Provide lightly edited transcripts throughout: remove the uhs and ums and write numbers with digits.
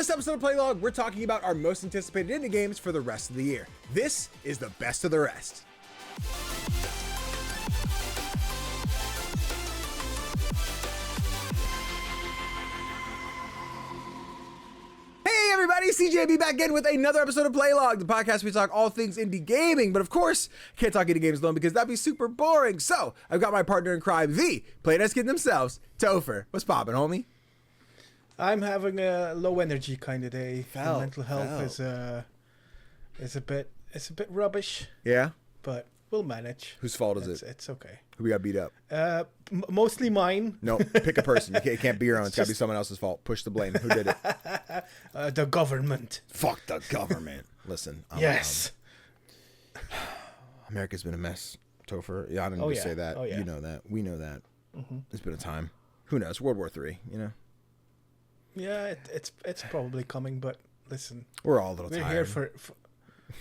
this episode of Playlog, we're talking about our most anticipated indie games for the rest of the year. This is the best of the rest. Hey everybody, CGDannyB back again with another episode of Playlog, the podcast where we talk all things indie gaming. But of course, I can't talk indie games alone because that'd be super boring. So I've got my partner in crime, the Playdesk Kid themselves, Tofr. What's poppin', homie? I'm having a low energy kind of day. My mental health is a bit rubbish. Yeah, but we'll manage. Whose fault is it? It's okay. Who we got beat up? Mostly mine. No, pick a person. It can't be your own. It's got to be someone else's fault. Push the blame. Who did it? The government. Fuck the government. Listen. Yes. America's been a mess, Tofr. Yeah, I don't need to say that. You know that. We know that. Mm-hmm. It's been a time. Who knows? World War III, you know? Yeah, it's probably coming, but listen. We're all a little tired. We're here for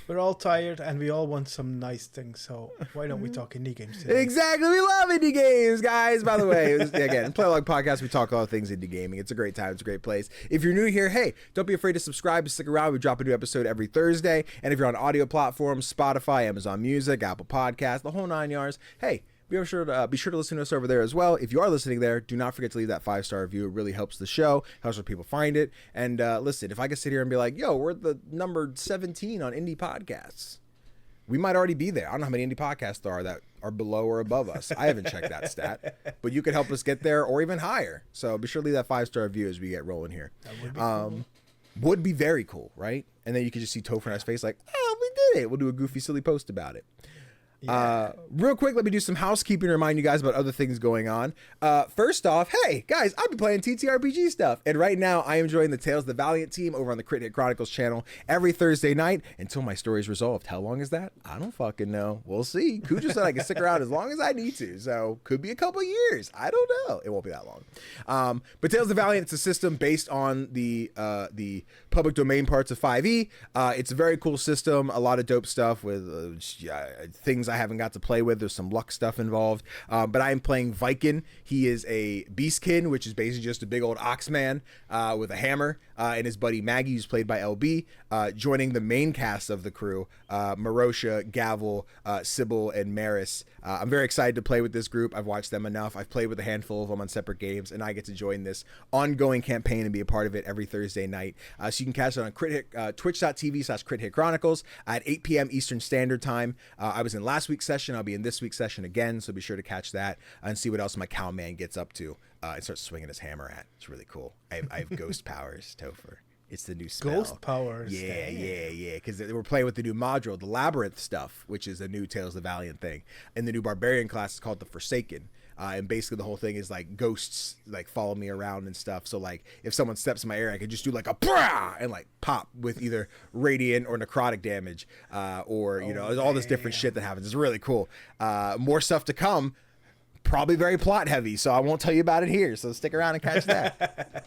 we're all tired, and we all want some nice things, so why don't we talk indie games today? Exactly. We love indie games, guys. By the way, again, Playlog Podcast, we talk all things indie gaming. It's a great time. It's a great place. If you're new here, hey, don't be afraid to subscribe. Stick around. We drop a new episode every Thursday. And if you're on audio platforms, Spotify, Amazon Music, Apple Podcasts, the whole 9 yards, hey, be sure to listen to us over there as well. If you are listening there, do not forget to leave that 5-star review. It really helps the show, helps other people find it. And listen, if I could sit here and be like, yo, we're the number 17 on indie podcasts, we might already be there. I don't know how many indie podcasts there are that are below or above us. I haven't checked that stat, but you could help us get there or even higher. So be sure to leave that 5-star review as we get rolling here. That would be cool. Would be very cool, right? And then you could just see Tofr in his face like, oh, we did it. We'll do a goofy, silly post about it. Yeah. Real quick, let me do some housekeeping to remind you guys about other things going on. First off, hey guys, I've been playing TTRPG stuff, and right now I am joining the Tales of the Valiant team over on the Crit Hit Chronicles channel every Thursday night until my story is resolved. How long is that? I don't fucking know. We'll see. Kuja said I can stick around as long as I need to, so could be a couple years. I don't know. It won't be that long. But Tales of the Valiant is a system based on the public domain parts of 5e. It's a very cool system. A lot of dope stuff with things I haven't got to play with. There's some luck stuff involved, but I am playing Viking. He is a beastkin, which is basically just a big old ox man with a hammer, and his buddy Maggie, who's played by LB, joining the main cast of the crew, Marosha, Gavel, Sybil, and Maris. I'm very excited to play with this group. I've watched them enough. I've played with a handful of them on separate games, and I get to join this ongoing campaign and be a part of it every Thursday night. So you can catch it on twitch.tv/CritHitChronicles at 8 p.m. Eastern Standard Time. I was in last week's session. I'll be in this week's session again, so be sure to catch that and see what else my cowman gets up to and starts swinging his hammer at. It's really cool. I have ghost powers, Tofr. It's the new spell. Ghost powers. Yeah. Because we're playing with the new module, the Labyrinth stuff, which is a new Tales of the Valiant thing. And the new Barbarian class is called the Forsaken. And basically the whole thing is like ghosts like follow me around and stuff. So like if someone steps in my area, I could just do like a brah and like pop with either radiant or necrotic damage, or you know, there's all this different shit that happens. It's really cool. More stuff to come. Probably very plot heavy, so I won't tell you about it here. So stick around and catch that.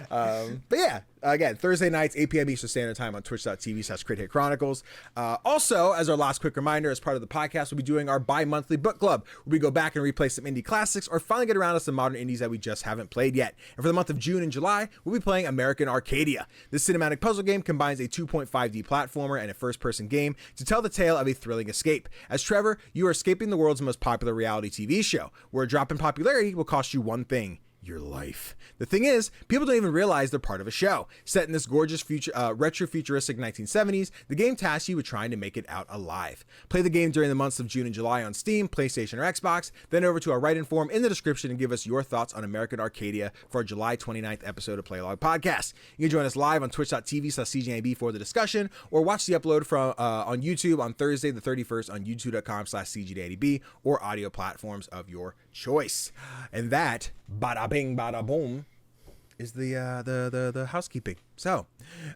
But yeah, again, Thursday nights, 8 p.m. Eastern Standard Time on twitch.tv/CritHitChronicles. Also, as our last quick reminder, as part of the podcast, we'll be doing our bi-monthly book club, where we go back and replay some indie classics or finally get around to some modern indies that we just haven't played yet. And for the month of June and July, we'll be playing American Arcadia. This cinematic puzzle game combines a 2.5D platformer and a first-person game to tell the tale of a thrilling escape. As Trevor, you are escaping the world's most popular reality TV show, where a drop in popularity will cost you one thing: your life. The thing is, people don't even realize they're part of a show. Set in this gorgeous future, retro-futuristic 1970s, the game tasks you with trying to make it out alive. Play the game during the months of June and July on Steam, PlayStation, or Xbox, then over to our write-in form in the description and give us your thoughts on American Arcadia for our July 29th episode of Playlog Podcast. You can join us live on twitch.tv/CGDannyB for the discussion, or watch the upload from on YouTube on Thursday the 31st on youtube.com/CGDannyB or audio platforms of your choice. And that, bada bing, bada boom, is the housekeeping. So,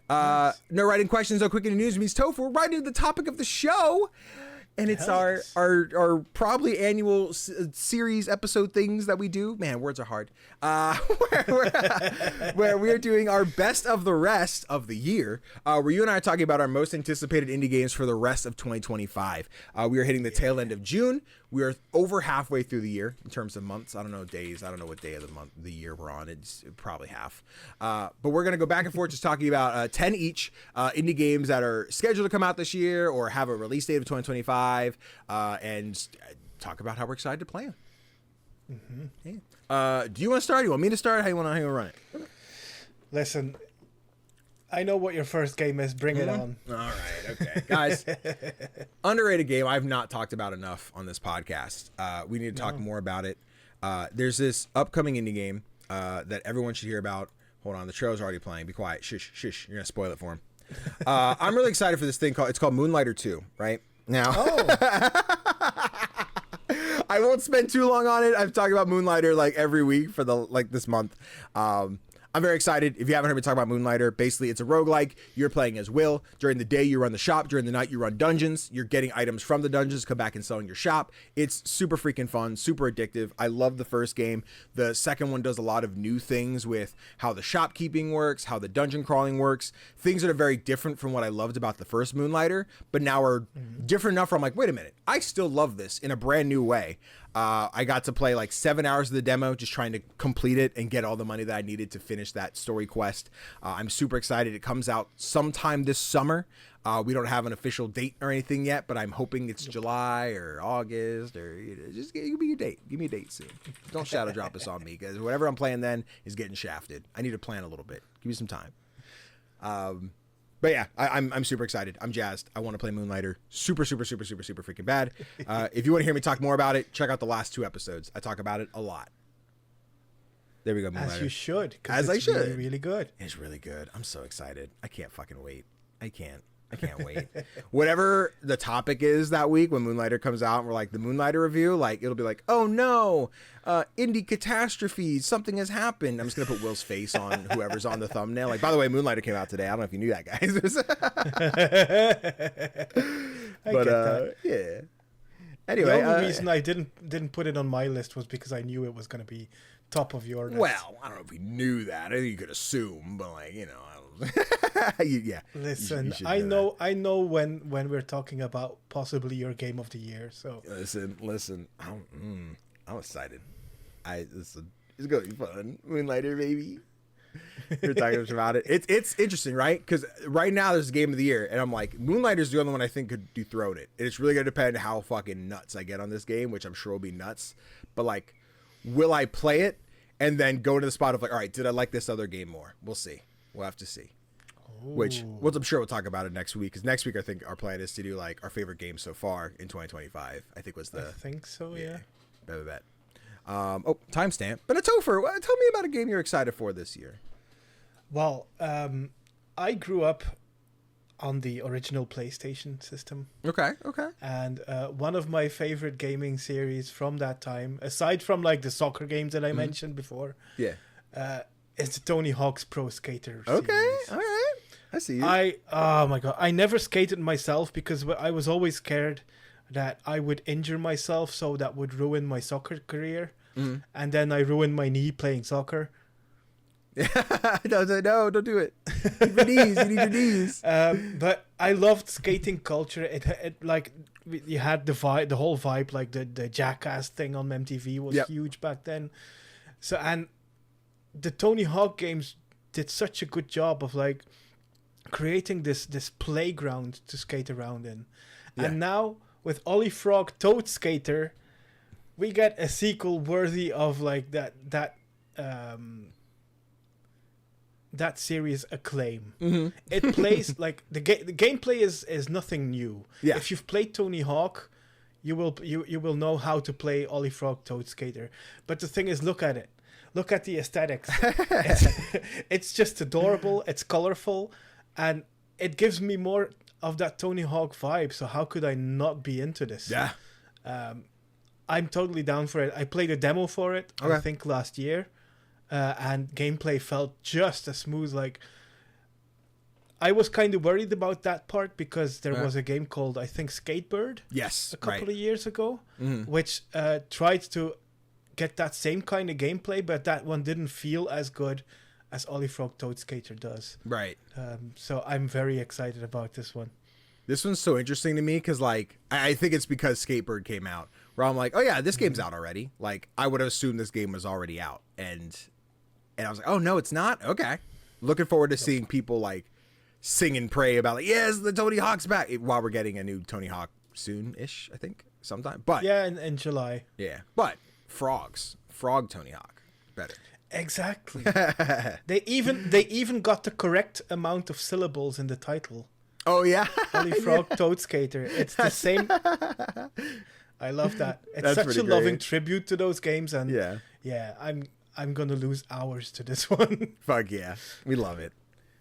no writing questions, no quick into news means Tofr. We're right into the topic of the show. And it's our probably annual series episode things that we do. Man, words are hard. Where we're doing our best of the rest of the year. Where you and I are talking about our most anticipated indie games for the rest of 2025. We are hitting the tail end of June. We are over halfway through the year in terms of months. I don't know days. I don't know what day of the month, the year we're on. It's probably half. But we're going to go back and forth just talking about 10 each indie games that are scheduled to come out this year or have a release date of 2025 and talk about how we're excited to play them. Mm-hmm. Yeah. Do you want to start? Do you want me to start? How you want to run it? Listen, I know what your first game is. Bring it on. All right. Okay. Guys, underrated game I've not talked about enough on this podcast. We need to talk more about it. There's this upcoming indie game that everyone should hear about. Hold on. The trailer's already playing. Be quiet. Shush. You're going to spoil it for him. I'm really excited for this thing. It's called Moonlighter 2, right? Now. I won't spend too long on it. I've talked about Moonlighter like every week for this month. I'm very excited. If you haven't heard me talk about Moonlighter, basically it's a roguelike. You're playing as Will. During the day, you run the shop. During the night, you run dungeons. You're getting items from the dungeons, come back and sell in your shop. It's super freaking fun, super addictive. I love the first game. The second one does a lot of new things with how the shopkeeping works, how the dungeon crawling works, things that are very different from what I loved about the first Moonlighter, but now are different enough where I'm like, wait a minute, I still love this in a brand new way. I got to play like 7 hours of the demo, just trying to complete it and get all the money that I needed to finish that story quest. I'm super excited. It comes out sometime this summer. We don't have an official date or anything yet, but I'm hoping it's July or August or just give me a date. Give me a date soon. Don't shadow drop us on me because whatever I'm playing then is getting shafted. I need to plan a little bit. Give me some time. But yeah, I'm super excited. I'm jazzed. I want to play Moonlighter super freaking bad. If you want to hear me talk more about it, check out the last 2 episodes. I talk about it a lot. There we go, Moonlighter. As you should. As I should. Really, really good. It's really good. I'm so excited. I can't fucking wait. I can't wait. Whatever the topic is that week when Moonlighter comes out and we're like the Moonlighter review, like it'll be like, oh no, indie catastrophe, something has happened. I'm just gonna put Will's face on whoever's on the thumbnail. Like, by the way, Moonlighter came out today. I don't know if you knew that, guys. But yeah. Anyway, the only reason I didn't put it on my list was because I knew it was gonna be top of your list. Well, I don't know if we knew that. I think you could assume, but like, you know. Yeah. Listen, I know when we're talking about possibly your game of the year. So listen. I'm excited. It's gonna be fun. Moonlighter, baby. We're talking about it. It's interesting, right? Because right now there's a game of the year, and I'm like, Moonlighter's the only one I think could dethrone it. And it's really gonna depend how fucking nuts I get on this game, which I'm sure will be nuts. But like, will I play it and then go to the spot of like, all right, did I like this other game more? We'll see. We'll have to see. Which I'm sure we'll talk about it next week. Because next week I think our plan is to do like our favorite games so far in 2025. I think was the. I think so. Yeah. Bet. Timestamp. But Tofr, tell me about a game you're excited for this year. Well, I grew up on the original PlayStation system. Okay. And one of my favorite gaming series from that time, aside from like the soccer games that I mentioned before. Yeah. It's the Tony Hawk's Pro Skater series. Okay, all right. I see you. Oh my god, I never skated myself because I was always scared that I would injure myself, so that would ruin my soccer career. Mm-hmm. And then I ruined my knee playing soccer. No, don't do it. You need your knees. But I loved skating culture. It like you had the whole vibe, like the Jackass thing on MTV was huge back then. So and the Tony Hawk games did such a good job of like creating this playground to skate around in. Yeah. And now with Ollie Frog Toad Skater, we get a sequel worthy of like that series acclaim. Mm-hmm. It plays like the gameplay is nothing new. Yeah. If you've played Tony Hawk, you will know how to play Ollie Frog Toad Skater. But the thing is, look at it. Look at the aesthetics. It's just adorable. It's colorful, and it gives me more of that Tony Hawk vibe. So how could I not be into this? Yeah. I'm totally down for it. I played a demo for it, I think last year, and gameplay felt just as smooth. Like, I was kind of worried about that part because there was a game called, I think, Skatebird. Yes. A couple of years ago, which tried to get that same kind of gameplay, but that one didn't feel as good as Ollie Frog Toad Skater does. Right. So I'm very excited about this one. This one's so interesting to me because, like, I think it's because Skatebird came out, where I'm like, oh yeah, this game's out already. Like, I would have assumed this game was already out, and I was like, oh no, it's not. Okay, looking forward to seeing people like sing and pray about like, yes, the Tony Hawk's back. While we're getting a new Tony Hawk soon-ish, I think, sometime. But yeah, in July. Yeah, but frog Tony Hawk, better. Exactly. They even got the correct amount of syllables in the title. Oh yeah, Ollie Frog Toad Skater. It's the same. I love that. It's such a loving tribute to those games, and yeah, I'm gonna lose hours to this one. Fuck yeah, we love it.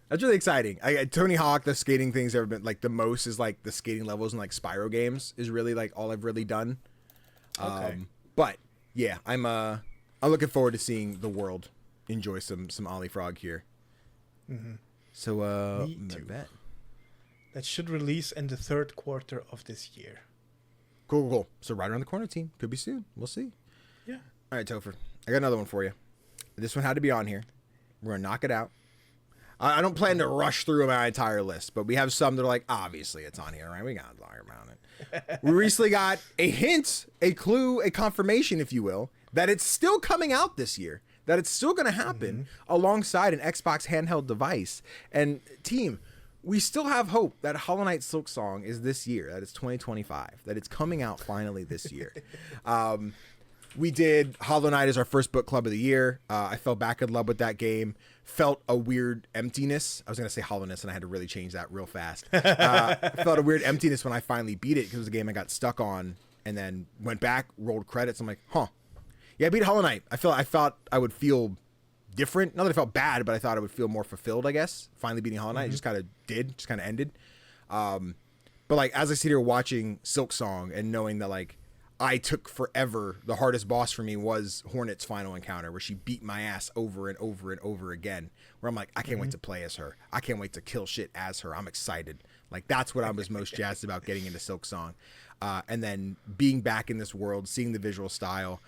That's really exciting. Tony Hawk, the skating thing's ever been like the most is like the skating levels in like Spyro games is really like all I've really done. Okay. But yeah, I'm looking forward to seeing the world enjoy some Ollie Frog here. Mm-hmm. So Me too. Bet. That should release in the third quarter of this year. Cool. So right around the corner, team. Could be soon. We'll see. Yeah. All right, Tofr. I got another one for you. This one had to be on here. We're going to knock it out. I don't plan to rush through my entire list, but we have some that are like, obviously it's on here, right? We got to talk about it. We recently got a hint, a clue, a confirmation, if you will, that it's still coming out this year, that it's still going to happen alongside an Xbox handheld device. And team, we still have hope that Hollow Knight Silksong is this year, that it's 2025, that it's coming out finally this year. We did Hollow Knight as our first book club of the year. I fell back in love with that game. Felt a weird emptiness. I was going to say hollowness, and I had to really change that real fast. Felt a weird emptiness when I finally beat it because it was a game I got stuck on and then went back, rolled credits. I'm like, huh. Yeah, I beat Hollow Knight. I thought I would feel different. Not that I felt bad, but I thought I would feel more fulfilled, I guess. Finally beating Hollow Knight. It just kind of ended. But like, as I sit here watching Silksong and knowing that like, I took forever. The hardest boss for me was Hornet's final encounter, where she beat my ass over and over and over again. Where I'm like, I can't wait to play as her. I can't wait to kill shit as her. I'm excited. Like, that's what I was most jazzed about getting into Silksong. And then being back in this world, seeing the visual style,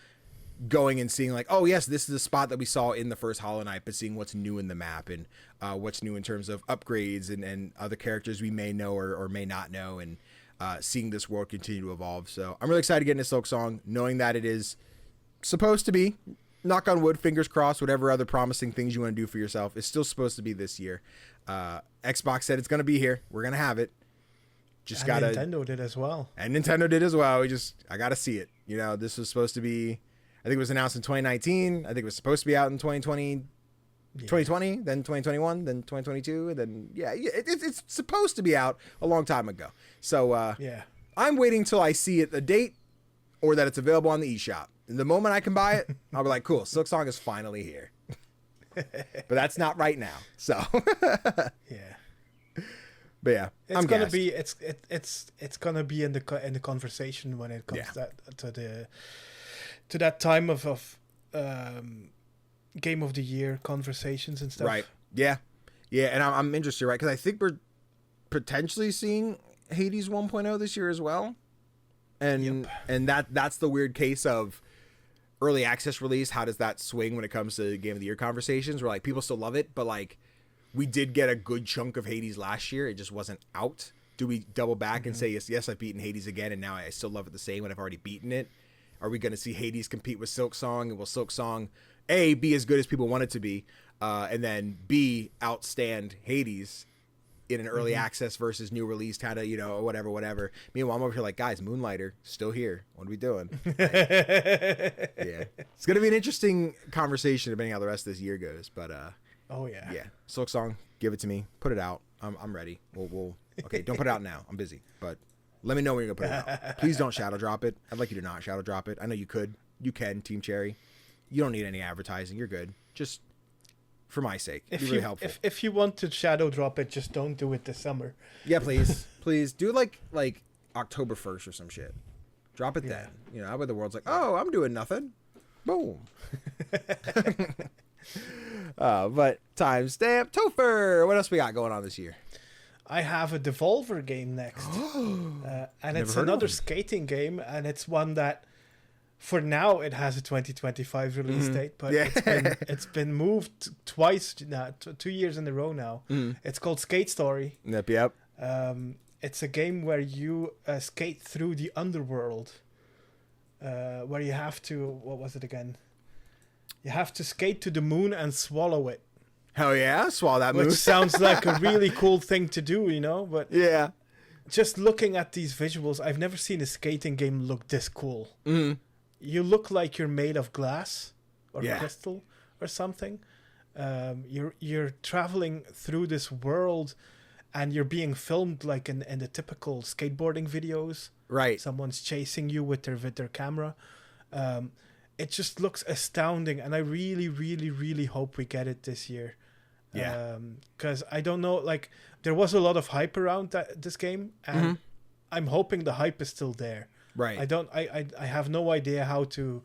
going and seeing like, oh yes, this is the spot that we saw in the first Hollow Knight, but seeing what's new in the map and what's new in terms of upgrades and other characters we may know or may not know, and seeing this world continue to evolve. So I'm really excited to get into Silksong, knowing that it is supposed to be, knock on wood, fingers crossed, whatever other promising things you want to do for yourself, is still supposed to be this year. Xbox said it's going to be here. We're going to have it. Just got to... Nintendo did as well. And Nintendo did as well. I got to see it. You know, this was supposed to be... I think it was announced in 2019. I think it was supposed to be out in 2020, 2020, then 2021, then 2022, and then it's supposed to be out a long time ago. So I'm waiting till I see it, the date, or that it's available on the eShop. And the moment I can buy it, I'll be like, cool, Silksong is finally here. But that's not right now. So yeah. But yeah, it's gonna be it's gonna be in the conversation when it comes to that time of Game of the Year conversations and stuff. Right. Yeah. And I'm interested, right? Because I think we're potentially seeing Hades 1.0 this year as well, and that's the weird case of early access release. How does that swing when it comes to Game of the Year conversations? Where like people still love it, but like we did get a good chunk of Hades last year. It just wasn't out. Do we double back and say yes, I've beaten Hades again, and now I still love it the same when I've already beaten it? Are we going to see Hades compete with Silksong, and will Silksong A, be as good as people want it to be, and then B, outstand Hades in an early access versus new release kind of, whatever. Meanwhile, I'm over here like, guys, Moonlighter still here. What are we doing? Yeah, it's gonna be an interesting conversation depending how the rest of this year goes. But Silksong, give it to me, put it out. I'm ready. We'll okay. Don't put it out now. I'm busy, but let me know when you're gonna put it out. Please don't shadow drop it. I'd like you to not shadow drop it. I know you could. You can, Team Cherry. You don't need any advertising. You're good. Just for my sake. It'd be really helpful. If you want to shadow drop it, just don't do it this summer. Yeah, please. Please. Do it like October 1st or some shit. Drop it then. You know, that way the world's like, oh, I'm doing nothing. Boom. But timestamp. Tofr. What else we got going on this year? I have a Devolver game next. And it's another skating game, and it's one that for now it has a 2025 release date, but it's been moved twice now, 2 years in a row now. It's called Skate Story. Yep. It's a game where you skate through the underworld, where you have to, what was it again? You have to skate to the moon and swallow it. Hell yeah, swallow that moon. Which sounds like a really cool thing to do, you know? But yeah. Just looking at these visuals, I've never seen a skating game look this cool. Mm-hmm. You look like you're made of glass or crystal or something. You're traveling through this world, and you're being filmed like in the typical skateboarding videos. Right. Someone's chasing you with their camera. It just looks astounding, and I really, really, really hope we get it this year. Yeah. Because I don't know, like, there was a lot of hype around this game, and I'm hoping the hype is still there. Right. I have no idea how to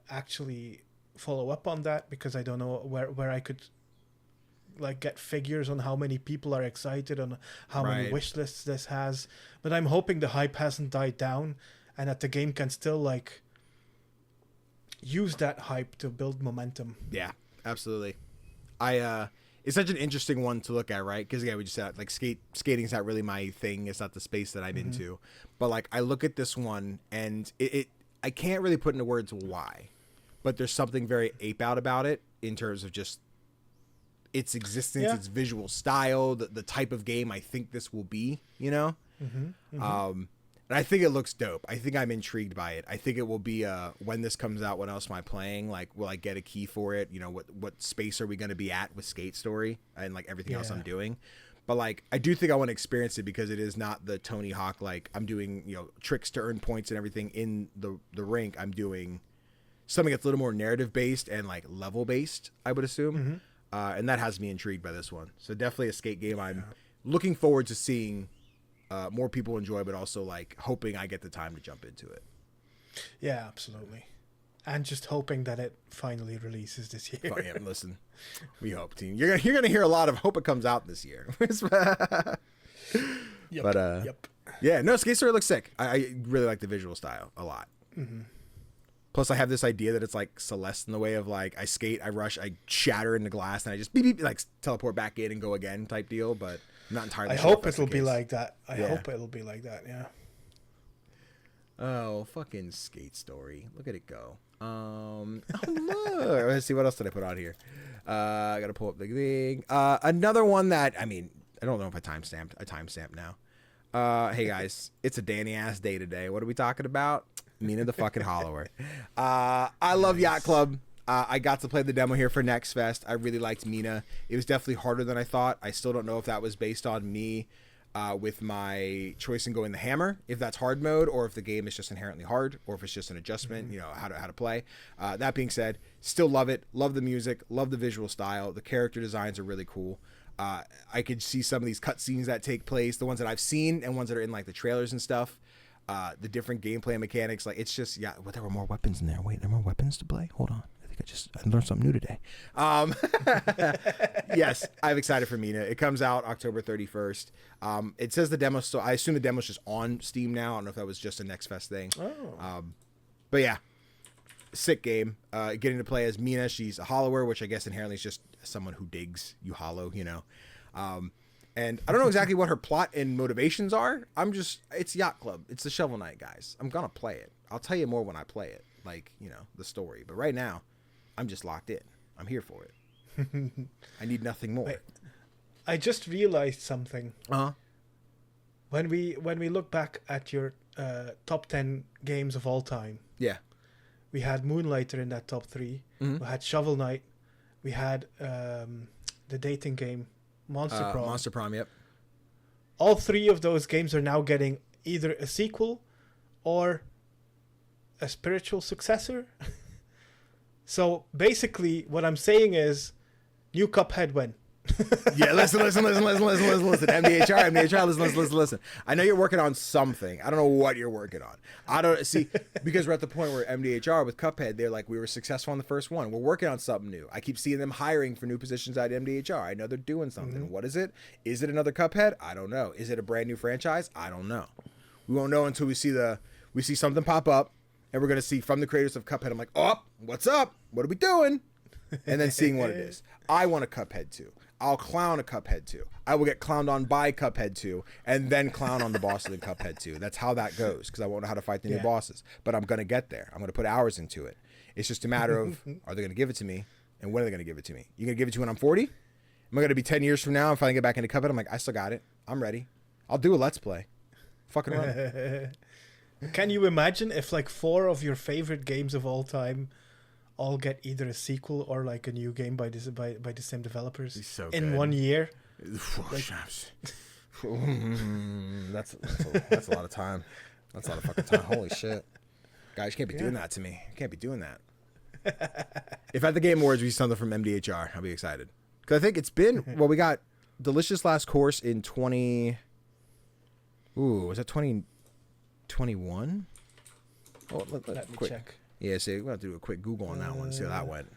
actually follow up on that, because I don't know where I could like get figures on how many people are excited, on how many wish lists this has. But I'm hoping the hype hasn't died down, and that the game can still like use that hype to build momentum. Yeah, absolutely. It's such an interesting one to look at, right? Because we just said like skating's not really my thing. It's not the space that I'm into. But like I look at this one, and it I can't really put into words why, but there's something very ape out about it in terms of just its existence, its visual style, the type of game I think this will be, you know? And I think it looks dope. I think I'm intrigued by it. I think it will be when this comes out, what else am I playing? Like, will I get a key for it? You know, what space are we going to be at with Skate Story and like everything else I'm doing? But like, I do think I want to experience it, because it is not the Tony Hawk, like I'm doing, you know, tricks to earn points and everything in the rink. I'm doing something that's a little more narrative based and like level based, I would assume. And that has me intrigued by this one. So definitely a skate game I'm looking forward to seeing more people enjoy, but also like hoping I get the time to jump into it. Yeah, absolutely. And just hoping that it finally releases this year. Oh, yeah, listen, we hope, team. You're gonna hear a lot of hope it comes out this year. Yep. Yeah, no, Skate Story looks sick. I really like the visual style a lot. Plus, I have this idea that it's like Celeste in the way of like I skate, I rush, I shatter into glass, and I just beep, beep, like teleport back in and go again type deal. But I'm not entirely. I hope it'll be like that. I hope it'll be like that. Yeah. Oh, fucking Skate Story! Look at it go. Oh, look. Let's see, what else did I put on here? I gotta pull up the thing. Another one that, I mean, I don't know if I timestamp now. Hey guys, it's a Danny ass day today. What are we talking about? Mina the fucking Hollower. I love Yacht Club. I got to play the demo here for Next Fest. I really liked Mina. It was definitely harder than I thought. I still don't know if that was based on me with my choice in going the hammer, if that's hard mode, or if the game is just inherently hard, or if it's just an adjustment, you know, how to play. That being said, still love it. Love the music. Love the visual style. The character designs are really cool. I could see some of these cutscenes that take place, the ones that I've seen and ones that are in like the trailers and stuff. The different gameplay mechanics, like it's just there were more weapons in there. Wait, there are more weapons to play? Hold on. I learned something new today. Yes, I'm excited for Mina. It comes out October 31st. It says the demo, so I assume the demo's just on Steam now. I don't know if that was just a Next Fest thing. But yeah, sick game. Getting to play as Mina. She's a hollower, which I guess inherently is just someone who digs. You hollow, you know. And I don't know exactly what her plot and motivations are. It's Yacht Club. It's the Shovel Knight, guys. I'm going to play it. I'll tell you more when I play it, like, you know, the story. But right now, I'm just locked in. I'm here for it. I need nothing more. Wait, I just realized something. When we look back at your top 10 games of all time. Yeah. We had Moonlighter in that top 3. We had Shovel Knight. We had the dating game Monster Prom. Monster Prom, yep. All 3 of those games are now getting either a sequel or a spiritual successor. So basically, what I'm saying is, new Cuphead win. Yeah, listen. MDHR, listen. I know you're working on something. I don't know what you're working on. I don't see, because we're at the point where MDHR with Cuphead, they're like, we were successful on the first one. We're working on something new. I keep seeing them hiring for new positions at MDHR. I know they're doing something. What is it? Is it another Cuphead? I don't know. Is it a brand new franchise? I don't know. We won't know until we see something pop up, and we're gonna see from the creators of Cuphead. I'm like, oh, what's up? What are we doing? And then seeing what it is. I want a Cuphead too. I'll clown a Cuphead 2. I will get clowned on by Cuphead 2 and then clown on the bosses in Cuphead 2. That's how that goes because I won't know how to fight the new bosses. But I'm going to get there. I'm going to put hours into it. It's just a matter of, are they going to give it to me? And when are they going to give it to me? You going to give it to me when I'm 40? Am I going to be 10 years from now and finally get back into Cuphead? I'm like, I still got it. I'm ready. I'll do a Let's Play. Fucking run. Can you imagine if like 4 of your favorite games of all time all get either a sequel or like a new game by the same developers in 1 year? Like, that's a lot of time. That's a lot of fucking time. Holy shit. Guys, you can't be doing that to me. You can't be doing that. If at the Game Awards we see something from MDHR, I'll be excited. Because I think it's been, well, we got Delicious Last Course in was that 2021? Oh, let me check. Yeah, see, we'll have to do a quick Google on that one, see how that went.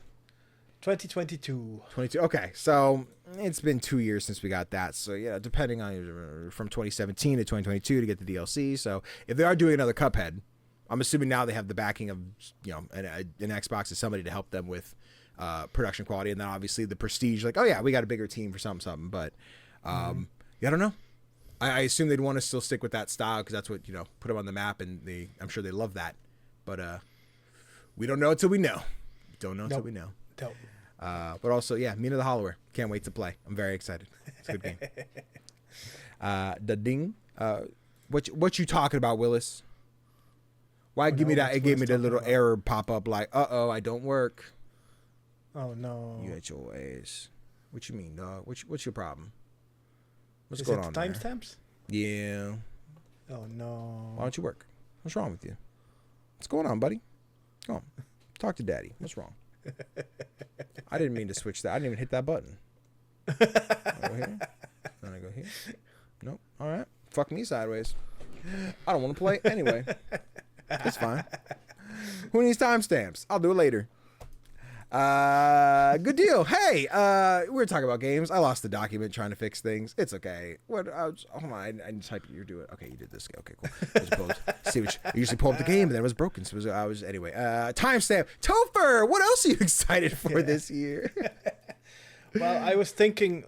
2022. 22. Okay, so it's been 2 years since we got that. So yeah, depending on from 2017 to 2022 to get the DLC. So if they are doing another Cuphead, I'm assuming now they have the backing of an Xbox as somebody to help them with production quality, and then obviously the prestige. Like, oh yeah, we got a bigger team for something. But yeah, I don't know. I assume they'd want to still stick with that style because that's what put them on the map, and I'm sure they love that. But we don't know until we know. Don't know until we know. Nope. But also, yeah, Mina the Hollower. Can't wait to play. I'm very excited. It's a good game. The ding. What you talking about, Willis? Why give me that? It gave me the little error pop up like, I don't work. Oh no. You at your ways. What you mean, dog? What's your problem? What's Is going it on? Timestamps? Yeah. Oh no. Why don't you work? What's wrong with you? What's going on, buddy? Come on. Talk to daddy. What's wrong? I didn't mean to switch that. I didn't even hit that button. I go here. Then I go here. Nope. All right. Fuck me sideways. I don't want to play anyway. It's fine. Who needs timestamps? I'll do it later. Good deal. Hey, we were talking about games. I lost the document trying to fix things. It's okay. Hold on. I didn't type it. You do it. Okay, you did this. Okay, cool. See what you usually pull up the game, and then it was broken. So anyway. Timestamp. Tofr. What else are you excited for this year? Well, I was thinking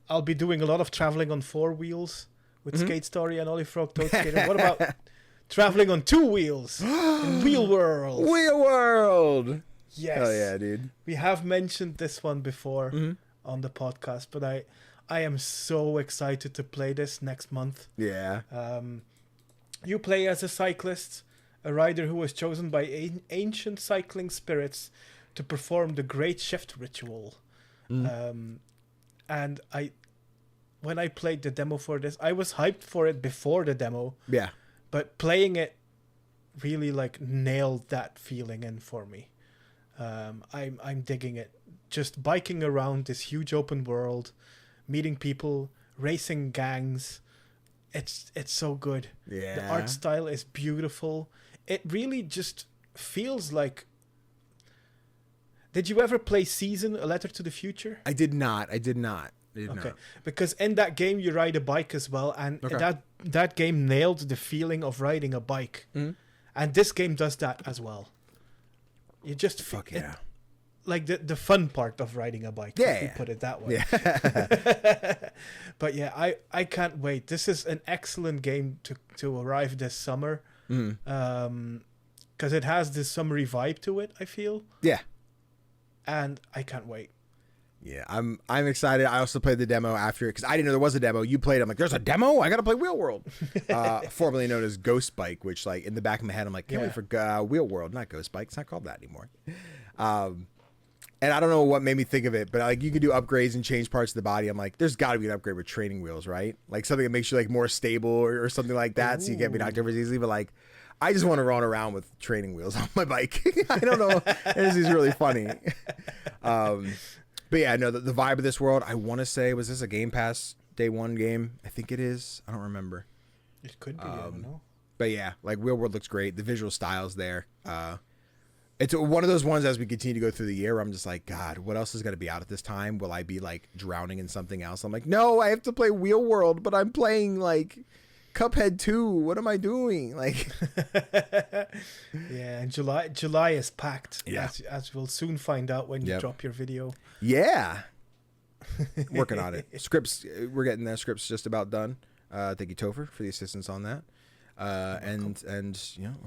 I'll be doing a lot of traveling on 4 wheels with Skate Story and Ollie Frog Toad Skater. What about traveling on 2 wheels in Wheel World? Wheel World. Yes. Hell yeah, dude. We have mentioned this one before on the podcast, but I am so excited to play this next month. Yeah. You play as a cyclist, a rider who was chosen by ancient cycling spirits to perform the Great Shift Ritual. And when I played the demo for this, I was hyped for it before the demo. Yeah. But playing it really like nailed that feeling in for me. I'm digging it. Just biking around this huge open world, meeting people, racing gangs. It's so good. Yeah. The art style is beautiful. It really just feels like. Did you ever play Season: A Letter to the Future? I did not. Okay. Because in that game you ride a bike as well, and that game nailed the feeling of riding a bike. And this game does that as well. You just fuck yeah. Like the fun part of riding a bike. Yeah. If you put it that way. Yeah. But yeah, I can't wait. This is an excellent game to arrive this summer. Because it has this summery vibe to it, I feel. Yeah. And I can't wait. Yeah, I'm excited. I also played the demo after because I didn't know there was a demo. You played it. I'm like, there's a demo? I got to play Wheel World. Formerly known as Ghost Bike, which like in the back of my head, I'm like, can't wait for Wheel World, not Ghost Bike. It's not called that anymore. And I don't know what made me think of it, but like you can do upgrades and change parts of the body. I'm like, there's got to be an upgrade with training wheels, right? Like something that makes you like more stable or something like that. Ooh. So you can't be knocked over as easily. But like, I just want to run around with training wheels on my bike. I don't know. This is really funny. But yeah, no, the vibe of this world, I want to say, was this a Game Pass Day 1 game? I think it is. I don't remember. It could be. I don't know. But yeah, like Wheel World looks great. The visual style's there. It's one of those ones as we continue to go through the year where I'm just like, God, what else is going to be out at this time? Will I be like drowning in something else? I'm like, no, I have to play Wheel World, but I'm playing like Cuphead 2. What am I doing? Like, yeah, and July is packed. Yeah. As we'll soon find out when you drop your video. Yeah. Working on it. Scripts, we're getting the scripts just about done. Thank you, Tofr, for the assistance on that. And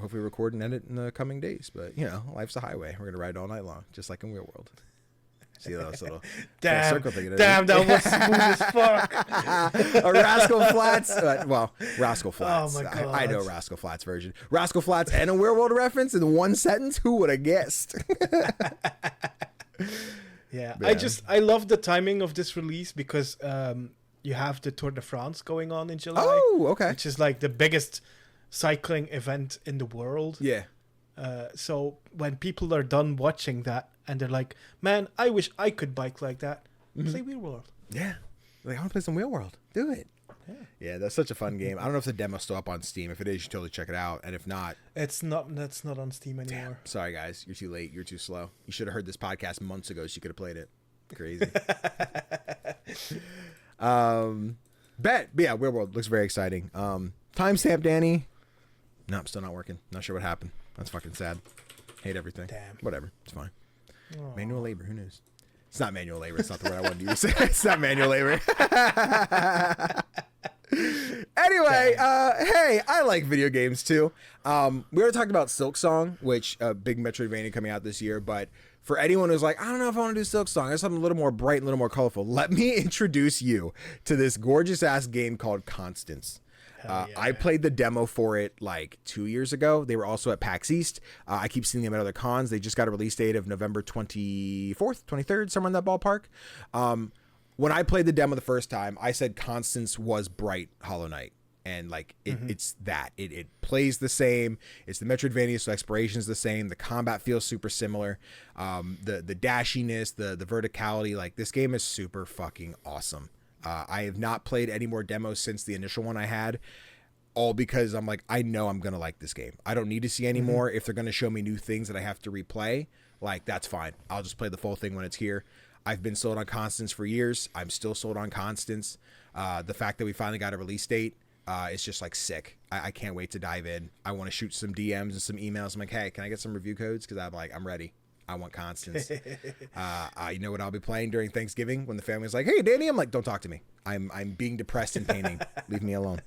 hopefully record and edit in the coming days. But life's a highway. We're gonna ride all night long, just like in Real World. See that little circle thing? Damn, that was smooth as fuck. A Rascal Flatts. Rascal Flatts. Oh my God. I know Rascal Flatts version. Rascal Flatts and a Real World reference in one sentence. Who would have guessed? Yeah, I love the timing of this release because you have the Tour de France going on in July. Oh, okay. Which is like the biggest cycling event in the world. Yeah. So when people are done watching that and they're like, man, I wish I could bike like that, play Real World. Yeah. Like, I want to play some Real World. Do it. Yeah, that's such a fun game. I don't know if the demo's still up on Steam. If it is, you should totally check it out. And if not... That's not on Steam anymore. Damn. Sorry, guys. You're too late. You're too slow. You should have heard this podcast months ago so you could have played it. Crazy. But yeah, Real World looks very exciting. Timestamp, Danny. No, still not working. Not sure what happened. That's fucking sad. Hate everything. Damn. Whatever. It's fine. Aww. Manual labor. Who knows? It's not manual labor. It's not the word I wanted to use. It's not manual labor. Anyway, hey, I like video games too. We already talked about Silksong, which big Metroidvania coming out this year. But for anyone who's like, I don't know if I want to do Silksong, I have something a little more bright and a little more colorful. Let me introduce you to this gorgeous ass game called Constance. I played the demo for it like 2 years ago. They were also at PAX East. I keep seeing them at other cons. They just got a release date of November 24th, 23rd, somewhere in that ballpark. When I played the demo the first time, I said Constance was bright Hollow Knight. And like it's that. It plays the same. It's the Metroidvania, so exploration is the same. The combat feels super similar. The dashiness, the verticality, like this game is super fucking awesome. I have not played any more demos since the initial one I had, all because I'm like, I know I'm going to like this game. I don't need to see any more. If they're going to show me new things that I have to replay, like that's fine. I'll just play the full thing when it's here. I've been sold on Constance for years. I'm still sold on Constance. The fact that we finally got a release date is just like sick. I can't wait to dive in. I want to shoot some DMs and some emails. I'm like, hey, can I get some review codes? Because I'm ready. I want Constance. You know what I'll be playing during Thanksgiving when the family's like, hey, Danny. I'm like, don't talk to me. I'm being depressed and painting. Leave me alone.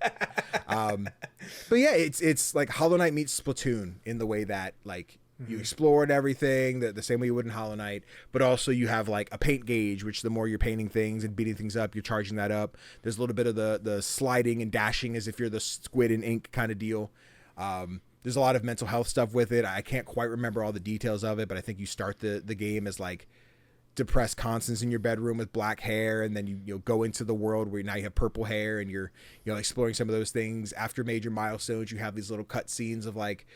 But yeah, it's like Hollow Knight meets Splatoon in the way that like you explored everything the same way you would in Hollow Knight, but also you have like a paint gauge, which the more you're painting things and beating things up, you're charging that up. There's a little bit of the sliding and dashing as if you're the squid in ink kind of deal. There's a lot of mental health stuff with it. I can't quite remember all the details of it, but I think you start the game as like depressed Constance in your bedroom with black hair, and then you go into the world where now you have purple hair and you're exploring some of those things. After major milestones, you have these little cut scenes of like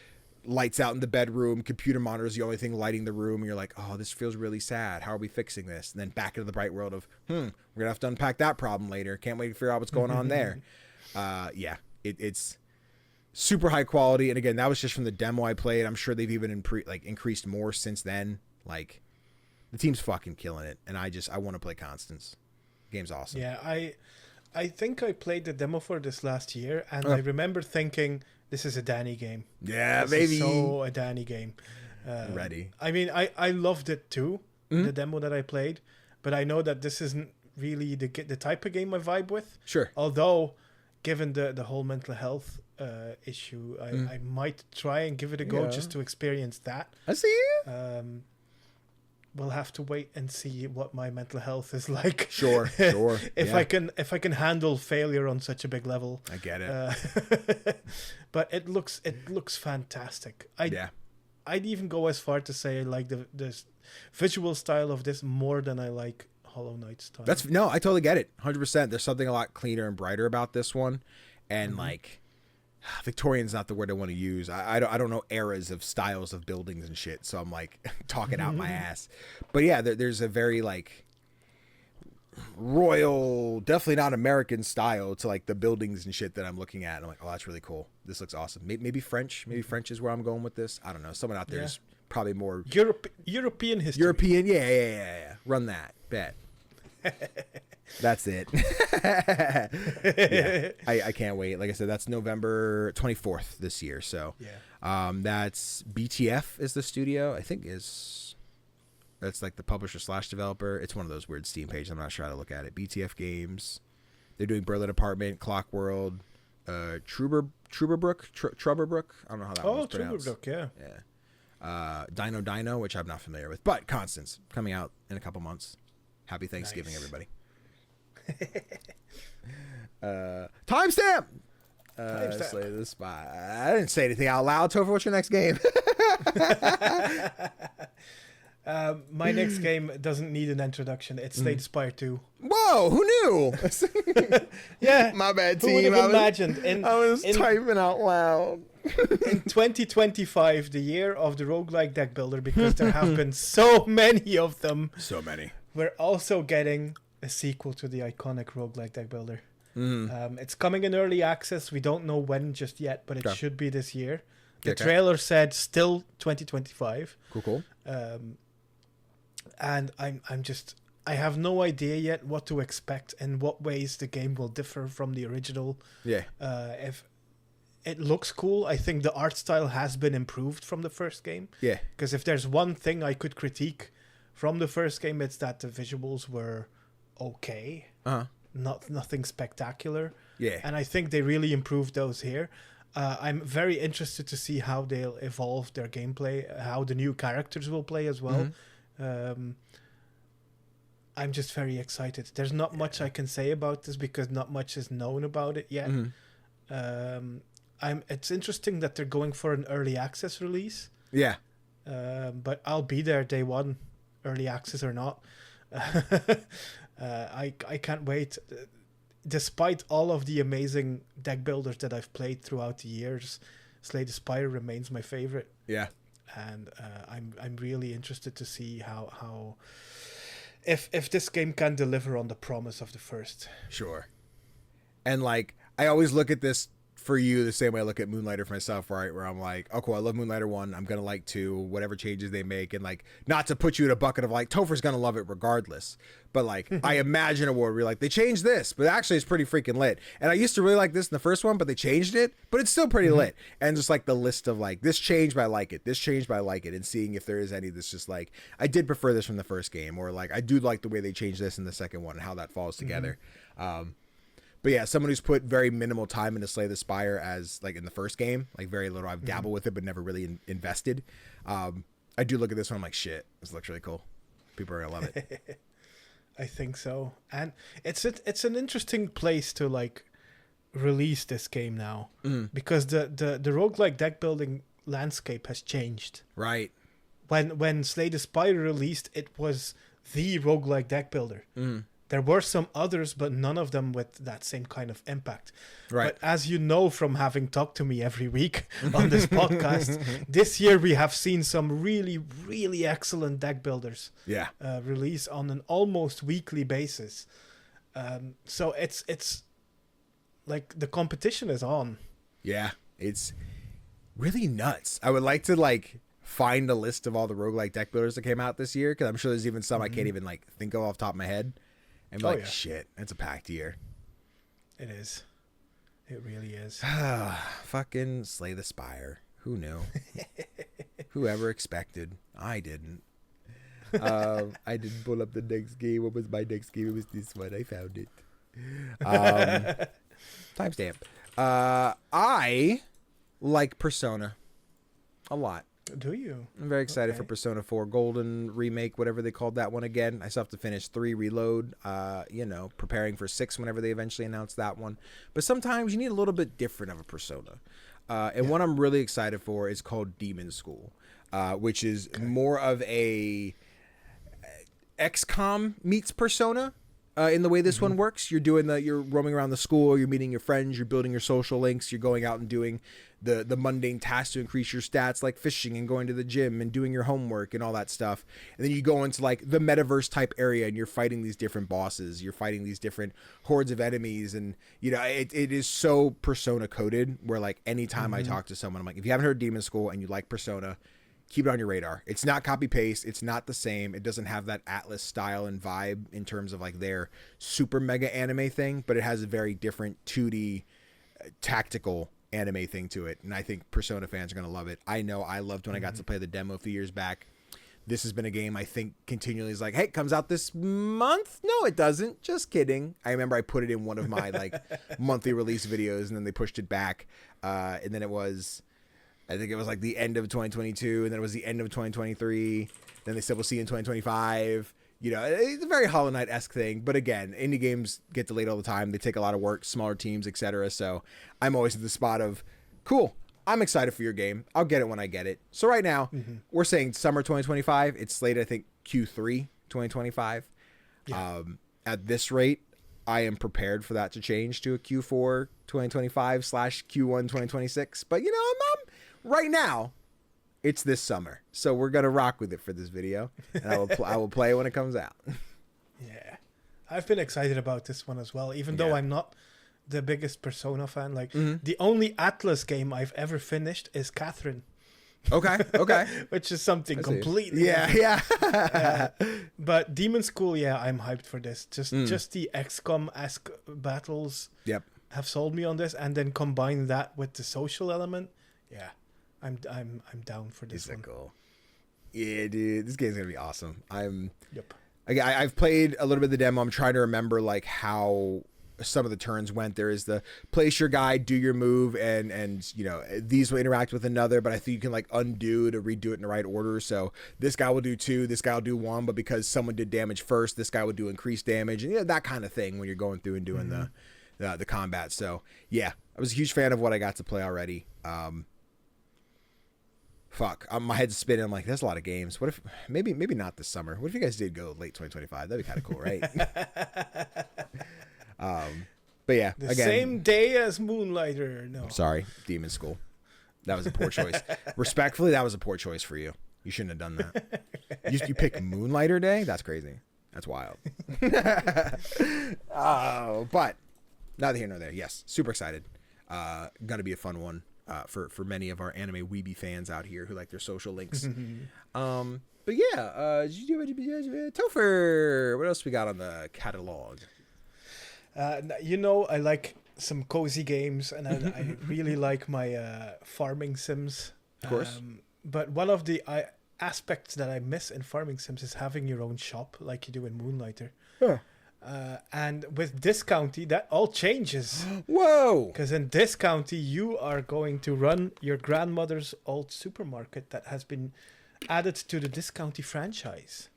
lights out in the bedroom, computer monitors the only thing lighting the room, and you're like, oh, this feels really sad. How are we fixing this? And then back into the bright world of, we're gonna have to unpack that problem later. Can't wait to figure out what's going on there. It's super high quality, and again, that was just from the demo I played. I'm sure they've even increased more since then. Like, the team's fucking killing it, and I want to play Constance. The game's awesome. Yeah, I think I played the demo for this last year, and I remember thinking, this is a Danny game. Yeah, this baby. Is so a Danny game. Ready. I mean, I loved it too, the demo that I played, but I know that this isn't really the type of game I vibe with. Sure. Although, given the whole mental health issue, I might try and give it a go just to experience that. I see. We'll have to wait and see what my mental health is like. Sure. If I can handle failure on such a big level. I get it. But it looks fantastic. I'd even go as far to say I like the visual style of this more than I like Hollow Knight style. I totally get it. 100%. There's something a lot cleaner and brighter about this one, and like Victorian's not the word I want to use. I don't know eras of styles of buildings and shit, so I'm like talking out my ass. But yeah, there's a very like royal, definitely not American style to like the buildings and shit that I'm looking at. And I'm like, oh, that's really cool. This looks awesome. Maybe French. Maybe French is where I'm going with this. I don't know. Someone out there is probably more European history. European, yeah. Run that. Bet. That's it. Yeah. I can't wait. Like I said, that's November 24th this year. So that's BTF is the studio. I think is That's like the publisher / developer. It's one of those weird Steam pages. I'm not sure how to look at it. BTF Games. They're doing Berlin Apartment, Clock World, Trubberbrook. I don't know how that one's pronounced. Trubberbrook, yeah. Yeah. Dino, which I'm not familiar with. But Constance, coming out in a couple months. Happy Thanksgiving, everybody. Timestamp! Slay the Spy. I didn't say anything out loud. Tofr, what's your next game? My next game doesn't need an introduction. It's Slay the Spire II. Whoa, who knew? Yeah. My bad, team. Who would have imagined? I was typing out loud. In 2025, the year of the roguelike deck builder, because there have been so many of them. So many. We're also getting a sequel to the iconic roguelike deck builder. It's coming in early access. We don't know when just yet, but it should be this year. The trailer said still 2025. Cool. And I have no idea yet what to expect and what ways the game will differ from the original. Yeah. If it looks cool, I think the art style has been improved from the first game. Yeah. Because if there's one thing I could critique from the first game, it's that the visuals were okay. Nothing spectacular. Yeah. And I think they really improved those here. I'm very interested to see how they'll evolve their gameplay, how the new characters will play as well. I'm just very excited. There's not much I can say about this because not much is known about it yet. It's interesting that they're going for an early access release. Yeah. But I'll be there day one, early access or not. I can't wait. Despite all of the amazing deck builders that I've played throughout the years, Slay the Spire remains my favorite. Yeah. And I'm really interested to see how if this game can deliver on the promise of the first. Sure. And like I always look at this for you the same way I look at Moonlighter for myself, right? Where I'm like, oh cool, I love Moonlighter 1. I'm gonna like 2, whatever changes they make, and like not to put you in a bucket of like Tofr's gonna love it regardless. But like I imagine a world where like they changed this, but actually it's pretty freaking lit. And I used to really like this in the first one, but they changed it, but it's still pretty lit. And just like the list of like this changed, but I like it. This changed, but I like it, and seeing if there is any that's just like I did prefer this from the first game, or like I do like the way they changed this in the second one and how that falls together. But yeah, someone who's put very minimal time into Slay the Spire as like in the first game, like very little. I've dabbled with it, but never really invested. I do look at this one, I'm like, shit, this looks really cool. People are gonna love it. I think so, and it's an interesting place to like release this game now because the roguelike deck building landscape has changed. Right. When Slay the Spire released, it was the roguelike deck builder. There were some others, but none of them with that same kind of impact. Right. But as you know from having talked to me every week on this podcast, this year we have seen some really, really excellent deck builders release on an almost weekly basis. So it's like the competition is on. Yeah, it's really nuts. I would like to like find a list of all the roguelike deck builders that came out this year, because I'm sure there's even some I can't even like think of off the top of my head. And be like, shit, it's a packed year. It is. It really is. Fucking Slay the Spire. Who knew? Whoever expected. I didn't. I didn't pull up the next game. What was my next game? It was this one. I found it. Timestamp. I like Persona a lot. Do you? I'm very excited for Persona 4 Golden remake, whatever they called that one again. I still have to finish 3 Reload, preparing for 6 whenever they eventually announce that one. But sometimes you need a little bit different of a Persona. And one I'm really excited for is called Demon School, which is more of a XCOM meets Persona. In the way this one works, you're roaming around the school, you're meeting your friends, you're building your social links, you're going out and doing the mundane tasks to increase your stats, like fishing and going to the gym and doing your homework and all that stuff. And then you go into like the metaverse type area and you're fighting these different bosses, you're fighting these different hordes of enemies, and it is so Persona coded where like anytime I talk to someone, I'm like, if you haven't heard Demon School and you like Persona, keep it on your radar. It's not copy paste. It's not the same. It doesn't have that Atlas style and vibe in terms of like their super mega anime thing, but it has a very different 2D tactical anime thing to it. And I think Persona fans are going to love it. I know I loved when I got to play the demo a few years back. This has been a game I think continually is like, hey, it comes out this month. No, it doesn't. Just kidding. I remember I put it in one of my like monthly release videos, and then they pushed it back. And then I think it was like the end of 2022, and then it was the end of 2023. Then they said we'll see you in 2025. You know, it's a very Hollow Knight-esque thing. But again, indie games get delayed all the time. They take a lot of work, smaller teams, etc. So I'm always at the spot of, cool, I'm excited for your game. I'll get it when I get it. So right now, we're saying summer 2025. It's slated, I think, Q3 2025. Yeah. At this rate, I am prepared for that to change to a Q4 2025 / Q1 2026. But, you know, I'm right now, it's this summer. So we're going to rock with it for this video. And I will play it when it comes out. Yeah. I've been excited about this one as well, even though I'm not the biggest Persona fan. Like, the only Atlas game I've ever finished is Catherine. Okay. Which is something completely different. But Demon's School, I'm hyped for this. Just the XCOM-esque battles have sold me on this, and then combine that with the social element. Yeah, I'm down for this one. Cool. Yeah, dude, this game's gonna be awesome. I've played a little bit of the demo. I'm trying to remember like how some of the turns went. There is the place your guy, do your move, and you know, these will interact with another, but I think you can like undo to redo it in the right order. So this guy will do 2, this guy will do 1, but because someone did damage first, this guy will do increased damage, and you know, that kind of thing when you're going through and doing the combat. So yeah, I was a huge fan of what I got to play already. My head's spinning. I'm like, there's a lot of games. What if maybe not this summer? What if you guys did go late 2025? That'd be kind of cool, right? But yeah, the same day as Moonlighter. No, I'm sorry, Demon School. That was a poor choice. Respectfully, that was a poor choice for you. You shouldn't have done that. You picked Moonlighter Day? That's crazy. That's wild. But neither here nor there. Yes, super excited. Gonna be a fun one for many of our anime weeby fans out here who like their social links. But yeah, Tofr. What else we got on the catalog? You know, I like some cozy games, and I really like my farming sims. Of course. But one of the aspects that I miss in farming sims is having your own shop, like you do in Moonlighter. Huh. And with this county, that all changes. Whoa! Because in this county, you are going to run your grandmother's old supermarket that has been added to the This County franchise.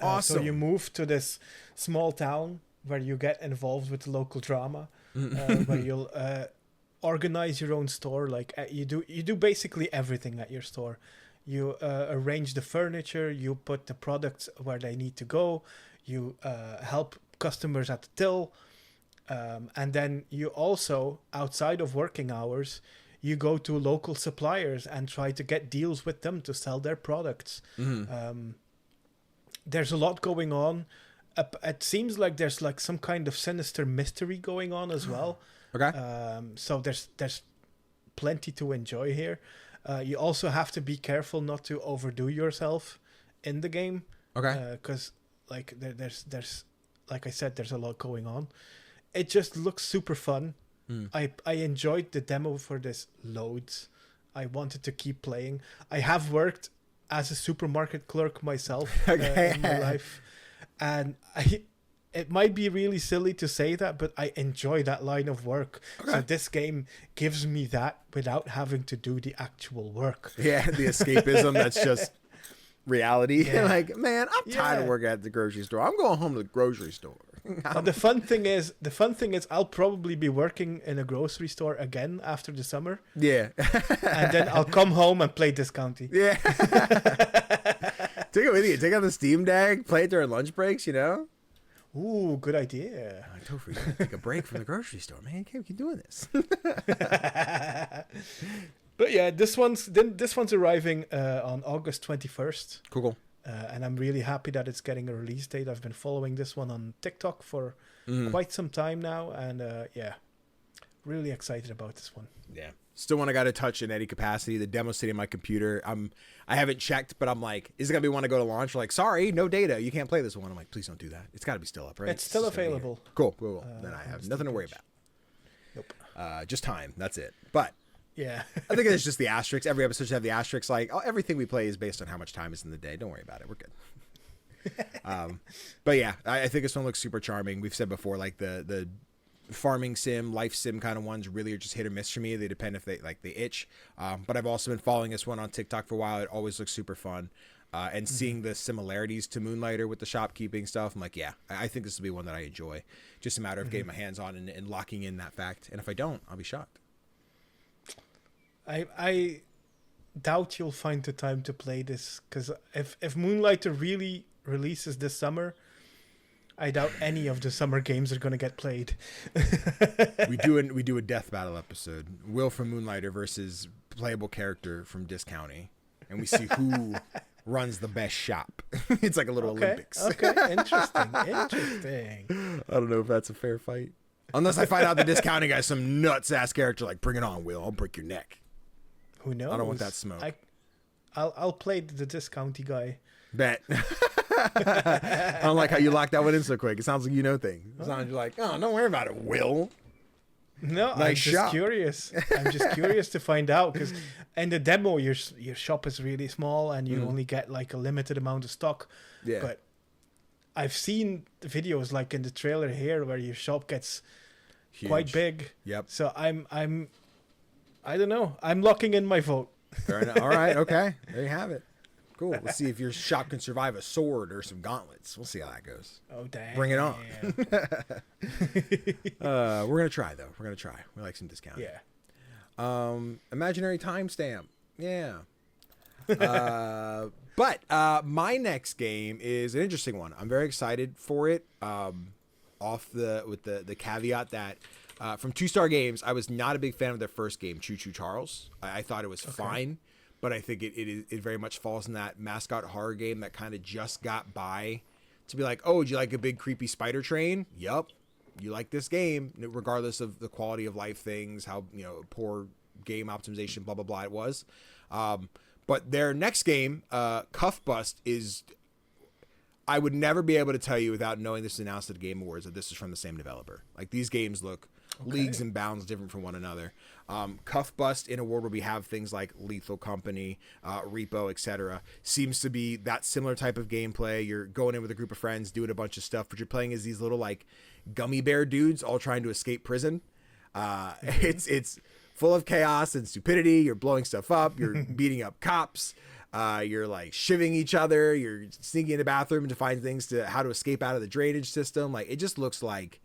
Awesome. So you move to this small town where you get involved with the local drama, where you'll organize your own store. Like you do basically everything at your store. You arrange the furniture, you put the products where they need to go, you help customers at the till, and then you also, outside of working hours, you go to local suppliers and try to get deals with them to sell their products. There's a lot going on. It seems like there's like some kind of sinister mystery going on as well. Okay. So there's plenty to enjoy here. You also have to be careful not to overdo yourself in the game. Okay. Because like there's like I said, there's a lot going on. It just looks super fun. I enjoyed the demo for this loads. I wanted to keep playing. I have worked as a supermarket clerk myself in my life. And it might be really silly to say that, but I enjoy that line of work. Okay. So this game gives me that without having to do the actual work. Yeah, the escapism that's just reality. Yeah. Like, man, I'm tired of working at the grocery store. I'm going home to the grocery store. The fun thing is, I'll probably be working in a grocery store again after the summer. Yeah. And then I'll come home and play This County. Yeah. Take it with you. Take out the Steam Deck, play it during lunch breaks, you know? Ooh, good idea. Tofr, you gotta take a break from the grocery store, man. You can't keep doing this. But yeah, this one's arriving on August 21st. Cool. And I'm really happy that it's getting a release date. I've been following this one on TikTok for quite some time now, and really excited about this one. Yeah. Still one I got to touch in any capacity. The demo's sitting on my computer. I haven't checked, but I'm like, is it going to be one I go to launch? Like, sorry, no data. You can't play this one. I'm like, please don't do that. It's got to be still up, right? It's still available. Cool. Then I have nothing to worry about. Nope. Just time. That's it. But Yeah. I think it's just the asterisks. Every episode should have the asterisks. Like, oh, everything we play is based on how much time is in the day. Don't worry about it. We're good. But yeah, I think this one looks super charming. We've said before, like the farming sim, life sim kind of ones really are just hit or miss for me. They depend if they itch. But I've also been following this one on TikTok for a while. It always looks super fun. And seeing the similarities to Moonlighter with the shopkeeping stuff, I'm like, yeah, I think this will be one that I enjoy. Just a matter of getting my hands on and locking in that fact. And if I don't, I'll be shocked. I doubt you'll find the time to play this, because if Moonlighter really releases this summer, I doubt any of the summer games are going to get played. we do a death battle episode. Will from Moonlighter versus playable character from Discounty, and we see who runs the best shop. It's like a little Olympics. Okay, interesting. I don't know if that's a fair fight. Unless I find out the Discounting guy's some nuts ass character, like, bring it on, Will. I'll break your neck. Who knows? I don't want that smoke. I'll play the Discounty guy. Bet. I don't like how you locked that one in so quick. It sounds like you know things. It sounds like, oh, don't worry about it, Will. No, nice I'm just curious. I'm just curious to find out, because in the demo, your shop is really small and you only get like a limited amount of stock. Yeah. But I've seen videos like in the trailer here where your shop gets huge. Quite big. Yep. So I don't know. I'm locking in my vote. Fair enough. All right. Okay. There you have it. Cool. Let's see if your shop can survive a sword or some gauntlets. We'll see how that goes. Oh, damn. Bring it on. We're going to try, though. We're going to try. We like some discount. Yeah. Imaginary timestamp. Yeah. But my next game is an interesting one. I'm very excited for it. With the caveat that from 2-Star Games, I was not a big fan of their first game, Choo Choo Charles. I thought it was fine, but I think it very much falls in that mascot horror game that kind of just got by to be like, oh, do you like a big creepy spider train? Yup. You like this game, regardless of the quality of life things, how poor game optimization, blah blah blah it was. But their next game, CuffBust, is, I would never be able to tell you without knowing this is announced at the Game Awards that this is from the same developer. Like, these games look leagues and bounds different from one another. CuffBust, in a world where we have things like Lethal Company, Repo, etc., seems to be that similar type of gameplay. You're going in with a group of friends, doing a bunch of stuff, but you're playing as these little like gummy bear dudes all trying to escape prison. It's full of chaos and stupidity. You're blowing stuff up. You're beating up cops. You're like shivving each other. You're sneaking in the bathroom to find things how to escape out of the drainage system. Like, it just looks like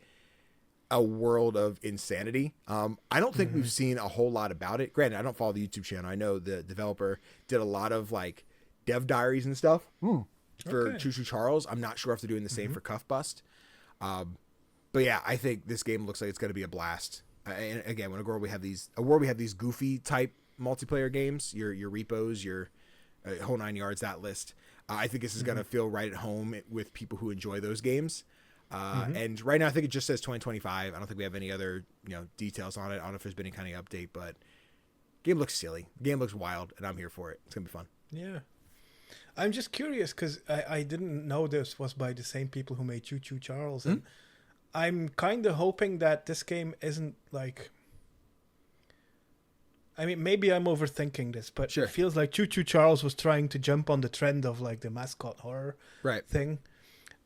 a world of insanity. I don't think we've seen a whole lot about it. Granted, I don't follow the YouTube channel. I know the developer did a lot of like dev diaries and stuff for Choo Choo Charles. I'm not sure if they're doing the same for CuffBust. But yeah, I think this game looks like it's going to be a blast. And again, when a world we have these goofy type multiplayer games, your repos, your whole 9 yards, that list. I think this is going to feel right at home with people who enjoy those games. And right now, I think it just says 2025. I don't think we have any other details on it. I don't know if there's been any kind of update, but game looks silly. Game looks wild, and I'm here for it. It's going to be fun. Yeah. I'm just curious because I didn't know this was by the same people who made Choo Choo Charles. And I'm kind of hoping that this game isn't like... I mean, maybe I'm overthinking this, but it feels like Choo Choo Charles was trying to jump on the trend of like the mascot horror thing.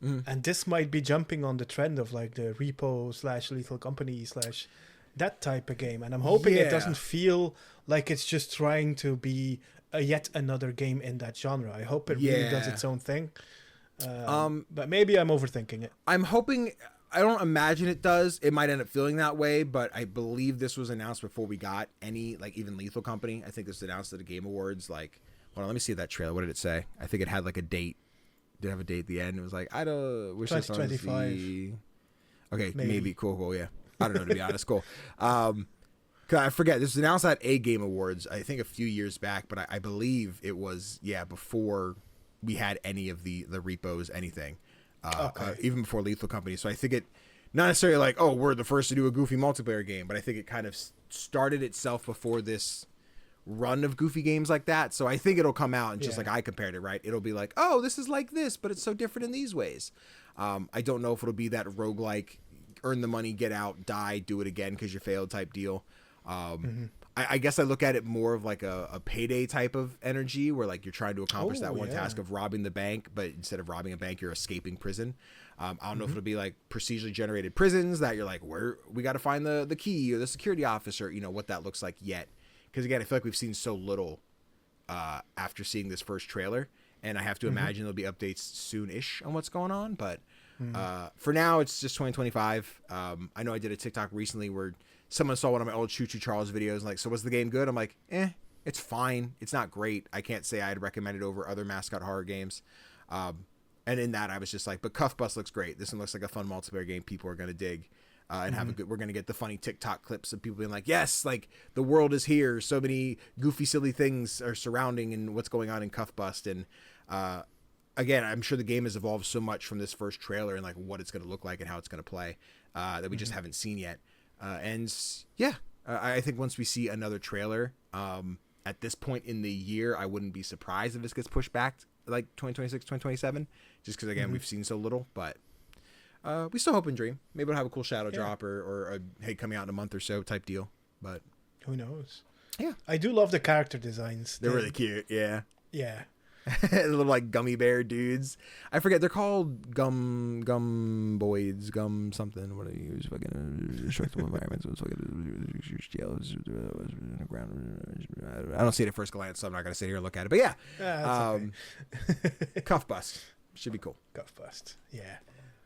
And this might be jumping on the trend of like the Repo / Lethal Company / that type of game. And I'm hoping it doesn't feel like it's just trying to be yet another game in that genre. I hope it really does its own thing. But maybe I'm overthinking it. I'm hoping... I don't imagine it does. It might end up feeling that way, but I believe this was announced before we got any, like, even Lethal Company. I think this was announced at the Game Awards. Like, hold on, let me see that trailer. What did it say? I think it had like a date. Did it have a date at the end? It was like, I don't wish this on 2025. Okay, maybe. Cool. Yeah, I don't know, to be honest. Cool. Cause I forget. This was announced at a Game Awards. I think a few years back, but I believe it was before we had any of the repos, anything. Even before Lethal Company. So I think it, not necessarily like, oh, we're the first to do a goofy multiplayer game, but I think it kind of started itself before this run of goofy games like that. So I think it'll come out and just like I compared it, right? It'll be like, oh, this is like this, but it's so different in these ways. I don't know if it'll be that roguelike, earn the money, get out, die, do it again because you failed type deal. I guess I look at it more of like a payday type of energy where like you're trying to accomplish that one task of robbing the bank, but instead of robbing a bank, you're escaping prison. I don't know if it'll be like procedurally generated prisons that you're like, we got to find the key or the security officer, what that looks like yet. Because again, I feel like we've seen so little after seeing this first trailer, and I have to imagine there'll be updates soon-ish on what's going on. But for now, it's just 2025. I know I did a TikTok recently where someone saw one of my old Choo Choo Charles videos and like, so was the game good? I'm like, it's fine. It's not great. I can't say I'd recommend it over other mascot horror games. And in that, I was just like, but CuffBust looks great. This one looks like a fun multiplayer game people are going to dig and have a good, we're going to get the funny TikTok clips of people being like, yes, like the world is here. So many goofy, silly things are surrounding and what's going on in CuffBust. And again, I'm sure the game has evolved so much from this first trailer and like what it's going to look like and how it's going to play that we just haven't seen yet. I think once we see another trailer at this point in the year, I wouldn't be surprised if this gets pushed back like 2026, 2027, just because again we've seen so little. But we still hope and dream. Maybe we'll have a cool shadow drop or a hey coming out in a month or so type deal. But who knows? Yeah, I do love the character designs. They're really cute. Yeah. Little like gummy bear dudes. I forget, they're called gum boys, gum something. What do you use? Fucking destructible environments. I don't see it at first glance, so I'm not gonna sit here and look at it. But yeah, okay. CuffBust should be cool. CuffBust, yeah.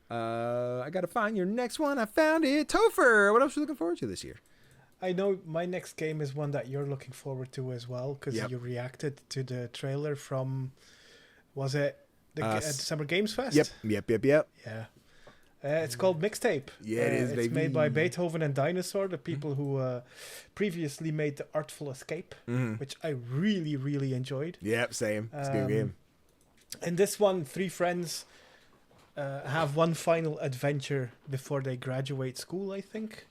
I gotta find your next one. I found it. Tofr. What else are you looking forward to this year? I know my next game is one that you're looking forward to as well, because you reacted to the trailer from, was it the Summer Games Fest? Yep. Yeah. It's called Mixtape. Yeah, it is, baby. It's made by Beethoven and Dinosaur, the people who previously made The Artful Escape, which I really, really enjoyed. Yep, same. It's a good game. And this one, three friends have one final adventure before they graduate school, I think.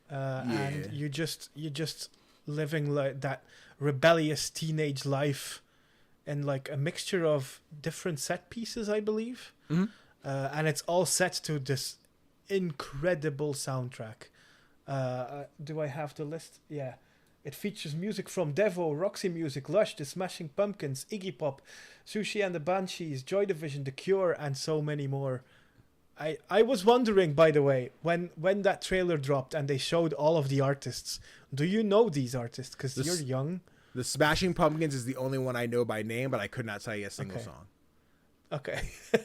And you just living like that rebellious teenage life in like a mixture of different set pieces, I believe. And it's all set to this incredible soundtrack. Do I have the list? Yeah. It features music from Devo, Roxy Music, Lush, The Smashing Pumpkins, Iggy Pop, Sushi and the Banshees, Joy Division, The Cure, and so many more. I was wondering, by the way, when that trailer dropped and they showed all of the artists, do you know these artists? Because you're young. The Smashing Pumpkins is the only one I know by name, but I could not tell you a single song. Okay.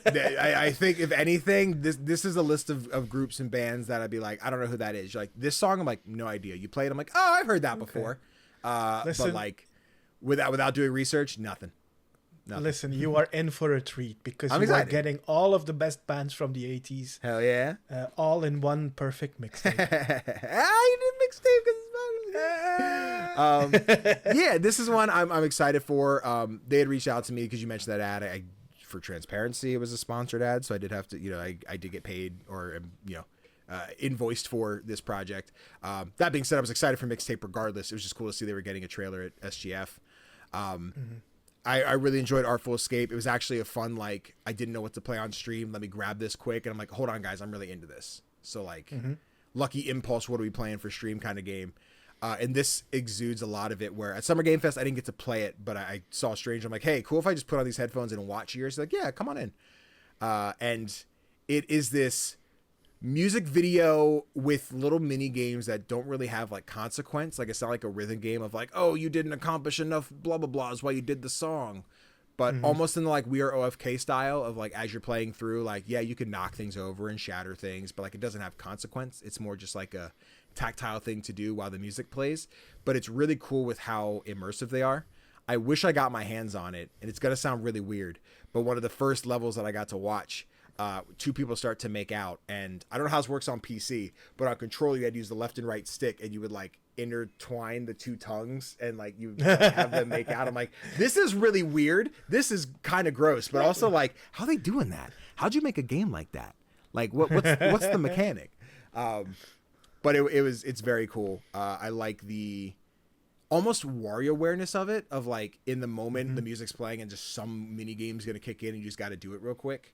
I think, if anything, this is a list of groups and bands that I'd be like, I don't know who that is. You're like, this song, I'm like, no idea. You play it, I'm like, oh, I've heard that before. But like, without doing research, nothing. Listen, you are in for a treat because you are getting all of the best bands from the 80s. Hell yeah. All in one perfect mixtape. You did mixtape because it's fun. Yeah, this is one I'm excited for. They had reached out to me because you mentioned that ad. For transparency, it was a sponsored ad, so I did have to, I did get paid or, invoiced for this project. That being said, I was excited for Mixtape regardless. It was just cool to see they were getting a trailer at SGF. I really enjoyed Artful Escape. It was actually a fun, like, I didn't know what to play on stream. Let me grab this quick. And I'm like, hold on, guys, I'm really into this. So, like, lucky impulse, what are we playing for stream kind of game. And this exudes a lot of it, where at Summer Game Fest, I didn't get to play it, but I saw a stranger. I'm like, hey, cool if I just put on these headphones and watch yours. He's like, yeah, come on in. And it is this music video with little mini games that don't really have like consequence. Like, it's not like a rhythm game of like, oh, you didn't accomplish enough blah blah blah is why you did the song, but almost in the like We Are OFK style of like, as you're playing through, like, yeah, you can knock things over and shatter things, but like it doesn't have consequence. It's more just like a tactile thing to do while the music plays. But it's really cool with how immersive they are. I wish I got my hands on it, and it's gonna sound really weird, but one of the first levels that I got to watch, two people start to make out, and I don't know how this works on PC, but on controller you had to use the left and right stick, and you would like intertwine the two tongues and like you have them make out. I'm like, this is really weird. This is kind of gross, but also like, how are they doing that? How'd you make a game like that? Like, what's the mechanic? But it's very cool. I like the almost WarioWareness of it, of like, in the moment the music's playing and just some mini game's gonna kick in and you just got to do it real quick.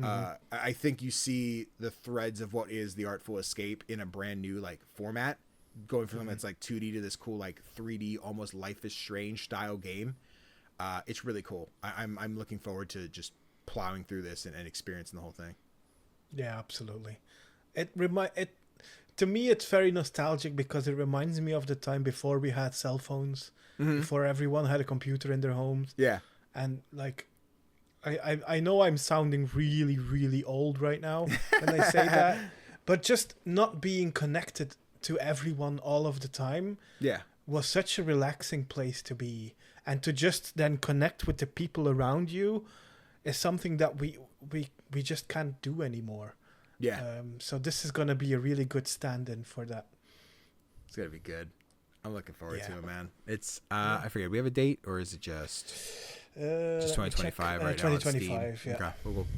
I think you see the threads of what is the Artful Escape in a brand new like format going from something that's like 2D to this cool like 3D, almost Life is Strange style game. It's really cool. I'm looking forward to just plowing through this and experiencing the whole thing. Yeah, absolutely. To me, it's very nostalgic because it reminds me of the time before we had cell phones, before everyone had a computer in their homes. Yeah. And like, I know I'm sounding really, really old right now when I say that, but just not being connected to everyone all of the time was such a relaxing place to be. And to just then connect with the people around you is something that we just can't do anymore. Yeah. So this is going to be a really good stand-in for that. It's going to be good. I'm looking forward to it, man. It's, I forget, we have a date or is it just 2025 right 2025, now? 2025, yeah. Okay.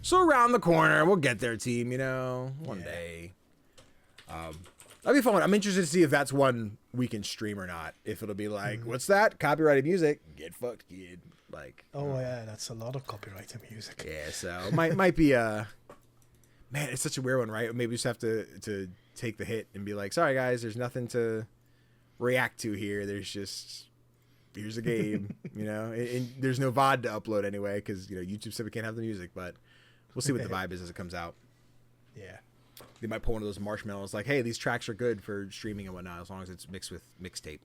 So around the corner, we'll get there, team, one day. That'd be fun. I'm interested to see if that's one we can stream or not. If it'll be like, what's that? Copyrighted music? Get fucked, kid. Like, yeah, that's a lot of copyrighted music. Yeah, so might be man, it's such a weird one, right? Maybe we just have to take the hit and be like, sorry guys, there's nothing to react to here. Here's a game, and there's no VOD to upload anyway because YouTube said we can't have the music, but we'll see what the vibe is as it comes out. Yeah. They might pull one of those marshmallows like, hey, these tracks are good for streaming and whatnot as long as it's mixed with Mixtape.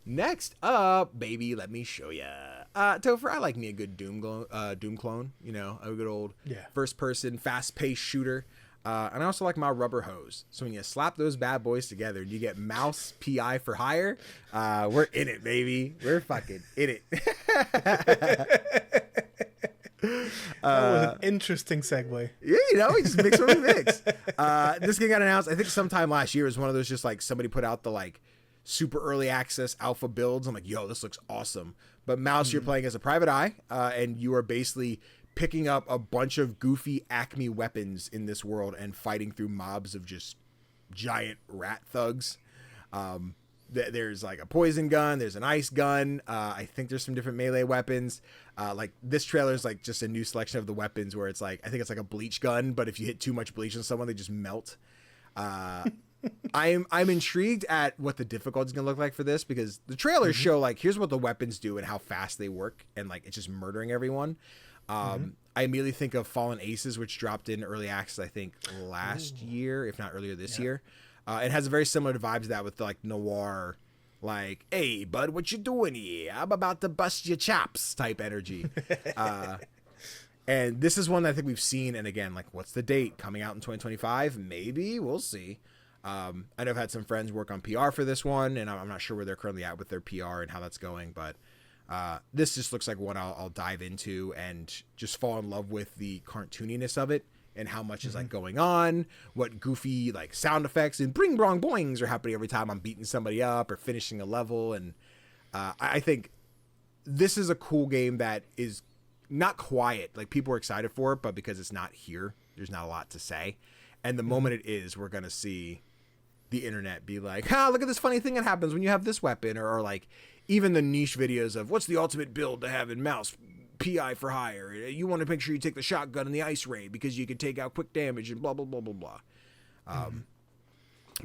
Next up, baby, let me show ya. Tofr, I like me a good Doom clone, a good old first person, fast paced shooter. And I also like my rubber hose. So when you slap those bad boys together, you get mouse PI for hire. We're in it, baby. We're fucking in it. That was an interesting segue. Yeah, we just mix what we mix. This game got announced, I think sometime last year. It was one of those just like somebody put out the like super early access alpha builds. I'm like, yo, this looks awesome. But Mouse, you're playing as a private eye, and you are basically picking up a bunch of goofy Acme weapons in this world and fighting through mobs of just giant rat thugs. There's like a poison gun, there's an ice gun. I think there's some different melee weapons. Like this trailer is like just a new selection of the weapons where it's like, I think it's like a bleach gun, but if you hit too much bleach on someone, they just melt. I'm intrigued at what the difficulty is gonna look like for this because the trailers show like here's what the weapons do and how fast they work and like it's just murdering everyone. I immediately think of Fallen Aces, which dropped in early access I think last year, if not earlier this year. It has a very similar vibe to that with like noir, like, hey bud, what you doing here? I'm about to bust your chops type energy. And this is one that I think we've seen, and again, like, what's the date? Coming out in 2025? Maybe. We'll see. I know I've had some friends work on PR for this one, and I'm not sure where they're currently at with their PR and how that's going, but this just looks like one I'll dive into and just fall in love with the cartooniness of it and how much is, like, going on, what goofy, like, sound effects and bring brong boings are happening every time I'm beating somebody up or finishing a level, and I think this is a cool game that is not quiet. Like, people are excited for it, but because it's not here, there's not a lot to say. And the moment it is, we're going to see the internet be like, look at this funny thing that happens when you have this weapon. Or like, even the niche videos of what's the ultimate build to have in Mouse PI for hire. You want to make sure you take the shotgun in the ice raid because you can take out quick damage and blah, blah, blah, blah, blah.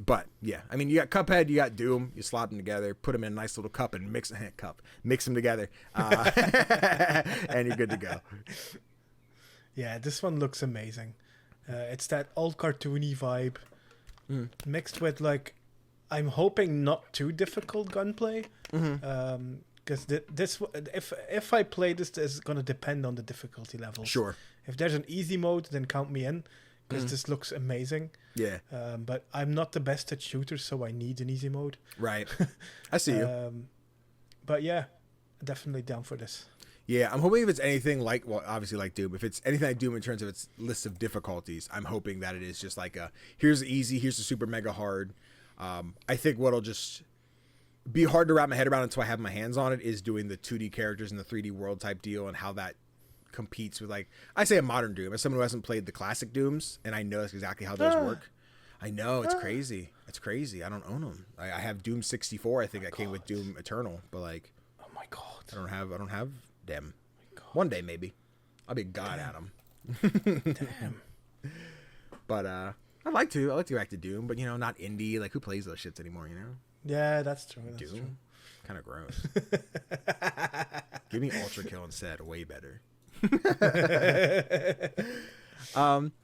But yeah, I mean, you got Cuphead, you got Doom, you slap them together, put them in a nice little cup and mix them together, and you're good to go. Yeah, this one looks amazing. It's that old cartoony vibe mixed with, like, I'm hoping not too difficult gunplay. Because this, if I play this, is going to depend on the difficulty level. Sure. If there's an easy mode, then count me in. Because this looks amazing. Yeah. But I'm not the best at shooters, so I need an easy mode. Right. I see you. But yeah, definitely down for this. Yeah, I'm hoping if it's anything like, well, obviously like Doom, if it's anything like Doom in terms of its list of difficulties, I'm hoping that it is just like here's the easy, here's the super mega hard. I think what'll just be hard to wrap my head around until I have my hands on it is doing the 2D characters and the 3D world type deal and how that competes with, like, I say a modern Doom as someone who hasn't played the classic Dooms, and I know that's exactly how those work. I know, it's crazy. It's crazy. I don't own them. I have Doom 64. I think that came with Doom Eternal, but like, oh my god, I don't have them. One day maybe I'll be god at them. Damn. But I I'd like to. I'd like to go back to Doom, but not indie. Like, who plays those shits anymore? Yeah, that's true. That's Doom, true. kind of gross. Give me Ultra Kill instead. Way better.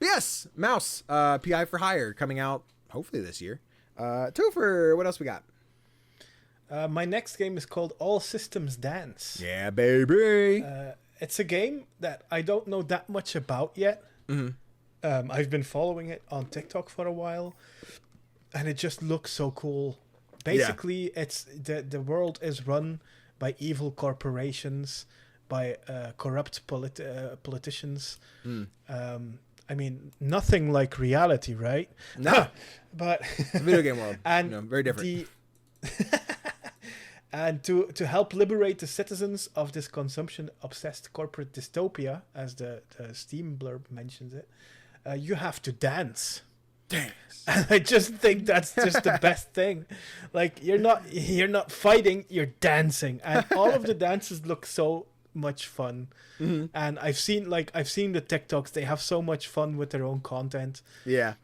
Yes, Mouse. PI for Hire coming out hopefully this year. Tofr, what else we got? My next game is called All Systems Dance. Yeah, baby. It's a game that I don't know that much about yet. Mm-hmm. I've been following it on TikTok for a while, and it just looks so cool. Basically, it's the world is run by evil corporations, by corrupt politicians. I mean, nothing like reality, right? No, but it's a video game world, and very different. And to help liberate the citizens of this consumption-obsessed corporate dystopia, as the Steam blurb mentions it, you have to dance. Dance. And I just think that's just the best thing. Like, you're not fighting, you're dancing, and all of the dances look so much fun. Mm-hmm. And I've seen the TikToks. They have so much fun with their own content. Yeah.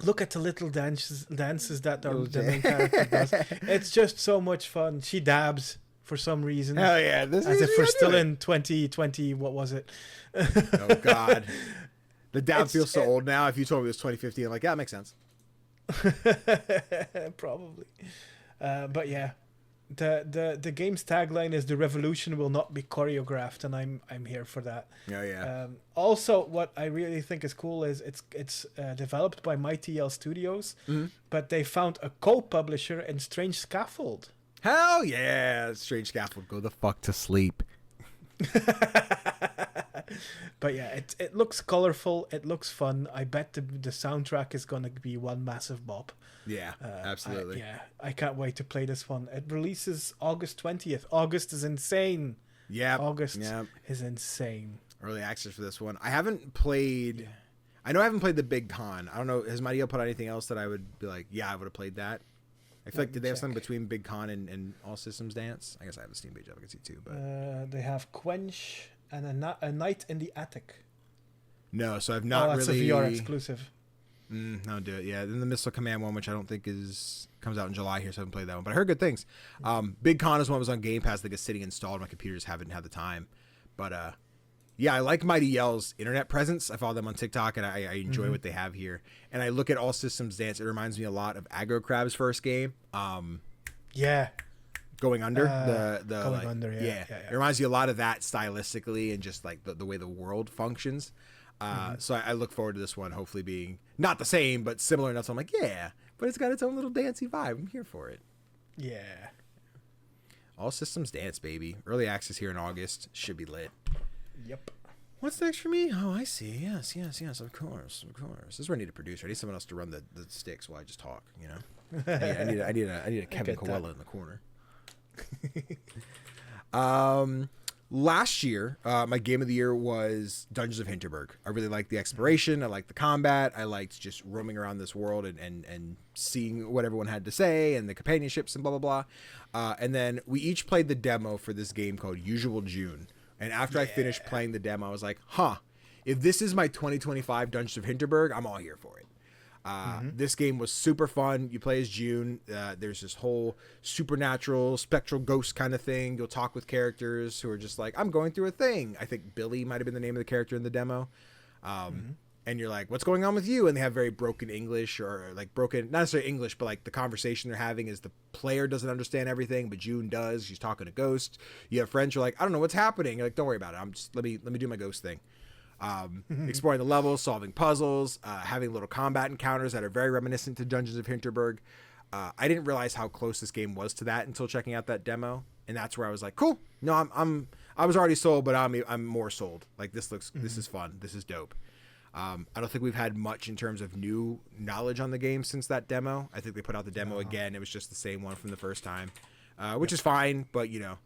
Look at the little dances that the main character does. It's just so much fun. She dabs for some reason. Hell yeah. As if we're still in 2020. What was it? Oh, God. The dab feels so old now. If you told me it was 2015, I'm like, yeah, that makes sense. Probably. But yeah. The game's tagline is "The revolution will not be choreographed," and I'm here for that. Oh yeah. Also, what I really think is cool is it's developed by Mighty L Studios, but they found a co-publisher in Strange Scaffold. Hell yeah, Strange Scaffold, go the fuck to sleep. But yeah, it looks colorful. It looks fun. I bet the soundtrack is gonna be one massive bop. Yeah, absolutely. I can't wait to play this one. It releases August 20th. August is insane. Yeah, August is insane. Early access for this one. I haven't played. Yeah. I know I haven't played the Big Con. I don't know. Has Mighty put out anything else that I would be like, yeah, I would have played that? I feel like did they have something between Big Con and All Systems Dance? I guess I have a Steam page up. I can see too. But they have Quench and a Night in the Attic. No, so I've not that's really. That's a VR exclusive. No, do it. Yeah, then the Missile Command one, which I don't think comes out in July here, so I haven't played that one. But I heard good things. Big Con is one that was on Game Pass. I think it's sitting installed. My computers haven't had the time. But yeah, I like Mighty Yell's internet presence. I follow them on TikTok, and I enjoy what they have here. And I look at All Systems Dance. It reminds me a lot of Aggro Crab's first game. Yeah. Going Under. Going Under, yeah. It reminds me a lot of that stylistically and just like the way the world functions. So I look forward to this one hopefully being not the same, but similar enough. So I'm like, yeah, but it's got its own little dancey vibe. I'm here for it. Yeah. All Systems Dance, baby. Early access here in August. Should be lit. Yep. What's next for me? Oh, I see. Yes. Of course. This is where I need a producer. I need someone else to run the sticks while I just talk, you know? I need a Kevin Coella in the corner. Last year, my game of the year was Dungeons of Hinterberg. I really liked the exploration. I liked the combat. I liked just roaming around this world and seeing what everyone had to say and the companionships and blah, blah, blah. And then we each played the demo for this game called Usual June. And after I finished playing the demo, I was like, if this is my 2025 Dungeons of Hinterberg, I'm all here for it. This game was super fun. You play as June. There's this whole supernatural, spectral ghost kind of thing. You'll talk with characters who are just like, I'm going through a thing. I think Billy might have been the name of the character in the demo. And you're like, what's going on with you? And they have very broken English or like broken, not necessarily English, but like the conversation they're having is the player doesn't understand everything, but June does. She's talking to ghosts. You have friends who are like, I don't know what's happening. You're like, don't worry about it. Let me do my ghost thing. Exploring the levels, solving puzzles, having little combat encounters that are very reminiscent to Dungeons of Hinterberg. I didn't realize how close this game was to that until checking out that demo, and that's where I was like, cool. No, I was already sold, but I'm more sold. Like this is fun. This is dope. I don't think we've had much in terms of new knowledge on the game since that demo. I think they put out the demo again. It was just the same one from the first time, which is fine. But you know,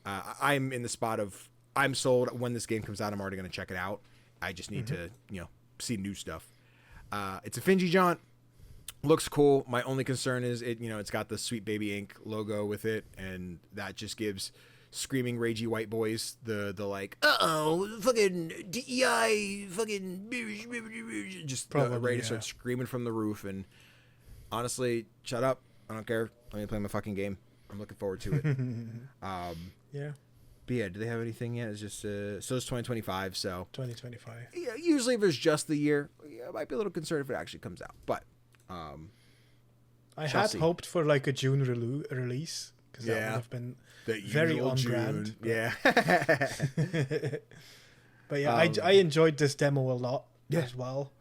I'm in the spot of I'm sold. When this game comes out, I'm already going to check it out. I just need to, see new stuff. It's a Finji jaunt. Looks cool. My only concern is it's got the Sweet Baby Inc. logo with it, and that just gives screaming ragey white boys, the like fucking DEI fucking just ready to start screaming from the roof. And honestly, shut up, I don't care, I'm gonna play my fucking game. I'm looking forward to it. Yeah. But yeah, do they have anything yet? It's just so it's 2025. So 2025. Yeah, usually if it's just the year, I might be a little concerned if it actually comes out. But I had hoped for like a June release because that would have been very on brand. Yeah. But yeah, I enjoyed this demo a lot as well.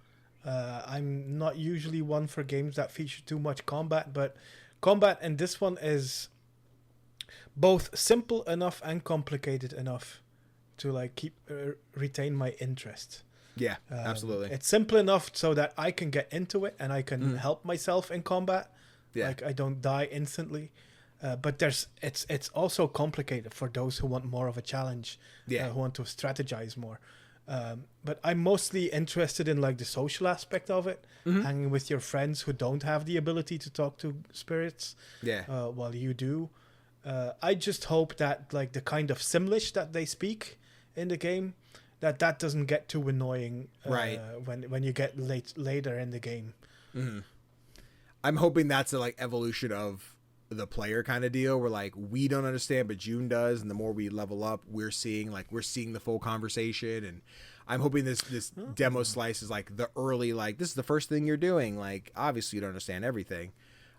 I'm not usually one for games that feature too much combat, but combat in this one is both simple enough and complicated enough to like keep retain my interest. Yeah, absolutely. It's simple enough so that I can get into it and I can help myself in combat. Yeah. Like I don't die instantly. But it's also complicated for those who want more of a challenge, who want to strategize more. But I'm mostly interested in like the social aspect of it, hanging with your friends who don't have the ability to talk to spirits, while you do. I just hope that like the kind of Simlish that they speak in the game, that doesn't get too annoying when you get later in the game. I'm hoping that's a like evolution of the player kind of deal where like we don't understand but June does, and the more we level up we're seeing the full conversation. And I'm hoping this demo slice is like the early, like this is the first thing you're doing, like obviously you don't understand everything.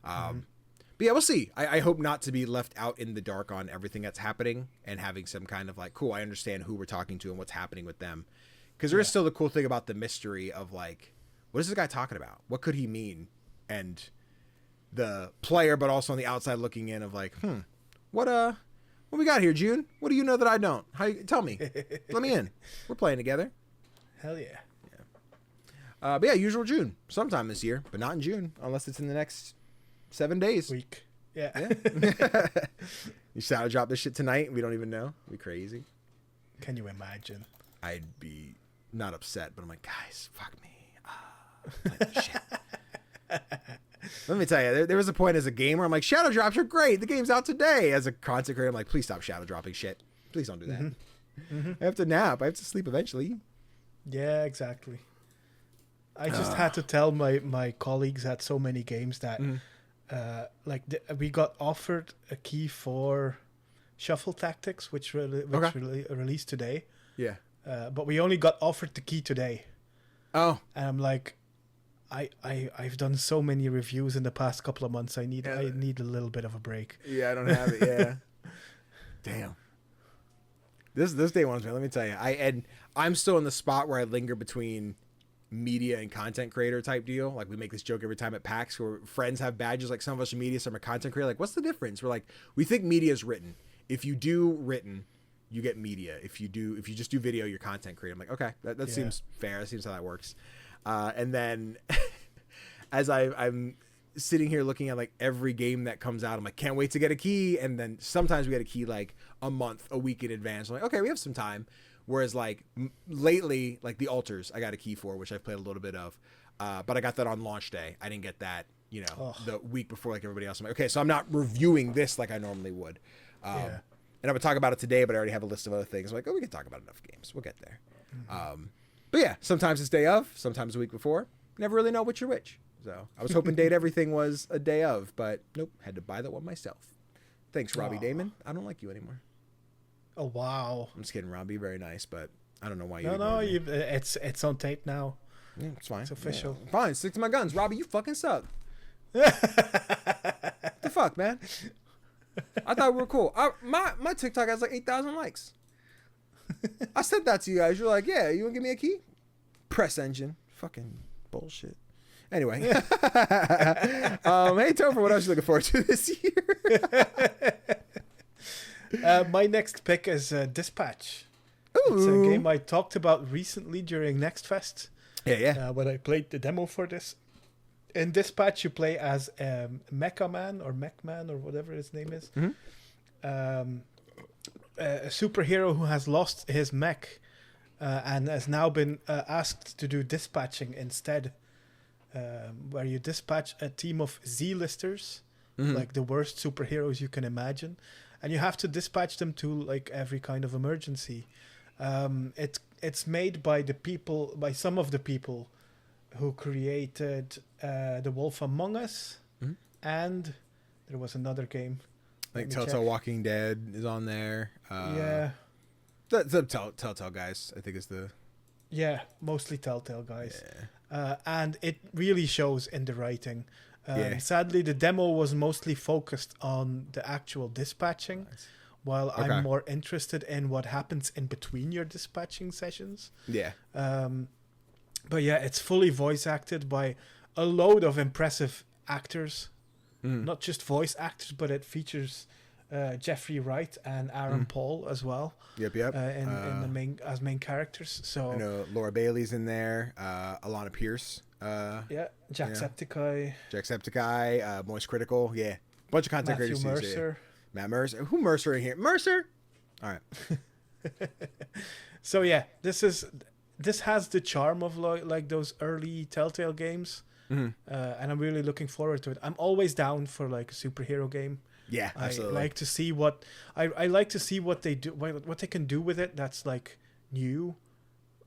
But yeah, we'll see. I hope not to be left out in the dark on everything that's happening and having some kind of like, cool, I understand who we're talking to and what's happening with them. Because there is still the cool thing about the mystery of like, what is this guy talking about? What could he mean? And the player, but also on the outside looking in of like, what we got here, June? What do you know that I don't? Tell me. Let me in. We're playing together. Hell yeah. But yeah, usual June. Sometime this year, but not in June, unless it's in the next 7 days. Week. Yeah. You shadow drop this shit tonight. We don't even know. It'd be crazy. Can you imagine? I'd be not upset, but I'm like, guys, fuck me. Shit. Let me tell you, there was a point as a gamer, I'm like, shadow drops are great. The game's out today. As a content creator, I'm like, please stop shadow dropping shit. Please don't do that. I have to nap. I have to sleep eventually. Yeah, exactly. I just had to tell my colleagues at so many games that we got offered a key for Shuffle Tactics, which released today. Yeah. But we only got offered the key today. Oh. And I'm like, I've done so many reviews in the past couple of months. I need a little bit of a break. Yeah, I don't have it. Yeah. Damn. This day one's, man. Let me tell you, I'm still in the spot where I linger between media and content creator type deal. Like we make this joke every time at PAX where friends have badges. Like some of us are media, some are content creator. Like, what's the difference? We're like, we think media is written. If you do written, you get media. If you just do video, you're content creator. I'm like, okay, that seems fair. That seems how that works. And then as I'm sitting here looking at like every game that comes out, I'm like, can't wait to get a key. And then sometimes we get a key like a month, a week in advance. I'm like, okay, we have some time. Whereas like lately, like the Altars, I got a key for, which I've played a little bit of. But I got that on launch day. I didn't get that, the week before like everybody else. I'm like, okay, so I'm not reviewing this like I normally would. And I would talk about it today, but I already have a list of other things. I'm like, we can talk about enough games. We'll get there. But yeah, sometimes it's day of, sometimes a week before. Never really know which are which. So I was hoping Date Everything was a day of, but nope, had to buy that one myself. Thanks, Robbie Damon. I don't like you anymore. Oh, wow. I'm just kidding, Robbie. Very nice, but I don't know why you... it's on tape now. Yeah, it's fine. It's official. Yeah. Fine, stick to my guns. Robbie, you fucking suck. What the fuck, man? I thought we were cool. My TikTok has like 8,000 likes. I said that to you guys. You're like, yeah, you want to give me a key? Press engine. Fucking bullshit. Anyway. Hey, Tofr, what else are you looking forward to this year? My next pick is Dispatch. Ooh. It's a game I talked about recently during Next Fest. Yeah. When I played the demo for this. In Dispatch, you play as Mecha Man or whatever his name is. A superhero who has lost his mech and has now been asked to do dispatching instead, where you dispatch a team of Z-listers, like the worst superheroes you can imagine, and you have to dispatch them to like every kind of emergency. It's made by some of the people who created The Wolf Among Us, and there was another game. Like Telltale Walking Dead is on there. Yeah. The Telltale guys, I think is the... Yeah, mostly Telltale guys. Yeah. And it really shows in the writing. Yeah. Sadly, the demo was mostly focused on the actual dispatching, while I'm more interested in what happens in between your dispatching sessions. Yeah. But yeah, it's fully voice acted by a load of impressive actors. Not just voice actors, but it features Jeffrey Wright and Aaron Paul as well. Yep. In the as main characters. So I know Laura Bailey's in there. Alana Pierce. Jacksepticeye. Moist Critical. Yeah, bunch of content creators. Matthew Mercer. Matt Mercer. Who Mercer in here? Mercer. All right. So yeah, this has the charm of like those early Telltale games. And I'm really looking forward to it. I'm always down for like a superhero game. Yeah, absolutely. I like to see what I like to see what they do, what they can do with it. That's like new.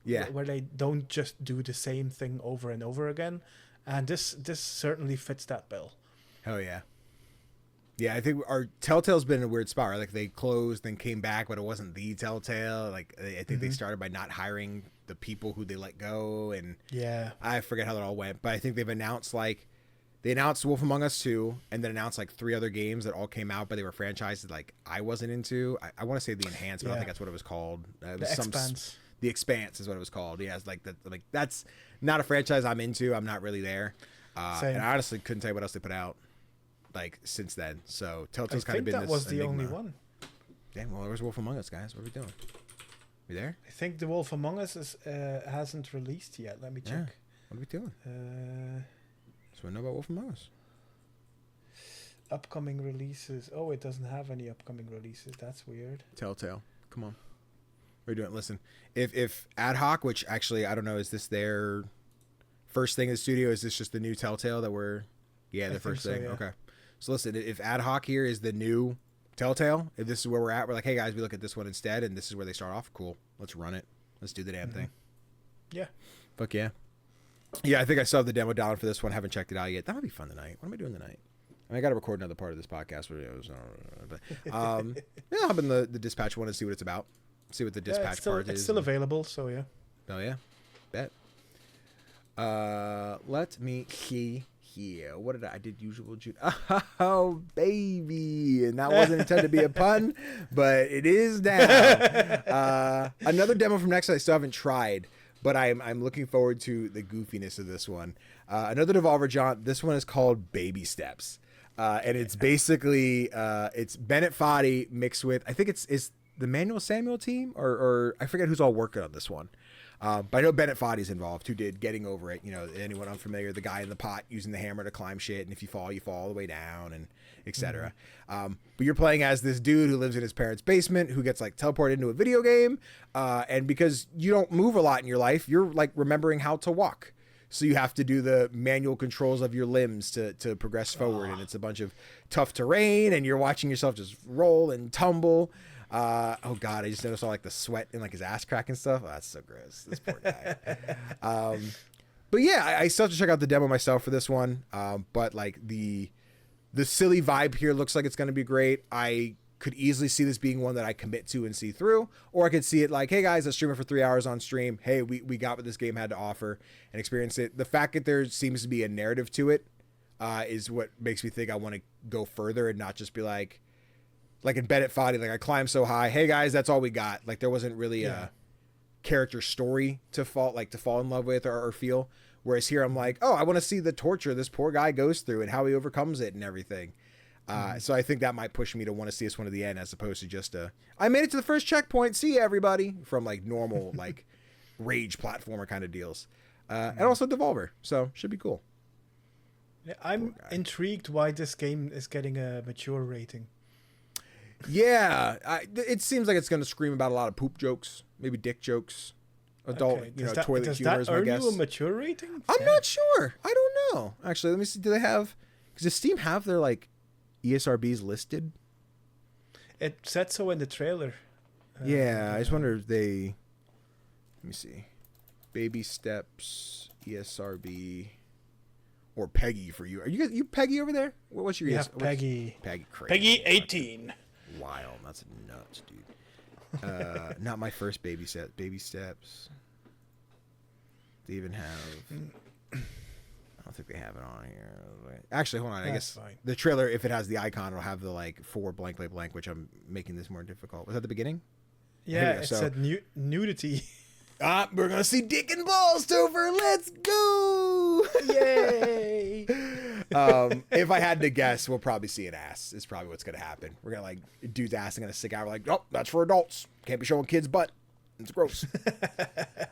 Yeah, where they don't just do the same thing over and over again, and this certainly fits that bill. Hell yeah. Yeah, I think our Telltale's been in a weird spot, right? Like they closed, then came back, but it wasn't the Telltale. Like I think they started by not hiring the people who they let go, and yeah, I forget how that all went. But I think they've announced they announced Wolf Among Us 2, and then announced like 3 other games that all came out, but they were franchises like I wasn't into. I want to say The Enhanced, but I don't think that's what it was called. It was The Expanse. The Expanse is what it was called. Yeah, it's like that. Like that's not a franchise I'm into. I'm not really there. And I honestly couldn't tell you what else they put out like since then. So Telltale's kind of been this that was the enigma. only one. Damn, well, where's Wolf Among Us, guys? What are we doing? We there? I think The Wolf Among Us hasn't released yet. Let me check. Yeah. What are we doing? So I know about Wolf Among Us. Upcoming releases. Oh, it doesn't have any upcoming releases. That's weird. Telltale. Come on. What are we doing? Listen, if Ad Hoc, which actually, I don't know, is this their first thing in the studio? Is this just the new Telltale that we're... Yeah, the first thing. So, yeah. Okay. So listen, if Ad Hoc here is the new Telltale, if this is where we're at, we're like, hey guys, we look at this one instead, and this is where they start off. Cool. Let's run it. Let's do the damn thing. Yeah. Fuck yeah. Yeah, I think I still have the demo down for this one. Haven't checked it out yet. That might be fun tonight. What am I doing tonight? I mean, I got to record another part of this podcast. But yeah, I'll hop in the dispatch one and see what it's about. See what the dispatch part is. It's still available, so yeah. Oh yeah, bet. Let me see here. What did I did? Usual June. Oh baby, and that wasn't intended to be a pun, but it is now. Another demo from next. I still haven't tried, but I'm looking forward to the goofiness of this one. Another Devolver Jaunt. This one is called Baby Steps, and it's basically it's Bennett Foddy mixed with, I think it's the Manuel Samuel team, or I forget who's all working on this one. But I know Bennett Foddy's involved, who did Getting Over It. You know, anyone unfamiliar, the guy in the pot using the hammer to climb shit, and if you fall all the way down, and etc. But you're playing as this dude who lives in his parents' basement, who gets like teleported into a video game, and because you don't move a lot in your life, you're like remembering how to walk. So you have to do the manual controls of your limbs to progress forward, and it's a bunch of tough terrain, and you're watching yourself just roll and tumble. Oh god, I just noticed all like the sweat in like his ass crack and stuff. Oh, that's so gross. This poor guy. But yeah, I still have to check out the demo myself for this one. But like the silly vibe here looks like it's going to be great. I could easily see this being one that I commit to and see through, or I could see it like, hey guys, let's stream it for 3 hours on stream. Hey, we got what this game had to offer and experience it. The fact that there seems to be a narrative to it is what makes me think I want to go further and not just be like in Bennett Foddy, like I climbed so high. Hey guys, that's all we got. Like there wasn't really a character story to fall in love with or feel. Whereas here I'm like, oh, I want to see the torture this poor guy goes through and how he overcomes it and everything. So I think that might push me to want to see this one to the end, as opposed to just I made it to the first checkpoint. See you, everybody, from like normal like rage platformer kind of deals. And also Devolver, so should be cool. Yeah, I'm intrigued why this game is getting a mature rating. Yeah, it seems like it's going to scream about a lot of poop jokes, maybe dick jokes, adult, toilet humor. Does that earn you a mature rating? I'm not sure. I don't know. Actually, let me see. Do they have? Does Steam have their like ESRBs listed? It said so in the trailer. Yeah, I just wonder if they... Let me see. Baby steps, ESRB, or Peggy for you. Are you Peggy over there? What's your Peggy. Peggy crazy. Peggy 18. Wild. That's nuts, dude. Not my first baby steps. They even have... I don't think they have it on here. Actually, hold on. I guess fine. The trailer, if it has the icon, it'll have the like 4 blank, which I'm making this more difficult. Was that the beginning? Yeah, it said nudity. We're going to see dick and balls, Tofr. Let's go. Yay. If I had to guess, we'll probably see an ass. Is probably what's going to happen. We're going to like, dude's ass is going to stick out. We're like, oh, that's for adults. Can't be showing kids' butt. It's gross.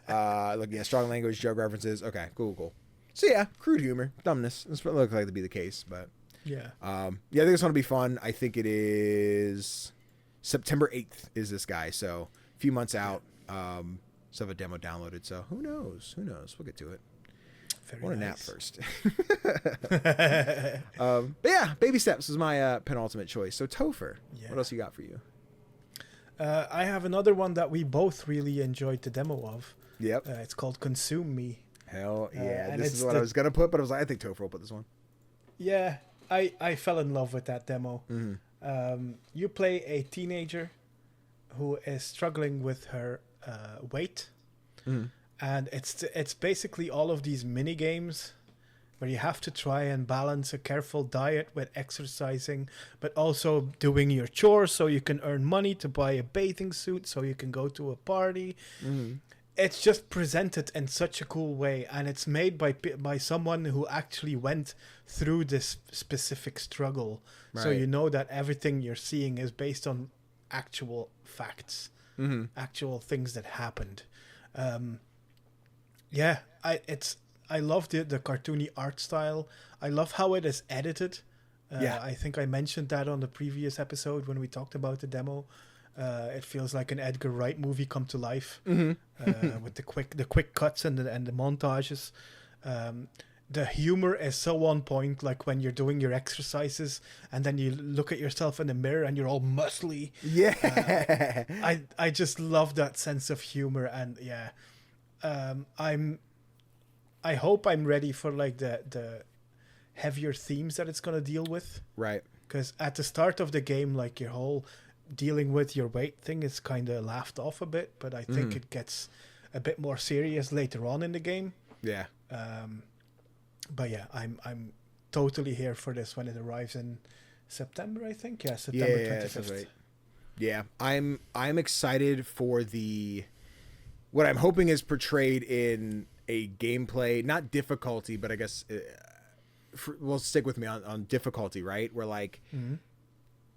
Looking at strong language, joke references. Okay, cool. So yeah, crude humor, dumbness. That's what it looks like to be the case, but yeah. I think it's going to be fun. I think it is September 8th is this guy, so a few months out. Still have a demo downloaded, so who knows? We'll get to it. I want a nap first. But yeah, Baby Steps is my penultimate choice. So Tofr, what else you got for you? I have another one that we both really enjoyed the demo of. Yep. It's called Consume Me. Hell yeah. This is what I was going to put, but I was like, I think Tofr will put this one. Yeah, I fell in love with that demo. Mm-hmm. You play a teenager who is struggling with her weight. Mm-hmm. And it's basically all of these mini games where you have to try and balance a careful diet with exercising, but also doing your chores so you can earn money to buy a bathing suit so you can go to a party. Mm-hmm. It's just presented in such a cool way, and it's made by someone who actually went through this specific struggle. Right. So you know that everything you're seeing is based on actual facts, actual things that happened. I love the cartoony art style. I love how it is edited. I think I mentioned that on the previous episode when we talked about the demo. It feels like an Edgar Wright movie come to life, with the quick cuts and the montages. The humor is so on point, like when you're doing your exercises and then you look at yourself in the mirror and you're all muscly. Yeah. I just love that sense of humor, and I hope I'm ready for like the heavier themes that it's gonna deal with. Right. Because at the start of the game, like your whole dealing with your weight thing is kind of laughed off a bit, but I think it gets a bit more serious later on in the game. Yeah. But yeah, I'm totally here for this when it arrives in September, I think. Yeah, September 25th. That's right. Yeah, I'm excited for what I'm hoping is portrayed in a gameplay, not difficulty, but I guess we'll stick with me on difficulty, right? Where like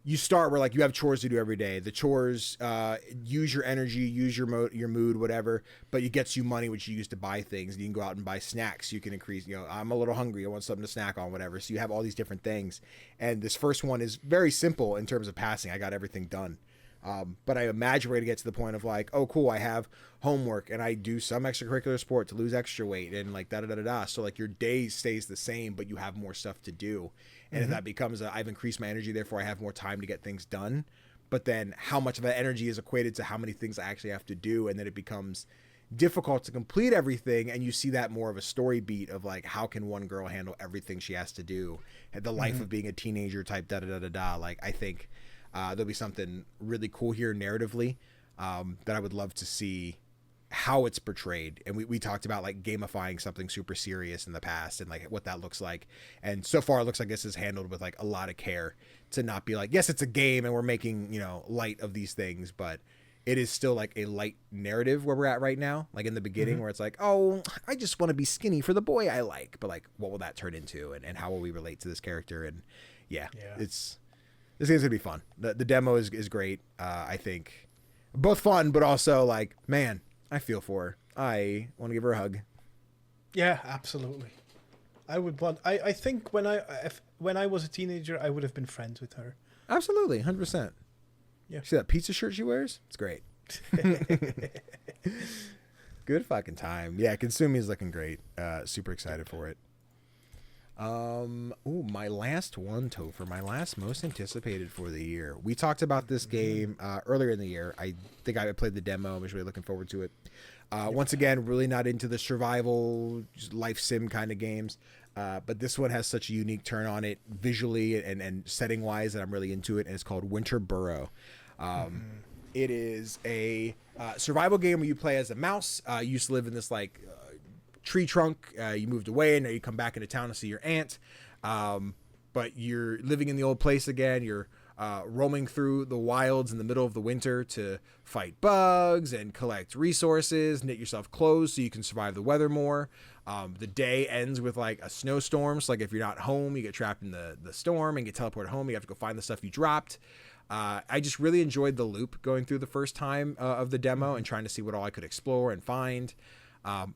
you start where like you have chores to do every day. The chores use your energy, use your mood, whatever, but it gets you money, which you use to buy things. And you can go out and buy snacks. You can increase, I'm a little hungry. I want something to snack on, whatever. So you have all these different things. And this first one is very simple in terms of passing. I got everything done. But I imagine we're going to get to the point of like, oh, cool, I have homework and I do some extracurricular sport to lose extra weight and like da-da-da-da-da. So like your day stays the same, but you have more stuff to do. And if that becomes I've increased my energy, therefore I have more time to get things done. But then how much of that energy is equated to how many things I actually have to do. And then it becomes difficult to complete everything. And you see that more of a story beat of like, how can one girl handle everything she has to do? And the life of being a teenager type da-da-da-da-da. Like, I think there'll be something really cool here narratively that I would love to see how it's portrayed. And we talked about like gamifying something super serious in the past and like what that looks like. And so far it looks like this is handled with like a lot of care to not be like, yes, it's a game and we're making, light of these things, but it is still like a light narrative where we're at right now. Like in the beginning where it's like, oh, I just want to be skinny for the boy I like. But like, what will that turn into? And how will we relate to this character? And this game's gonna be fun. The demo is great. I think both fun, but also like, man, I feel for her. I want to give her a hug. Yeah, absolutely. I would want. I think when I was a teenager, I would have been friends with her. Absolutely, 100%. Yeah. See that pizza shirt she wears? It's great. Good fucking time. Yeah, Consume Me is looking great. Super excited for it. My last one, Tofr, my last most anticipated for the year. We talked about this game earlier in the year. I think I played the demo. I was really looking forward to it. Once again, really not into the survival, just life sim kind of games. But this one has such a unique turn on it visually and setting wise that I'm really into it. And it's called Winter Burrow. It is a survival game where you play as a mouse. You used to live in this like tree trunk. You moved away and now you come back into town to see your aunt. But you're living in the old place again. You're roaming through the wilds in the middle of the winter to fight bugs and collect resources, knit yourself clothes so you can survive the weather more. The day ends with like a snowstorm. So like if you're not home, you get trapped in the storm and get teleported home. You have to go find the stuff you dropped. I just really enjoyed the loop going through the first time of the demo and trying to see what all I could explore and find.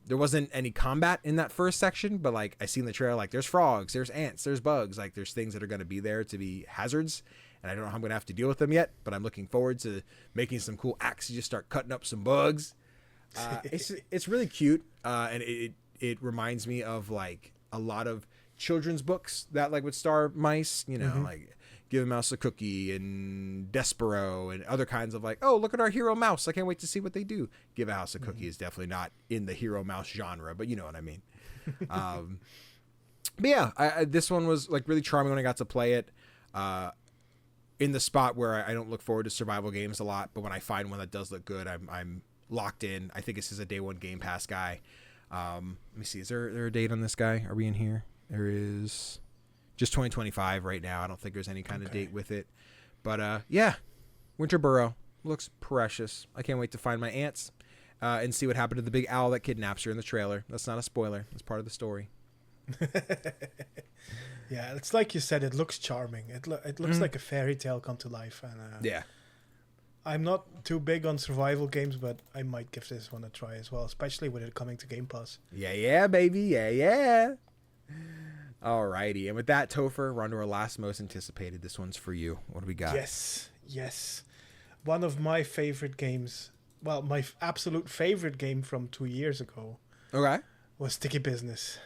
There wasn't any combat in that first section, but like I seen the trailer, like there's frogs, there's ants, there's bugs, like there's things that are going to be there to be hazards. And I don't know how I'm going to have to deal with them yet, but I'm looking forward to making some cool axes. You just start cutting up some bugs. It's really cute. And it reminds me of like a lot of children's books that like would star mice, you know, like Give a Mouse a Cookie and Despero and other kinds of like, oh, look at our hero mouse. I can't wait to see what they do. Give a House a Cookie is definitely not in the hero mouse genre, but you know what I mean. But yeah, this one was like really charming when I got to play it. In the spot where I don't look forward to survival games a lot, but when I find one that does look good, I'm locked in. I think this is a day one Game Pass guy. Let me see. Is there a date on this guy? Are we in here? There is just 2025 right now. I don't think there's any kind of date with it. But yeah, Winter Burrow looks precious. I can't wait to find my aunts and see what happened to the big owl that kidnaps her in the trailer. That's not a spoiler. That's part of the story. Yeah, it's like you said, it looks charming. It looks like a fairy tale come to life. And yeah, I'm not too big on survival games, but I might give this one a try as well, especially with it coming to Game Pass. Yeah, baby. Yeah. Alrighty, and with that, Tofr, we're on to our last most anticipated. This one's for you. What do we got? Yes. One of my favorite games, well, my absolute favorite game from 2 years ago. Okay. Was Sticky Business.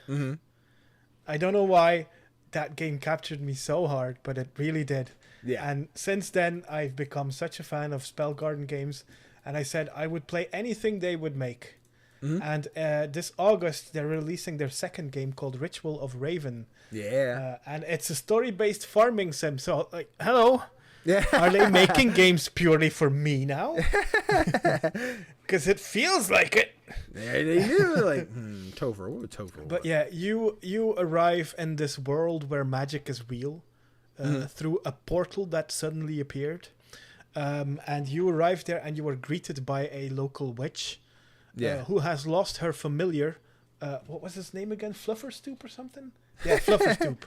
I don't know why that game captured me so hard, but it really did. Yeah. And since then, I've become such a fan of Spell Garden games, and I said I would play anything they would make. And this August, they're releasing their second game called Ritual of Raven. Yeah. And it's a story-based farming sim. So, like, hello. Yeah. Are they making games purely for me now? Because it feels like it. Yeah, they do. Like, Tofr. What would Tofr want? But yeah, you arrive in this world where magic is real through a portal that suddenly appeared. And you arrive there and you are greeted by a local witch who has lost her familiar. What was his name again? Flufferstoop or something? Yeah, Flufferstoop.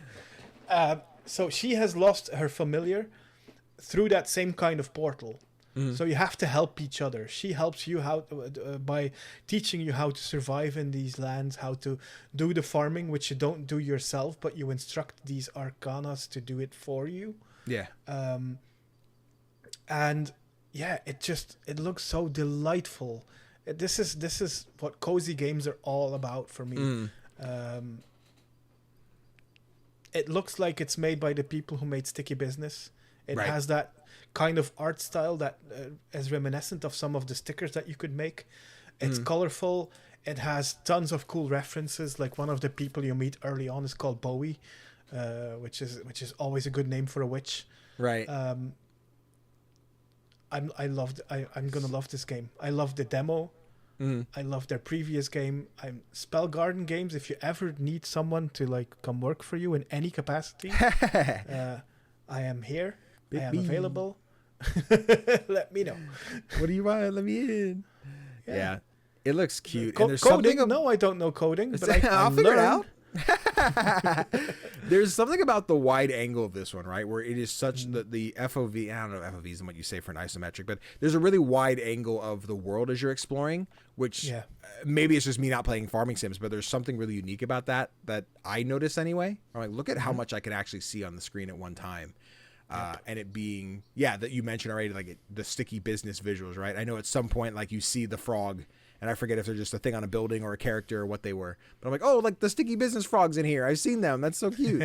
So she has lost her familiar through that same kind of portal. So you have to help each other. She helps you by teaching you how to survive in these lands, how to do the farming, which you don't do yourself, but you instruct these arcanas to do it for you. Yeah. And yeah, it looks so delightful. This is what cozy games are all about for me. It looks like it's made by the people who made Sticky Business. It has that kind of art style that is reminiscent of some of the stickers that you could make. It's colorful. It has tons of cool references. Like one of the people you meet early on is called Bowie, which is always a good name for a witch. Right. I'm gonna love this game. I love the demo. I love their previous game. Spell Garden games. If you ever need someone to like come work for you in any capacity, I am here. I am available. Let me know. What do you want? Let me in. Yeah. It looks cute. And there's coding? No, I don't know coding, but I'll figure it out. There's something about the wide angle of this one, right? Where it is such the FOV. I don't know if FOV is what you say for an isometric, but there's a really wide angle of the world as you're exploring, which maybe it's just me not playing farming sims, but there's something really unique about that I notice anyway. I'm like, look at how much I can actually see on the screen at one time. And it being, that you mentioned already, like the Sticky Business visuals, right? I know at some point, like you see the frog and I forget if they're just a thing on a building or a character or what they were. But I'm like, oh, like the Sticky Business frogs in here. I've seen them. That's so cute.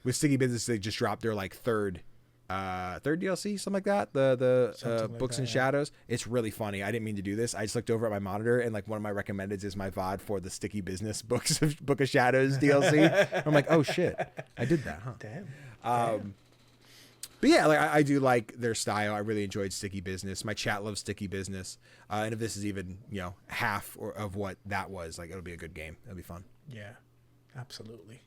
With Sticky Business, they just dropped their like third DLC, something like that. The Books and Shadows. It's really funny. I didn't mean to do this. I just looked over at my monitor, and like one of my recommendeds is my VOD for the Sticky Business Book of Shadows DLC. I'm like, oh shit, I did that, huh? Damn. But yeah, like I do like their style. I really enjoyed Sticky Business. My chat loves Sticky Business, and if this is even half of what that was, like it'll be a good game. It'll be fun. Yeah, absolutely.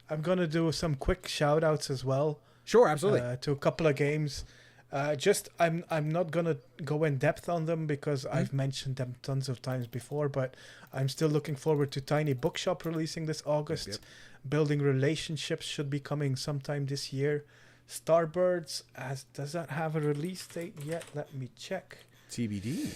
I'm gonna do some quick shout outs as well. Sure, absolutely. To a couple of games. I'm not gonna go in depth on them because I've mentioned them tons of times before, but I'm still looking forward to Tiny Bookshop releasing this August. Yep. Building Relationships should be coming sometime this year. Starbirds, does that have a release date yet? Let me check. TBD.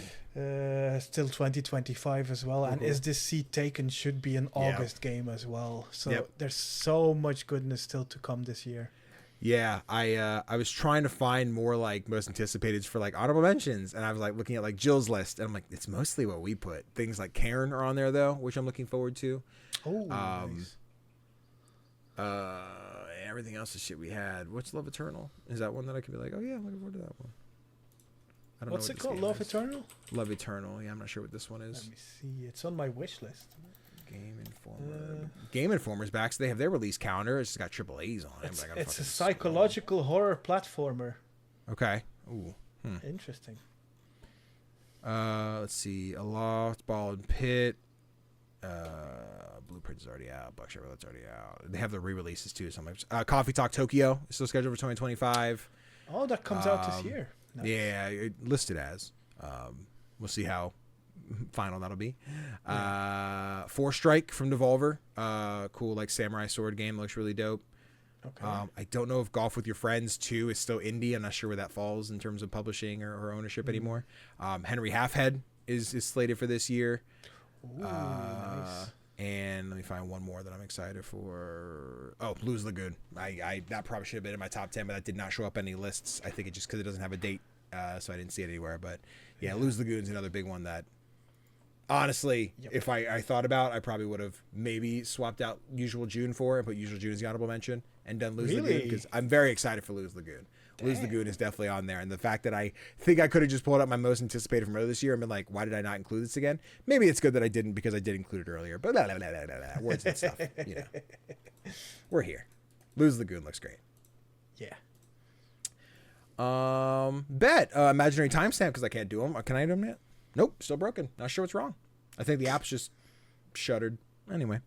Still 2025 as well. And Is This Seat Taken should be an August game as well. So there's so much goodness still to come this year. Yeah, I was trying to find more like most anticipated for like honorable mentions, and I was like looking at like Jill's list, and I'm like, it's mostly what we put. Things like Karen are on there though, which I'm looking forward to. Oh, nice. Everything else is shit we had. What's Love Eternal? Is that one that I could be like, oh yeah, I'm looking forward to that one? I don't know What's it called? Love Eternal? Love Eternal. Yeah, I'm not sure what this one is. Let me see. It's on my wish list. Game Informer. Game Informer's back, so they have their release calendar. It's just got triple A's on it. It's a psychological horror platformer. Okay. Ooh. Interesting. Let's see. Aloft, Ball and Pit. Blueprint is already out. Buck Chevrolet's already out. They have the re-releases too. So Coffee Talk Tokyo is still scheduled for 2025. Oh, that comes out this year. Nice. Yeah, listed as. We'll see how final that'll be. Four Strike from Devolver. Cool, like samurai sword game. Looks really dope. Okay. I don't know if Golf with Your Friends 2 is still indie. I'm not sure where that falls in terms of publishing or ownership anymore. Henry Halfhead is slated for this year. Ooh, nice. And let me find one more that I'm excited for. Oh, Blues Lagoon. I that probably should have been in my top 10, but that did not show up any lists. I think it just because it doesn't have a date, so I didn't see it anywhere. But yeah, Blues Lagoon's another big one that, honestly, if I thought about, I probably would have maybe swapped out Usual June for and put Usual June as the honorable mention and done Lose Lagoon because I'm very excited for Lose Lagoon. Damn. Lose Lagoon is definitely on there, and the fact that I think I could have just pulled up my most anticipated from earlier this year and been like, why did I not include this again? Maybe it's good that I didn't because I did include it earlier. But blah, blah, blah, blah, blah, words and stuff, We're here. Lose Lagoon looks great. Yeah. Bet imaginary timestamp because I can't do them. Can I do them yet? Nope, still broken. Not sure what's wrong. I think the app's just shuttered. Anyway,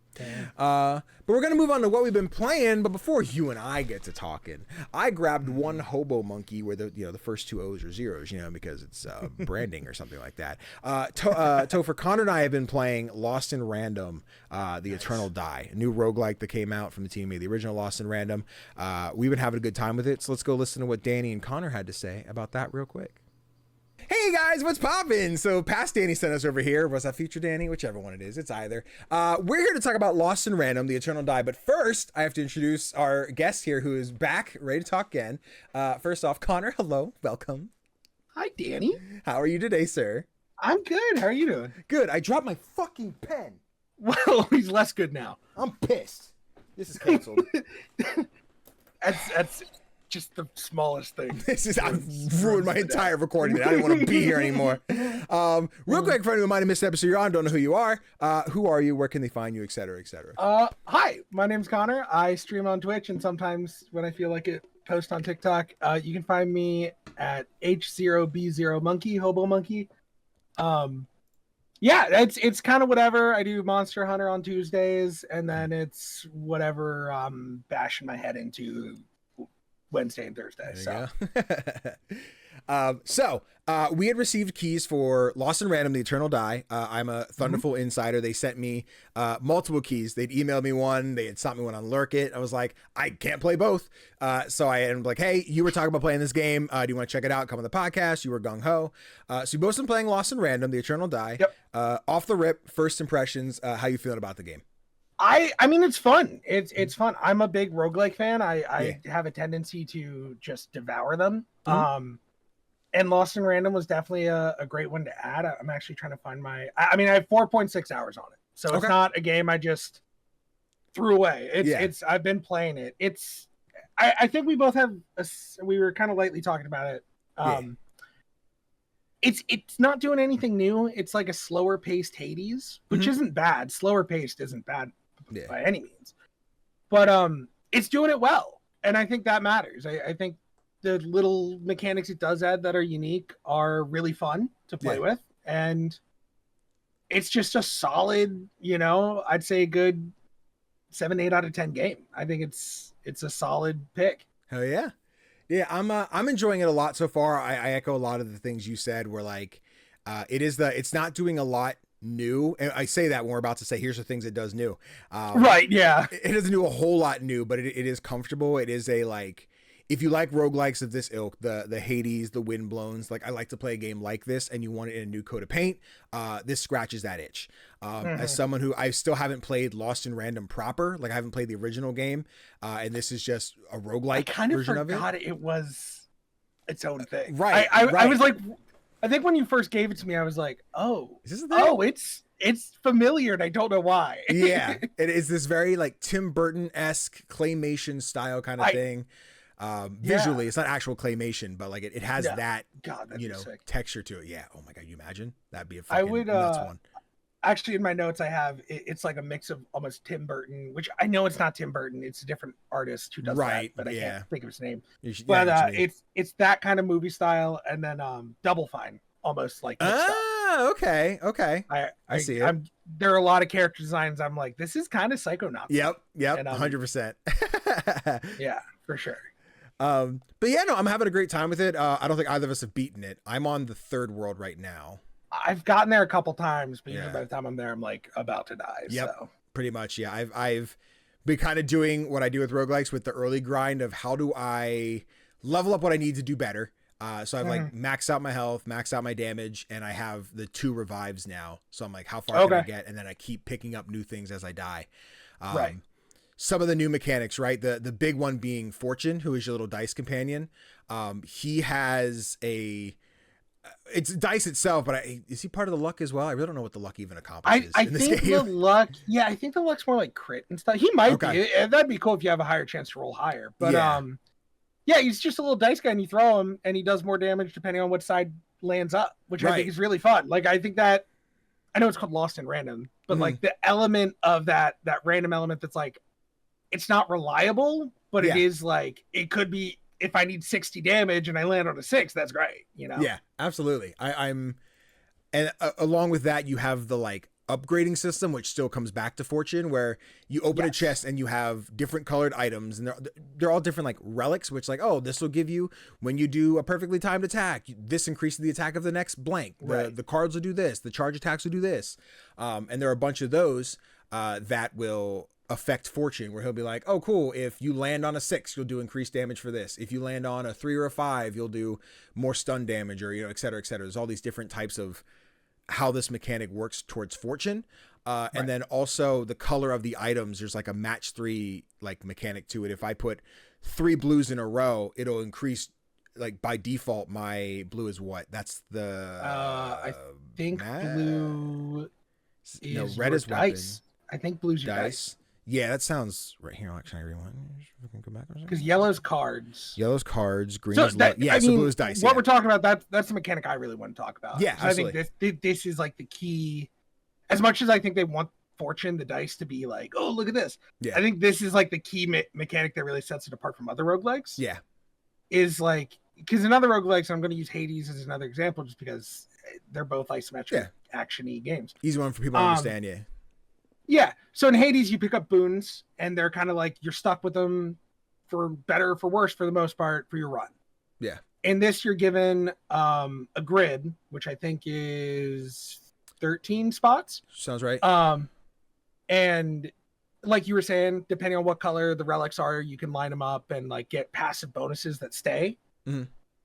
but we're gonna move on to what we've been playing. But before you and I get to talking, I grabbed one Hobo Monkey where the first two O's are zeros, because it's branding or something like that. Tofr, Connor and I have been playing Lost in Random, the Eternal Die, a new roguelike that came out from the team made the original Lost in Random. We've been having a good time with it, so let's go listen to what Danny and Connor had to say about that real quick. Hey guys, what's poppin'? So past Danny sent us over here. Was that future Danny? Whichever one it is. It's either. We're here to talk about Lost in Random, the Eternal Die. But first, I have to introduce our guest here who is back, ready to talk again. First off, Connor, hello. Welcome. Hi, Danny. How are you today, sir? I'm good. How are you doing? Good. I dropped my fucking pen. Well, he's less good now. I'm pissed. This is canceled. That's just the smallest thing. I've ruined my entire recording. I didn't want to be here anymore. Real quick, for anyone who might have missed the episode you're on, don't know who you are. Who are you? Where can they find you? Et cetera, et cetera. Hi, my name's Connor. I stream on Twitch and sometimes when I feel like it, post on TikTok. You can find me at H0B0Monkey, Hobo Monkey. Yeah, it's kind of whatever. I do Monster Hunter on Tuesdays, and then it's whatever I'm bashing my head into Wednesday and Thursday. So we had received keys for Lost in Random, the Eternal Die. I'm a Thunderful insider. They sent me multiple keys. They'd emailed me one. They had stopped me one on Lurk It. I was like, I can't play both. So I am like, hey, you were talking about playing this game. Do you want to check it out? Come on the podcast. You were gung-ho. So you both been playing Lost in Random, the Eternal Die. Yep. Off the rip, first impressions, how you feeling about the game? I mean, it's fun. It's fun. I'm a big roguelike fan. I have a tendency to just devour them. And Lost in Random was definitely a great one to add. I'm actually trying to find I mean, I have 4.6 hours on it. So it's not a game I just threw away. It's I've been playing it. I think we both have we were kind of lightly talking about it. It's not doing anything new. It's like a slower paced Hades, which isn't bad. Slower paced isn't bad by any means. But it's doing it well. And I think that matters. I think the little mechanics it does add that are unique are really fun to play with. And it's just a solid, I'd say a good 7, 8 out of 10 game. I think it's a solid pick. Hell yeah. Yeah, I'm enjoying it a lot so far. I echo a lot of the things you said where like it's not doing a lot new. And I say that when we're about to say here's the things it does new. Right, yeah. It doesn't do a whole lot new, but it is comfortable. It is a like if you like roguelikes of this ilk, the Hades, the Windblowns, like I like to play a game like this and you want it in a new coat of paint, this scratches that itch. As someone who I still haven't played Lost in Random proper, like I haven't played the original game, and this is just a roguelike version of it. I kind of forgot it was its own thing. Right. I was like, I think when you first gave it to me, I was like, is this a thing? Oh, it's familiar and I don't know why. Yeah. It is this very like Tim Burton-esque claymation style kind of thing. Visually it's not actual claymation, but like it has that texture to it. Yeah. Oh my god, you imagine? That'd be a fucking nuts one. Actually, in my notes I have it's like a mix of almost Tim Burton, which I know it's not Tim Burton, it's a different artist who does that, but I can't think of his name. It's that kind of movie style, and then Double Fine almost like okay I see it. There are a lot of character designs I'm like, this is kind of Psychonauts. Yep 100%. Yeah, for sure. But yeah, no, I'm having a great time with it. I don't think either of us have beaten it. I'm on the third world right now. I've gotten there a couple times, but usually by the time I'm there, I'm like about to die. Yep, so. Pretty much. Yeah, I've been kind of doing what I do with roguelikes with the early grind of how do I level up what I need to do better. So I've like maxed out my health, maxed out my damage, and I have the 2 revives now. So I'm like, how far can I get? And then I keep picking up new things as I die. Right. Some of the new mechanics, right? The big one being Fortune, who is your little dice companion. He has it's dice itself, but is he part of the luck as well? I really don't know what the luck even accomplishes in this game. The luck, I think the luck's more like crit and stuff. He might be. That'd be cool if you have a higher chance to roll higher. But he's just a little dice guy, and you throw him, and he does more damage depending on what side lands up, which I think is really fun. Like I think that I know it's called Lost in Random, but like the element of that random element that's like it's not reliable, but it is like it could be. If I need 60 damage and I land on a 6, that's great, Yeah, absolutely. And along with that, you have the like upgrading system, which still comes back to Fortune, where you open a chest and you have different colored items, and they're all different like relics, which like, this will give you when you do a perfectly timed attack, this increases the attack of the next blank. The cards will do this, the charge attacks will do this, and there are a bunch of those that will affect Fortune, where he'll be like, oh cool, if you land on a 6 you'll do increased damage for this, if you land on a 3 or a 5 you'll do more stun damage, or et cetera. There's all these different types of how this mechanic works towards Fortune, and then also the color of the items. There's like a match 3 like mechanic to it. If I put 3 blues in a row, it'll increase, like by default my blue is what, that's the I think blue is red is dice. I think blue's your dice. Yeah, that sounds right here. Can I rewind? Go back. Because yellow's cards. Green is blue is dice. What we're talking about, that's the mechanic I really want to talk about. Yeah, so I think this is like the key. As much as I think they want Fortune, the dice, to be like, oh, look at this. Yeah. I think this is like the key mechanic that really sets it apart from other roguelikes. Yeah. Is like, because in other roguelikes, I'm going to use Hades as another example just because they're both isometric action-y games. Easy one for people to understand, Yeah. So in Hades, you pick up boons, and they're kind of like you're stuck with them for better or for worse for the most part for your run. Yeah. In this, you're given a grid, which I think is 13 spots. Sounds right. And like you were saying, depending on what color the relics are, you can line them up and like get passive bonuses that stay. Mm-hmm.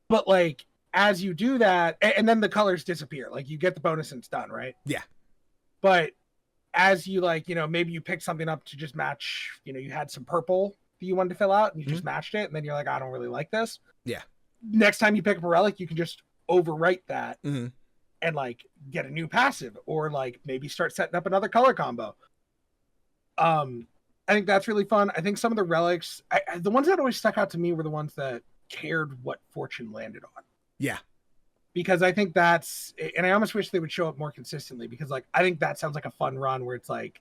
But like as you do that, and then the colors disappear. Like you get the bonus and it's done, right? Yeah. But as you like, maybe you pick something up to just match, you had some purple that you wanted to fill out and you just matched it. And then you're like, I don't really like this. Yeah. Next time you pick up a relic, you can just overwrite that and like get a new passive, or like maybe start setting up another color combo. I think that's really fun. I think some of the relics, the ones that always stuck out to me were the ones that cared what fortune landed on. Yeah. Because I think that's, and I almost wish they would show up more consistently, because like I think that sounds like a fun run where it's like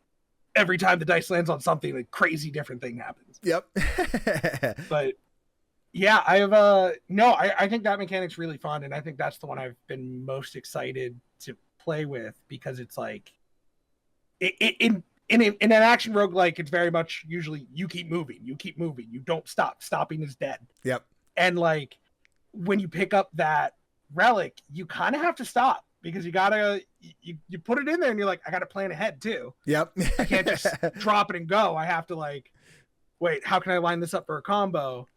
every time the dice lands on something, a crazy different thing happens. Yep. But yeah, I think that mechanic's really fun, and I think that's the one I've been most excited to play with, because it's like in an action roguelike, it's very much usually you keep moving, you don't stop. Stopping is dead. Yep. And like when you pick up that relic, you kind of have to stop, because you gotta you put it in there and you're like, I gotta plan ahead too. Yep. I can't just drop it and go. I have to like, wait, how can I line this up for a combo?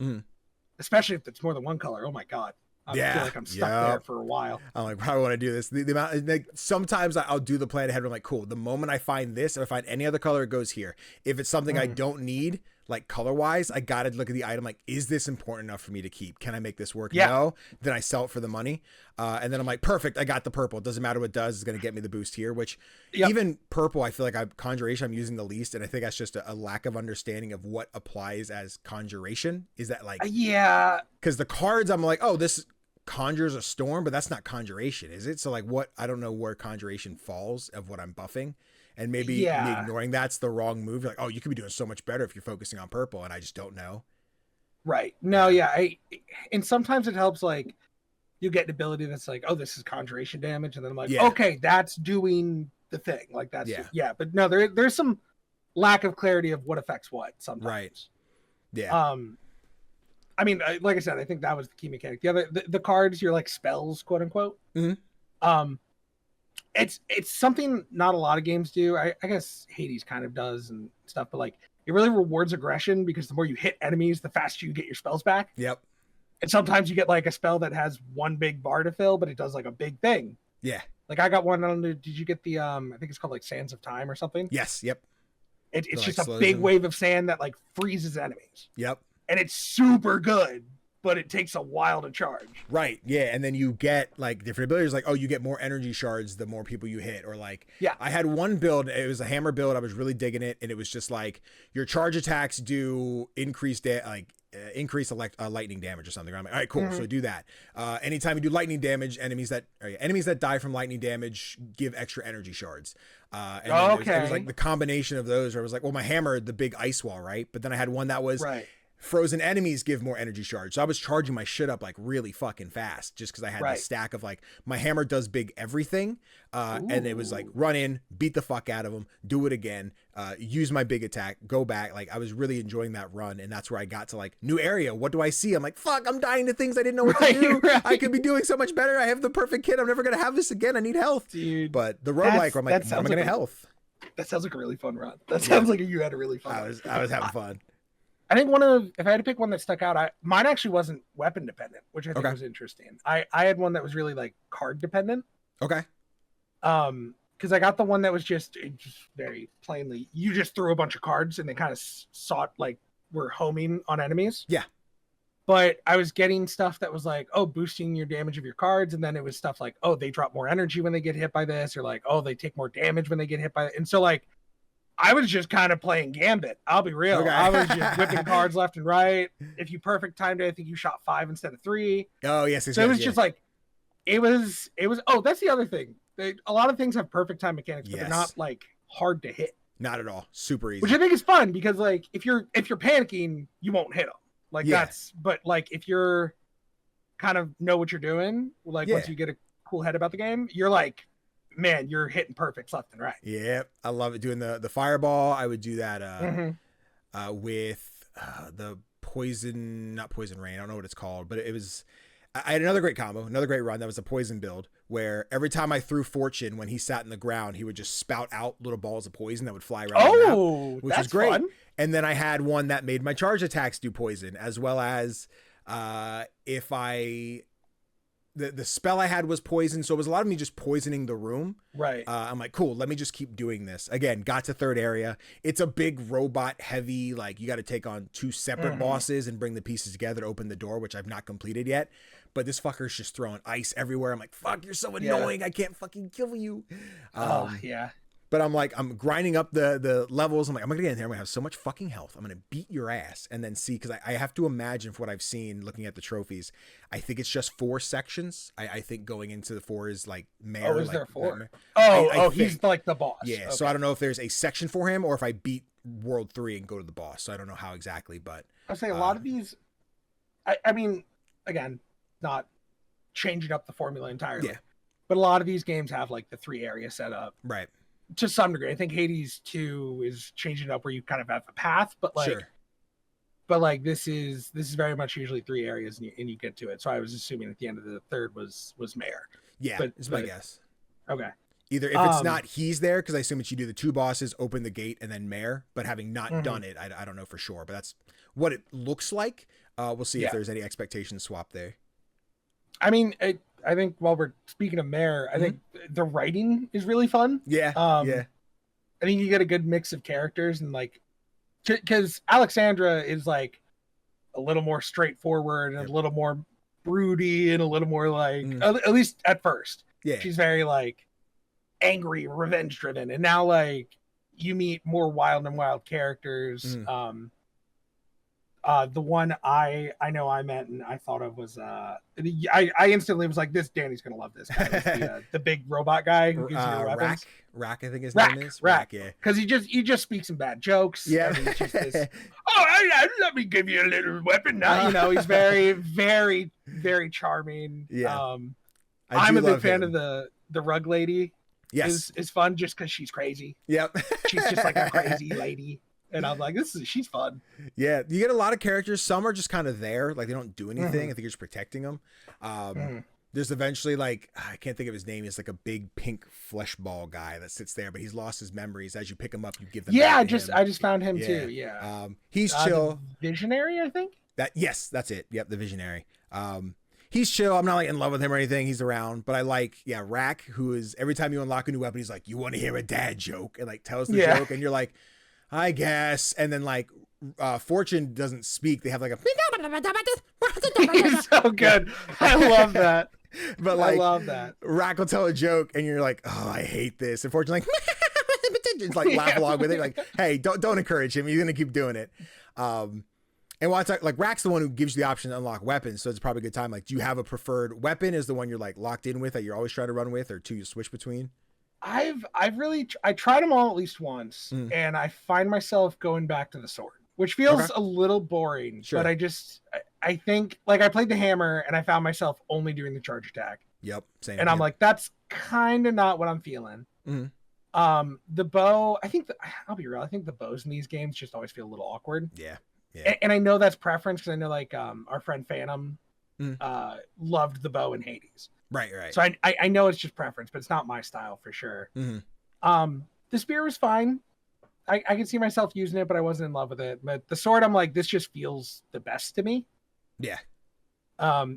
Especially if it's more than one color. Oh my god. I feel like I'm stuck there for a while. I'm like, how do I want to do this? The amount, like, sometimes I'll do the plan ahead. I'm like, cool. The moment I find this, if I find any other color, it goes here. If it's something I don't need, like color wise, I got to look at the item. Like, is this important enough for me to keep? Can I make this work? Yeah. No. Then I sell it for the money. And then I'm like, perfect. I got the purple. It doesn't matter what it does. It's going to get me the boost here, which even purple, I feel like conjuration, I'm using the least. And I think that's just a lack of understanding of what applies as conjuration. Is that like, because the cards, I'm like, oh, this conjures a storm, but that's not conjuration, is it? So like, what, I don't know where conjuration falls of what I'm buffing, and maybe me ignoring that's the wrong move. Like, oh, you could be doing so much better if you're focusing on purple, and I just don't know. Right. No, and sometimes it helps, like you get an ability that's like, oh, this is conjuration damage, and then I'm like, okay, that's doing the thing, like that's but no, there's some lack of clarity of what affects what sometimes. Right. I mean, like I said, I think that was the key mechanic. The other, the cards, you're like spells, quote unquote. It's something not a lot of games do. I guess Hades kind of does and stuff, but like it really rewards aggression, because the more you hit enemies, the faster you get your spells back. Yep. And sometimes you get like a spell that has one big bar to fill, but it does like a big thing. Yeah. Like I got one on the, did you get the, I think it's called like Sands of Time or something? Yes. Yep. It's just a big wave of sand that like freezes enemies. Yep. And it's super good, but it takes a while to charge. Right. Yeah. And then you get like different abilities, like, oh, you get more energy shards the more people you hit. Or like, I had one build, it was a hammer build. I was really digging it. And it was just like your charge attacks do increase lightning damage or something. I'm like, all right, cool. So do that. Anytime you do lightning damage, enemies that die from lightning damage give extra energy shards. And it was like the combination of those where I was like, well, my hammer, the big ice wall, right? But then I had one that was frozen enemies give more energy charge. So I was charging my shit up like really fucking fast, just because I had this stack of like, my hammer does big everything. And it was like, run in, beat the fuck out of them, do it again, use my big attack, go back. Like I was really enjoying that run. And that's where I got to like, new area. What do I see? I'm like, fuck, I'm dying to things I didn't know what to do. I could be doing so much better. I have the perfect kit. I'm never going to have this again. I need health. Dude, but the roguelike, I'm like, how am I going to health? That sounds like a really fun run. That sounds like you had a really fun run. I was having fun. I think if I had to pick one that stuck out, mine actually wasn't weapon dependent, which I think was interesting. I had one that was really like card dependent. Okay. Because I got the one that was just very plainly, you just threw a bunch of cards and they kind of were homing on enemies. Yeah. But I was getting stuff that was like, oh, boosting your damage of your cards. And then it was stuff like, oh, they drop more energy when they get hit by this, or like, oh, they take more damage when they get hit by it. And so like, I was just kind of playing Gambit. I'll be real. Okay. I was just whipping cards left and right. If you perfect timed it, I think you shot 5 instead of 3. Oh, yes. So it was just like, it was, oh, that's the other thing. A lot of things have perfect time mechanics, but they're not like hard to hit. Not at all. Super easy. Which I think is fun, because like, if you're panicking, you won't hit them. Like but like if you're kind of know what you're doing, like once you get a cool head about the game, you're like, man, you're hitting perfects left and right. Yeah, I love it. Doing the fireball, I would do that with the not poison rain. I don't know what it's called, but it was. I had another great combo, another great run. That was a poison build where every time I threw Fortune, when he sat in the ground, he would just spout out little balls of poison that would fly around the map, which was great. Fun. And then I had one that made my charge attacks do poison, as well as if I. The spell I had was poison, so it was a lot of me just poisoning the room. Right. I'm like, cool, let me just keep doing this. Again, got to third area. It's a big robot heavy, like you got to take on 2 separate bosses and bring the pieces together to open the door, which I've not completed yet. but this fucker's just throwing ice everywhere. I'm like, fuck, you're so annoying. I can't fucking kill you. Yeah. But I'm like, I'm grinding up the levels. I'm like, I'm going to get in there. I'm going to have so much fucking health. I'm going to beat your ass and then see, because I have to imagine from what I've seen looking at the trophies, I think it's just 4 sections. I think going into the 4 is like Mayor. Oh, is like, there 4? I He's like the boss. Yeah, okay. so I don't know if there's a section for him or if I beat World 3 and go to the boss. So I don't know how exactly, but... I'll say a lot of these... I mean, again, not changing up the formula entirely. Yeah. But a lot of these games have like the 3 area set up. Right. To some degree. I think Hades 2 is changing it up where you kind of have a path, but like... Sure. But like this is very much usually 3 areas and you get to it. So I was assuming at the end of the 3rd was Mayor. Yeah, is my guess. Okay. Either if it's not he's there, because I assume that you do the 2 bosses, open the gate, and then Mayor. But having not done it, I don't know for sure. But that's what it looks like. We'll see if there's any expectation swap there. I mean, I think while we're speaking of Mayor, I think the writing is really fun. Yeah. I think you get a good mix of characters and like, because Alexandra is like a little more straightforward and a little more broody and a little more like, at least at first. Yeah. She's very like angry, revenge driven. And now like you meet more wild characters. The one I know I met and I thought of was I instantly was like, this Danny's gonna love this guy. The big robot guy who gives you weapons. Rack, I think his name is Rack. Yeah, because he just speaks some bad jokes. Yeah. And he's just this, let me give you a little weapon now. You know, he's very very very charming. Yeah. I'm a big fan of the rug lady. Yes, is fun just because she's crazy. Yep. She's just like a crazy lady. And I'm like, she's fun. Yeah, you get a lot of characters. Some are just kind of there, like they don't do anything. I think you're just protecting them. There's eventually like, I can't think of his name. He's like a big pink flesh ball guy that sits there, but he's lost his memories. As you pick him up, you give them. Yeah, I just found him too. Yeah. He's chill. Visionary, I think. Yes, that's it. Yep, the Visionary. He's chill. I'm not like in love with him or anything. He's around, but I like, Rack, who is every time you unlock a new weapon, he's like, you want to hear a dad joke, and like tells the joke, and you're like, I guess. And then like Fortune doesn't speak. They have like a He's so good. I love that. But like, I love that. Rack will tell a joke and you're like, oh, I hate this. And Fortune like just like laugh along with it. Like, hey, don't encourage him. He's gonna keep doing it. And while it's like Rack's the one who gives you the option to unlock weapons, so it's probably a good time. Like, do you have a preferred weapon? Is the one you're like locked in with that you're always trying to run with, or 2 you switch between? I tried them all at least once, and I find myself going back to the sword, which feels a little boring. Sure. But I think like I played the hammer and I found myself only doing the charge attack. Yep, same. And I'm like, that's kind of not what I'm feeling. The bow, I'll be real. I think the bows in these games just always feel a little awkward. Yeah. And I know that's preference because I know like our friend Phantom loved the bow in Hades. Right. So I know it's just preference, but it's not my style for sure. The spear was fine. I can see myself using it, but I wasn't in love with it. But the sword, I'm like, this just feels the best to me. Yeah.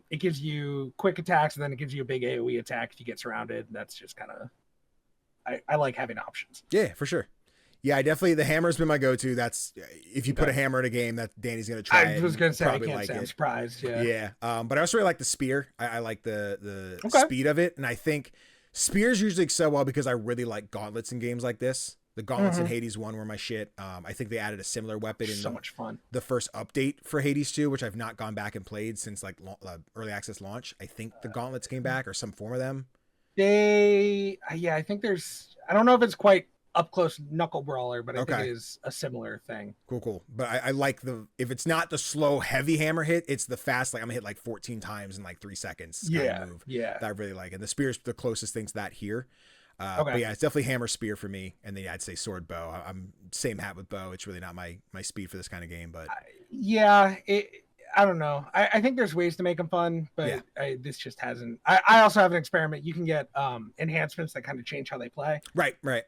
It gives you quick attacks, and then it gives you a big AoE attack if you get surrounded. That's just kind of... I like having options. Yeah, for sure. Yeah, the hammer's been my go-to. That's if you put a hammer in a game that Danny's gonna try. I was gonna say, I can't like say it. I'm surprised. Yeah. But I also really like the spear. I like the speed of it, and I think spears usually excel well because I really like gauntlets in games like this. The gauntlets in Hades 1 were my shit. I think they added a similar weapon in much fun. The first update for Hades 2, which I've not gone back and played since like early access launch. I think the gauntlets came back or some form of them. I think there's. I don't know if it's quite up close knuckle brawler, but I think it is a similar thing. Cool. But I like if it's not the slow heavy hammer hit, it's the fast, like I'm gonna hit like 14 times in like 3 seconds. Move that I really like. And the spear's the closest thing to that here. But yeah, it's definitely hammer spear for me. And then I'd say sword bow. I'm same hat with bow. It's really not my speed for this kind of game, but I don't know. I think there's ways to make them fun, but this just hasn't. I also have an experiment. You can get enhancements that kind of change how they play. Right.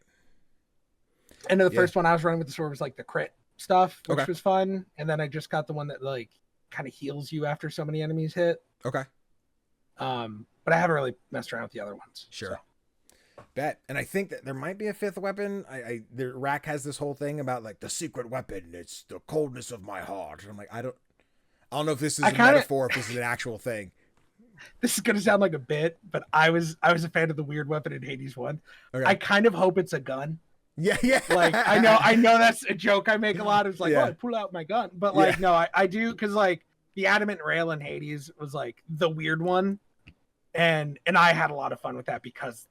And the first one I was running with the sword was like the crit stuff, which was fun. And then I just got the one that like kind of heals you after so many enemies hit. Okay. But I haven't really messed around with the other ones. Sure. So. Bet. And I think that there might be a 5th weapon. The Rack has this whole thing about like the secret weapon. It's the coldness of my heart. And I'm like, I don't know if this is a metaphor, if this is an actual thing. this is gonna sound like a bit, but I was a fan of the weird weapon in Hades 1. Okay. I kind of hope it's a gun. Yeah. Like I know that's a joke I make a lot. It's like, oh, I pull out my gun, but like no, I do, because like the adamant rail in Hades was like the weird one, and I had a lot of fun with that because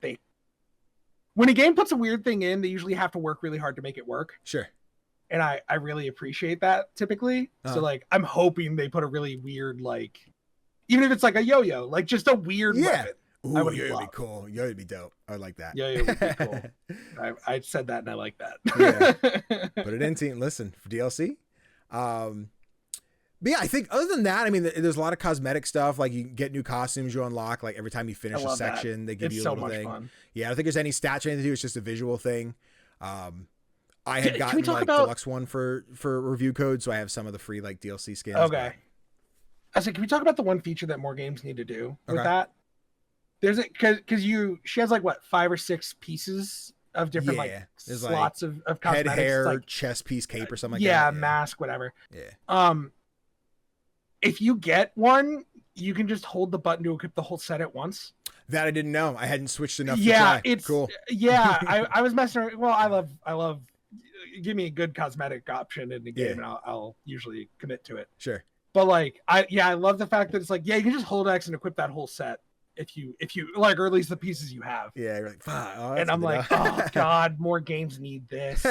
when a game puts a weird thing in, they usually have to work really hard to make it work. Sure. And I really appreciate that typically. So like I'm hoping they put a really weird, like, even if it's like a yo-yo, like just a weird weapon. Ooh, yo-yo would be cool. Yo-yo would be dope. I would like that. Yo-yo would be cool. I said that and I like that. Put it in, team. Listen, for DLC. But yeah, I think other than that, I mean, there's a lot of cosmetic stuff. Like you get new costumes you unlock. Like every time you finish a section, they give you a little thing. Fun. Yeah, I don't think there's any stats or anything to do. It's just a visual thing. I had gotten like deluxe one for review code, so I have some of the free like DLC skins. Okay. I said, can we talk about the one feature that more games need to do with that? There's a because she has like what 5 or 6 pieces of different like slots of cosmetics. Head, hair, like, chest piece, cape, or something like that. Yeah, mask, whatever. Yeah. If you get one, you can just hold the button to equip the whole set at once. That I didn't know. I hadn't switched enough. Yeah, to try. it's cool. Yeah, I was messing around. Well, I love. Give me a good cosmetic option in the game, and I'll usually commit to it. Sure. But like, I love the fact that it's like, you can just hold X and equip that whole set if you like, or at least the pieces you have. Yeah, you're like, fuck. Oh, and I'm like, oh god, more games need this.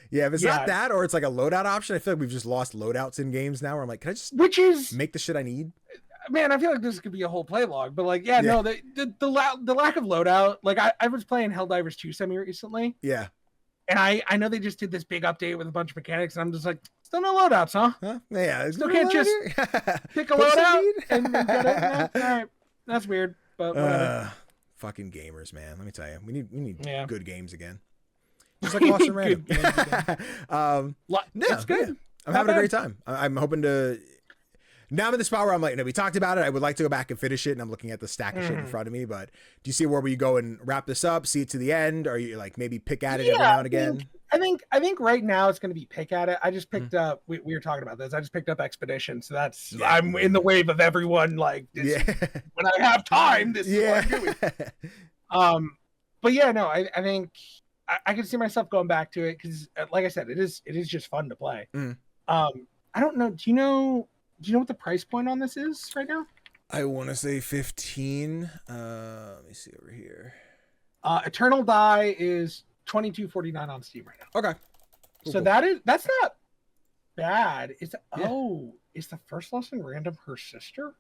Yeah, if it's not that, or it's like a loadout option, I feel like we've just lost loadouts in games now. Where I'm like, can I just make the shit I need? Man, I feel like this could be a whole playlog, but like, no, the lack of loadout. Like, I was playing Helldivers 2 semi recently. Yeah. And I know they just did this big update with a bunch of mechanics, and I'm just like, still no loadouts, huh? Yeah, still can't just pick a loadout and get it. No? All right, that's weird, but whatever. Fucking gamers, man. Let me tell you, we need good games again. Just like We Lost need and Random. It's good. Yeah. I'm having a great time. I'm hoping to. Now I'm in the spot where I'm like, we talked about it. I would like to go back and finish it, and I'm looking at the stack of shit in front of me. But do you see where we go and wrap this up, see it to the end, or you like maybe pick at it every now and again? I think right now it's going to be pick at it. I just picked up. We were talking about this. I just picked up Expedition, so that's I'm in the wave of everyone. Like, this, when I have time, this is what I'm doing. But yeah, no, I think I can see myself going back to it because, like I said, it is just fun to play. I don't know. Do you know what the price point on this is right now? I want to say 15. Let me see over here. Eternal Die is $22.49 on Steam right now. Okay. Cool. So that's not bad. Is the first lesson random her sister?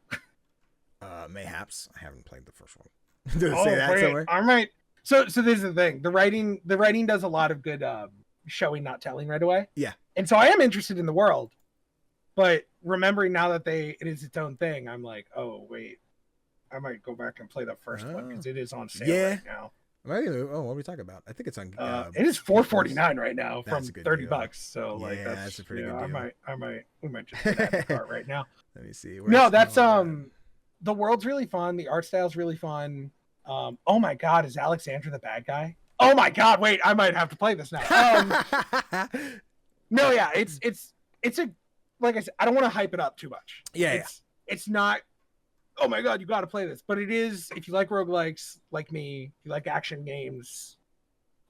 Mayhaps. I haven't played the first one. Did it say that somewhere? I might. So this is the thing. The writing does a lot of good showing, not telling right away. Yeah. And so I am interested in the world. But remembering now that it is its own thing, I'm like, oh wait, I might go back and play the first one because it is on sale right now. What are we talking about? I think it's on. It is $4.49 right now from $30. So that's a pretty good deal. We might just put that in the cart right now. Let me see. No, that's the world's really fun. The art style's really fun. Oh my god, is Alexandra the bad guy? Oh my god, wait, I might have to play this now. No, yeah, it's a. Like I said, I don't want to hype it up too much. It's not, oh my god, you got to play this. But it is, if you like roguelikes, like me, if you like action games,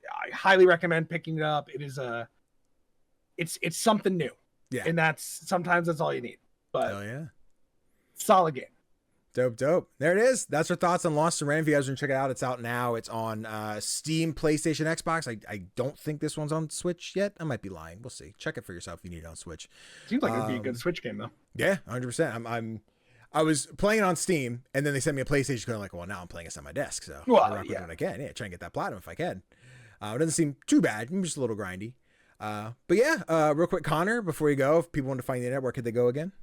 I highly recommend picking it up. It is it's something new. Yeah. And sometimes that's all you need. But hell yeah. Solid game. Dope. There it is. That's our thoughts on Lost and Random. If you guys want to check it out, it's out now. It's on Steam, PlayStation, Xbox. I don't think this one's on Switch yet. I might be lying. We'll see. Check it for yourself if you need it on Switch. Seems like it'd be a good Switch game though. Yeah, 100%. I was playing it on Steam, and then they sent me a PlayStation code. I'm like, well, now I'm playing this on my desk, so I'll rock with it when I can. Yeah, try and get that platinum if I can. It doesn't seem too bad. I'm just a little grindy. But yeah, real quick, Connor, before you go, if people want to find the internet, where could they go again?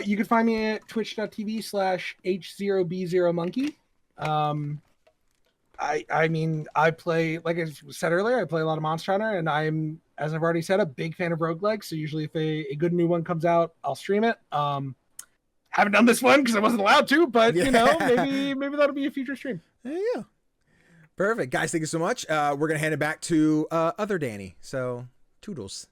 You can find me at twitch.tv/H0B0monkey. I play, like I said earlier, I play a lot of Monster Hunter, and I'm, as I've already said, a big fan of roguelikes. So usually if a good new one comes out, I'll stream it. Haven't done this one because I wasn't allowed to, but maybe that'll be a future stream. There you go. Perfect. Guys, thank you so much. We're going to hand it back to other Danny. So, toodles.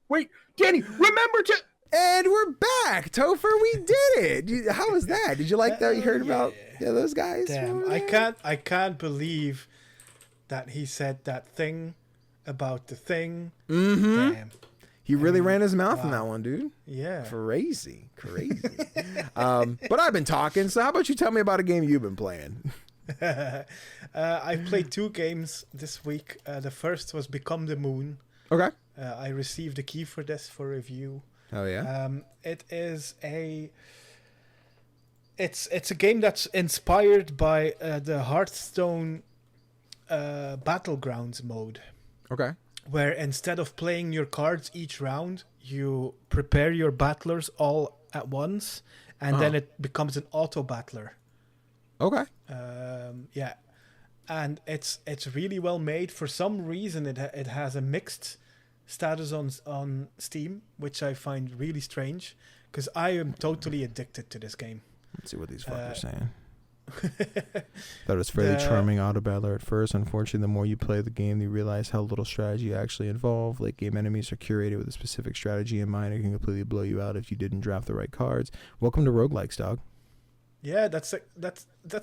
Wait, Danny, remember to... And we're back, Tofr. We did it. How was that? Did you like that? You heard about those guys? Damn, I can't believe that he said that thing about the thing. Mm-hmm. Damn. He really ran his mouth in that one, dude. Yeah. Crazy. But I've been talking, so how about you tell me about a game you've been playing? I played 2 games this week. The first was Become the Moon. Okay. I received a key for this for review. Oh yeah. It is it's a game that's inspired by the Hearthstone Battlegrounds mode. Okay. Where instead of playing your cards each round, you prepare your battlers all at once, and then it becomes an auto battler. Okay. Yeah, and it's really well made. For some reason, it has a mixed status on Steam, which I find really strange, because I am totally addicted to this game. Let's see what these fuckers are saying. That was fairly charming auto battler at first. Unfortunately, the more you play the game, you realize how little strategy actually involved. Late game enemies are curated with a specific strategy in mind and can completely blow you out if you didn't draft the right cards. Welcome to roguelikes, dog. Yeah, that's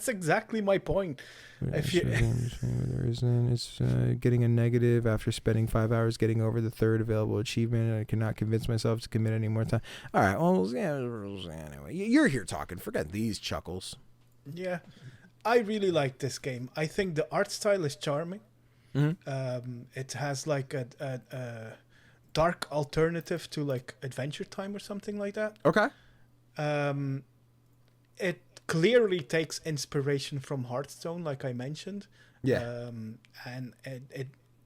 exactly my point. If you it's getting a negative after spending 5 hours getting over the third available achievement, and I cannot convince myself to commit any more time. All right, well, anyway, you're here talking. Forget these chuckles. Yeah, I really like this game. I think the art style is charming. Mm-hmm. It has like a dark alternative to like Adventure Time or something like that. Okay. It clearly takes inspiration from Hearthstone, like I mentioned. Yeah. And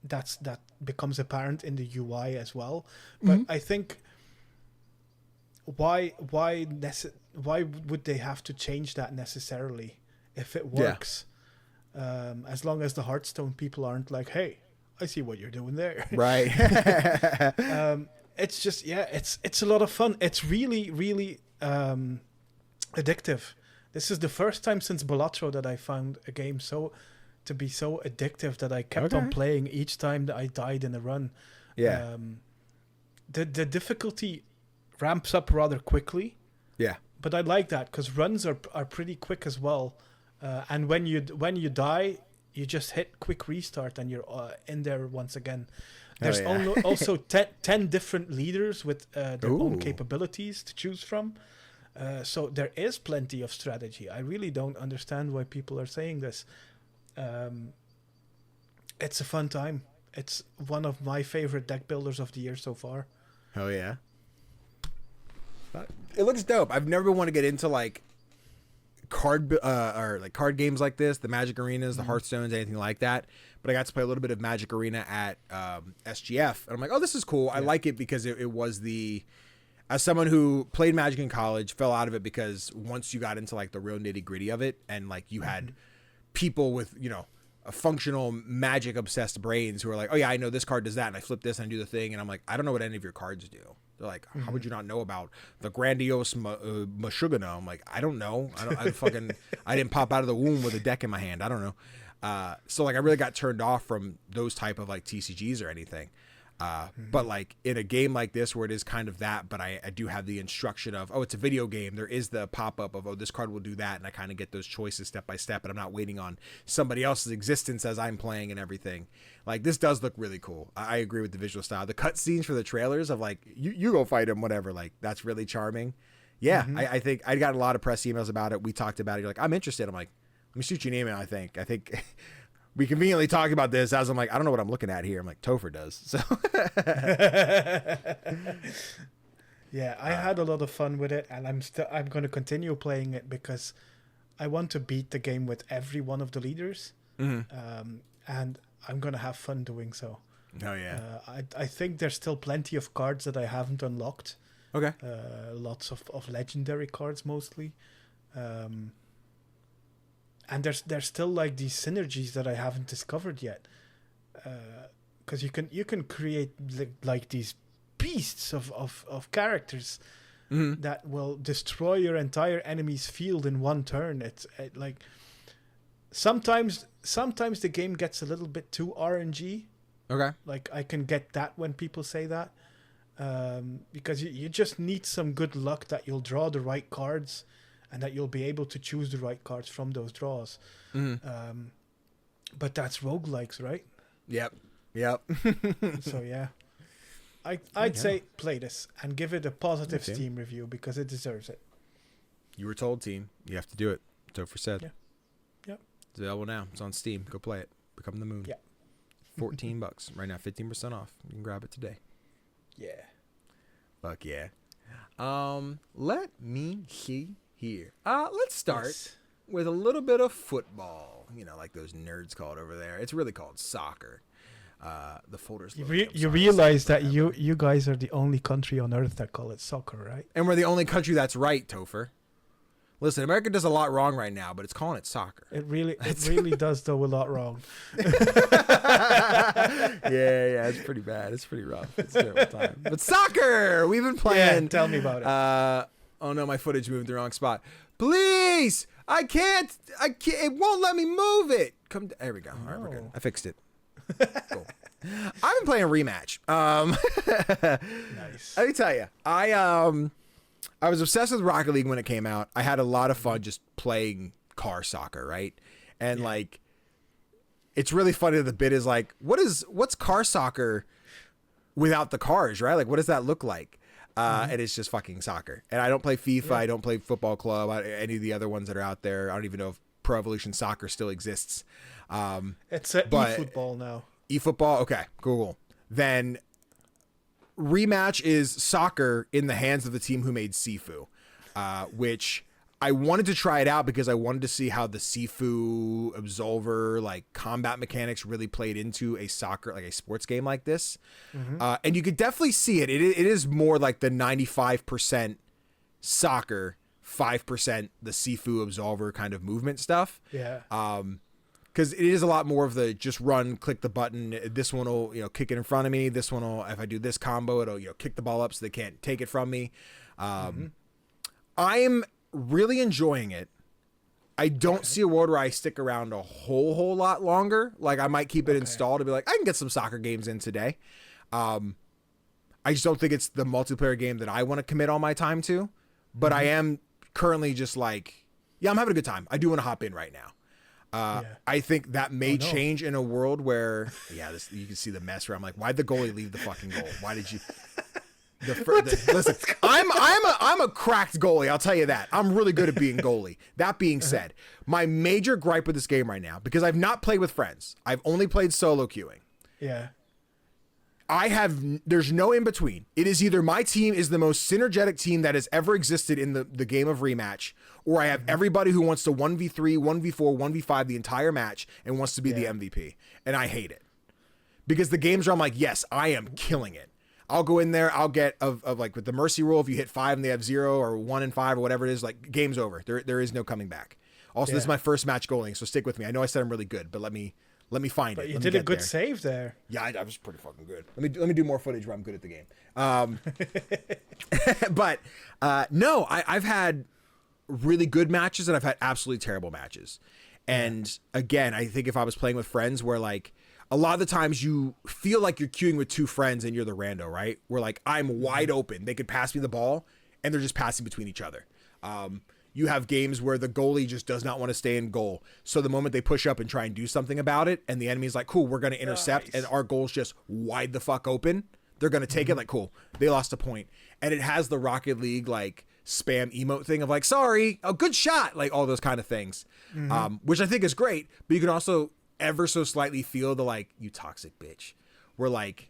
that becomes apparent in the UI as well. But I think why would they have to change that necessarily if it works? As long as the Hearthstone people aren't like, hey, I see what you're doing there. Right. It's just, it's a lot of fun. It's really, really addictive. This is the first time since Balatro that I found a game to be so addictive that I kept on playing each time that I died in a run. Yeah. The difficulty ramps up rather quickly. Yeah. But I like that because runs are pretty quick as well. And when you die, you just hit quick restart and you're in there once again. There's also 10 different leaders with their own capabilities to choose from. So there is plenty of strategy. I really don't understand why people are saying this. It's a fun time. It's one of my favorite deck builders of the year so far. Oh yeah. It looks dope. I've never want to get into like card games like this, the Magic Arenas, the Hearthstones, anything like that. But I got to play a little bit of Magic Arena at SGF, and I'm like, oh, this is cool. Yeah. I like it because it was as someone who played Magic in college, fell out of it because once you got into like the real nitty gritty of it, and like you had people with a functional Magic obsessed brains who are like, oh yeah, I know this card does that, and I flip this and I do the thing, and I'm like, I don't know what any of your cards do. They're like, how would you not know about the grandiose Mashugana? I'm like, I don't know. I didn't pop out of the womb with a deck in my hand. I don't know. So like I really got turned off from those type of like TCGs or anything. But like in a game like this where it is kind of that, but I do have the instruction of, oh, it's a video game. There is the pop-up of, oh, this card will do that. And I kind of get those choices step by step, and I'm not waiting on somebody else's existence as I'm playing and everything. Like this does look really cool. I agree with the visual style. The cutscenes for the trailers of like, you go fight him, whatever. Like that's really charming. Yeah. I think I got a lot of press emails about it. We talked about it. You're like, I'm interested. I'm like, let me shoot you an email. I think we conveniently talked about this as I'm like, I don't know what I'm looking at here. I'm like, Tofr does. So yeah, I had a lot of fun with it, and I'm going to continue playing it because I want to beat the game with every one of the leaders. And I'm going to have fun doing so. Oh yeah. I think there's still plenty of cards that I haven't unlocked. Okay. Lots of legendary cards mostly. And there's still like these synergies that I haven't discovered yet, because you can create like these beasts of characters that will destroy your entire enemy's field in one turn. It's like sometimes the game gets a little bit too RNG. Okay. Like I can get that when people say that, because you just need some good luck that you'll draw the right cards and that you'll be able to choose the right cards from those draws. But that's roguelikes, right? Yep. So yeah, I'd say play this and give it a positive Steam review because it deserves it. You were told, team. You have to do it. Tofr said. Yeah. Yep. It's available now. It's on Steam. Go play it. Become the Moon. Yeah. $14 right now. 15% off. You can grab it today. Yeah. Fuck yeah. Let me see here. Let's start with a little bit of football. You know, like those nerds call it over there. It's really called soccer. The folders. You realize that you guys are the only country on earth that call it soccer, right? And we're the only country that's right, Tofr. Listen, America does a lot wrong right now, but it's calling it soccer. It really does do a lot wrong. Yeah, it's pretty bad. It's pretty rough. It's a terrible time. But soccer, we've been playing. Yeah, tell me about it. Oh no, my footage moved the wrong spot. Please, I can't. It won't let me move it. There we go. All right, we're good. I fixed it. Cool. I've been playing REMATCH. Nice. Let me tell you, I was obsessed with Rocket League when it came out. I had a lot of fun just playing car soccer, right? And like, it's really funny that the bit is like, what's car soccer without the cars, right? Like, what does that look like? And it's just fucking soccer. And I don't play FIFA. I don't play Football Club. Any of the other ones that are out there. I don't even know if Pro Evolution Soccer still exists. It's eFootball now. eFootball? Okay, cool. Then REMATCH is soccer in the hands of the team who made Sifu, which I wanted to try it out because I wanted to see how the Sifu Absolver like combat mechanics really played into a soccer, like a sports game like this. And you could definitely see it. It is more like the 95% soccer, 5% the Sifu Absolver kind of movement stuff. Yeah. Because it is a lot more of the just run, click the button. This one will, kick it in front of me. This one will, if I do this combo, it'll, kick the ball up so they can't take it from me. I'm really enjoying it. I don't see a world where I stick around a whole lot longer. Like I might keep it installed and be like, I can get some soccer games in today. I just don't think it's the multiplayer game that I want to commit all my time to. But I am currently just like, I'm having a good time. I do want to hop in right now. I think that may change in a world where, you can see the mess where I'm like, why'd the goalie leave the fucking goal? Why did you? Listen, I'm a cracked goalie. I'll tell you that. I'm really good at being goalie. That being said, my major gripe with this game right now, because I've not played with friends, I've only played solo queuing. Yeah. There's no in between. It is either my team is the most synergetic team that has ever existed in the game of REMATCH, or I have everybody who wants to 1v3, 1v4, 1v5 the entire match and wants to be the MVP. And I hate it. Because the games where I'm like, yes, I am killing it. I'll go in there, I'll get of like with the mercy rule, if you hit 5 and they have 0 or 1 and 5 or whatever it is, like game's over. There is no coming back. Also, this is my first match goaling, so stick with me. I know I said I'm really good, but let me find it. But you did a good save there. Yeah, I was pretty fucking good. Let me do more footage where I'm good at the game. But no, I've had really good matches and I've had absolutely terrible matches. And again, I think if I was playing with friends where like a lot of the times you feel like you're queuing with two friends and you're the rando, right? Where like I'm wide open. They could pass me the ball and they're just passing between each other. You have games where the goalie just does not want to stay in goal. So the moment they push up and try and do something about it and the enemy's like, cool, we're going to intercept and our goal's just wide the fuck open. They're going to take it like, cool, they lost a point. And it has the Rocket League like spam emote thing of like, sorry, a good shot, like all those kind of things, which I think is great. But you can also ever so slightly feel the like, you toxic bitch, where like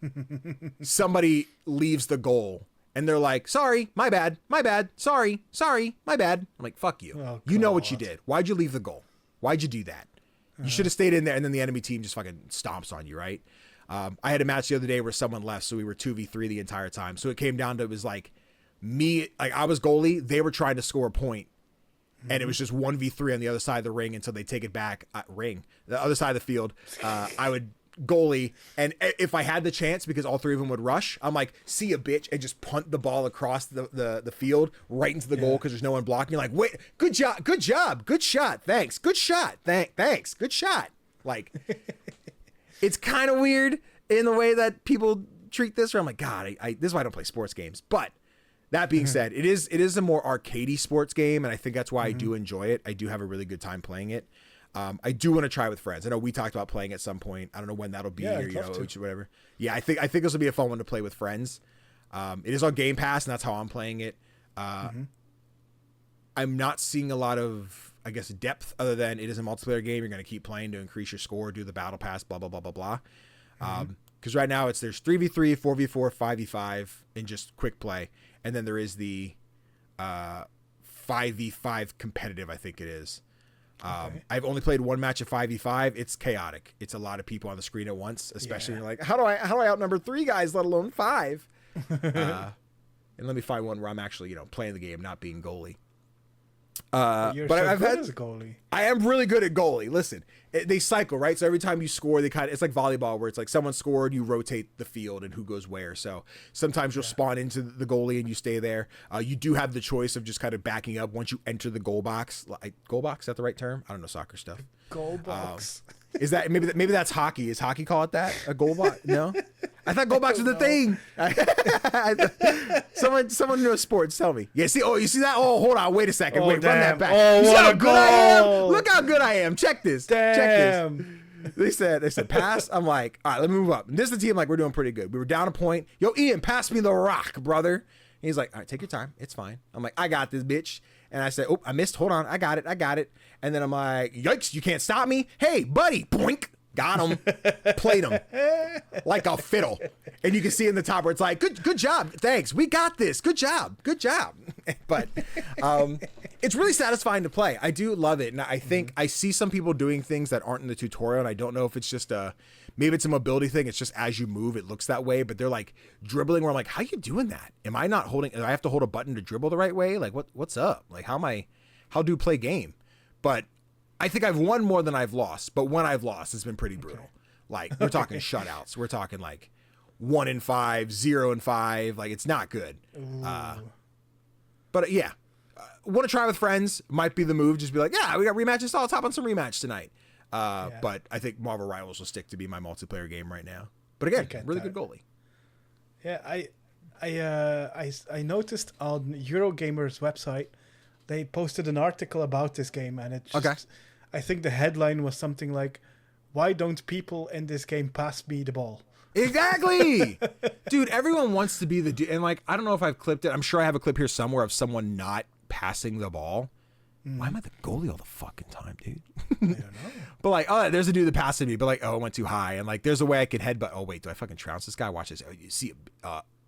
somebody leaves the goal and they're like, sorry, my bad, sorry, my bad. I'm like, fuck you. Oh, you know what you did. Why'd you leave the goal? Why'd you do that? You should have stayed in there, and then the enemy team just fucking stomps on you, right? I had a match the other day where someone left, so we were 2v3 the entire time. So it came down to, it was like me, like I was goalie, they were trying to score a point, and it was just 1v3 on the other side of the ring until they take it back, the other side of the field. I would goalie, and if I had the chance, because all three of them would rush, I'm like, see ya, bitch, and just punt the ball across the field right into the goal because there's no one blocking. You're like, wait, good job, good shot, thanks, good shot, thanks, good shot. Like, it's kind of weird in the way that people treat this, or I'm like, God, this is why I don't play sports games. But that being said, it is a more arcadey sports game, and I think that's why I do enjoy it. I do have a really good time playing it. I do want to try with friends. I know we talked about playing at some point. I don't know when that'll be, or whatever. Yeah, I think this will be a fun one to play with friends. It is on Game Pass, and that's how I'm playing it. I'm not seeing a lot of, I guess, depth other than it is a multiplayer game. You're going to keep playing to increase your score, do the battle pass, blah, blah, blah, blah, blah. Because right now there's 3v3, 4v4, 5v5, and just quick play. And then there is the 5v5 competitive, I think it is. I've only played one match of 5v5. It's chaotic. It's a lot of people on the screen at once, especially when you're like, how do I outnumber 3 guys, let alone 5? And let me find one where I'm actually, playing the game, not being goalie. I've had as a goalie. I am really good at goalie. Listen, they cycle, right? So every time you score, it's like volleyball, where it's like someone scored, you rotate the field and who goes where. So sometimes you'll spawn into the goalie and you stay there. You do have the choice of just kind of backing up once you enter the goal box. Goal box, is that the right term? I don't know soccer stuff. Goal box. Is that maybe that's hockey? Is hockey call it that? A goal box? No, I thought goal box was the thing. Someone knows sports. Tell me. Yeah. See. Oh, you see that? Oh, hold on. Wait a second. Wait. Damn. Run that back. Oh, you see what how a good goal! I am? Look how good I am. Check this. Damn. Check this. They said pass. I'm like, all right, let me move up. And this is the team. Like, we're doing pretty good. We were down a point. Yo, Ian, pass me the rock, brother. And he's like, all right, take your time. It's fine. I'm like, I got this, bitch. And I said, oh, I missed. Hold on. I got it. And then I'm like, yikes, you can't stop me. Hey, buddy. Boink. Got him. Played him like a fiddle. And you can see in the top where it's like, good job. Thanks. We got this. Good job. But it's really satisfying to play. I do love it. And I think I see some people doing things that aren't in the tutorial. And I don't know if it's just maybe it's a mobility thing. It's just as you move, it looks that way. But they're like dribbling where I'm like, how are you doing that? Do I have to hold a button to dribble the right way? Like what's up? Like how do you play game? But I think I've won more than I've lost, but when I've lost, it's been pretty brutal. Okay. Like we're talking shutouts. We're talking like 1-5, 0-5. Like it's not good. But yeah, want to try with friends might be the move. Just be like, yeah, we got rematches. I'll top on some rematch tonight. But I think Marvel Rivals will stick to be my multiplayer game right now. But again, really good goalie. Yeah, I noticed on Eurogamer's website they posted an article about this game, and it just, I think the headline was something like, why don't people in this game pass me the ball? Exactly. Dude, everyone wants to be the dude. And like, I don't know if I've clipped it. I'm sure I have a clip here somewhere of someone not passing the ball. Why am I the goalie all the fucking time, dude? I don't know. But like, oh, there's a dude that passed me, but like, oh, it went too high. And like, there's a way I could headbutt. Oh, wait, do I fucking trounce this guy? Watch this. Oh, you see,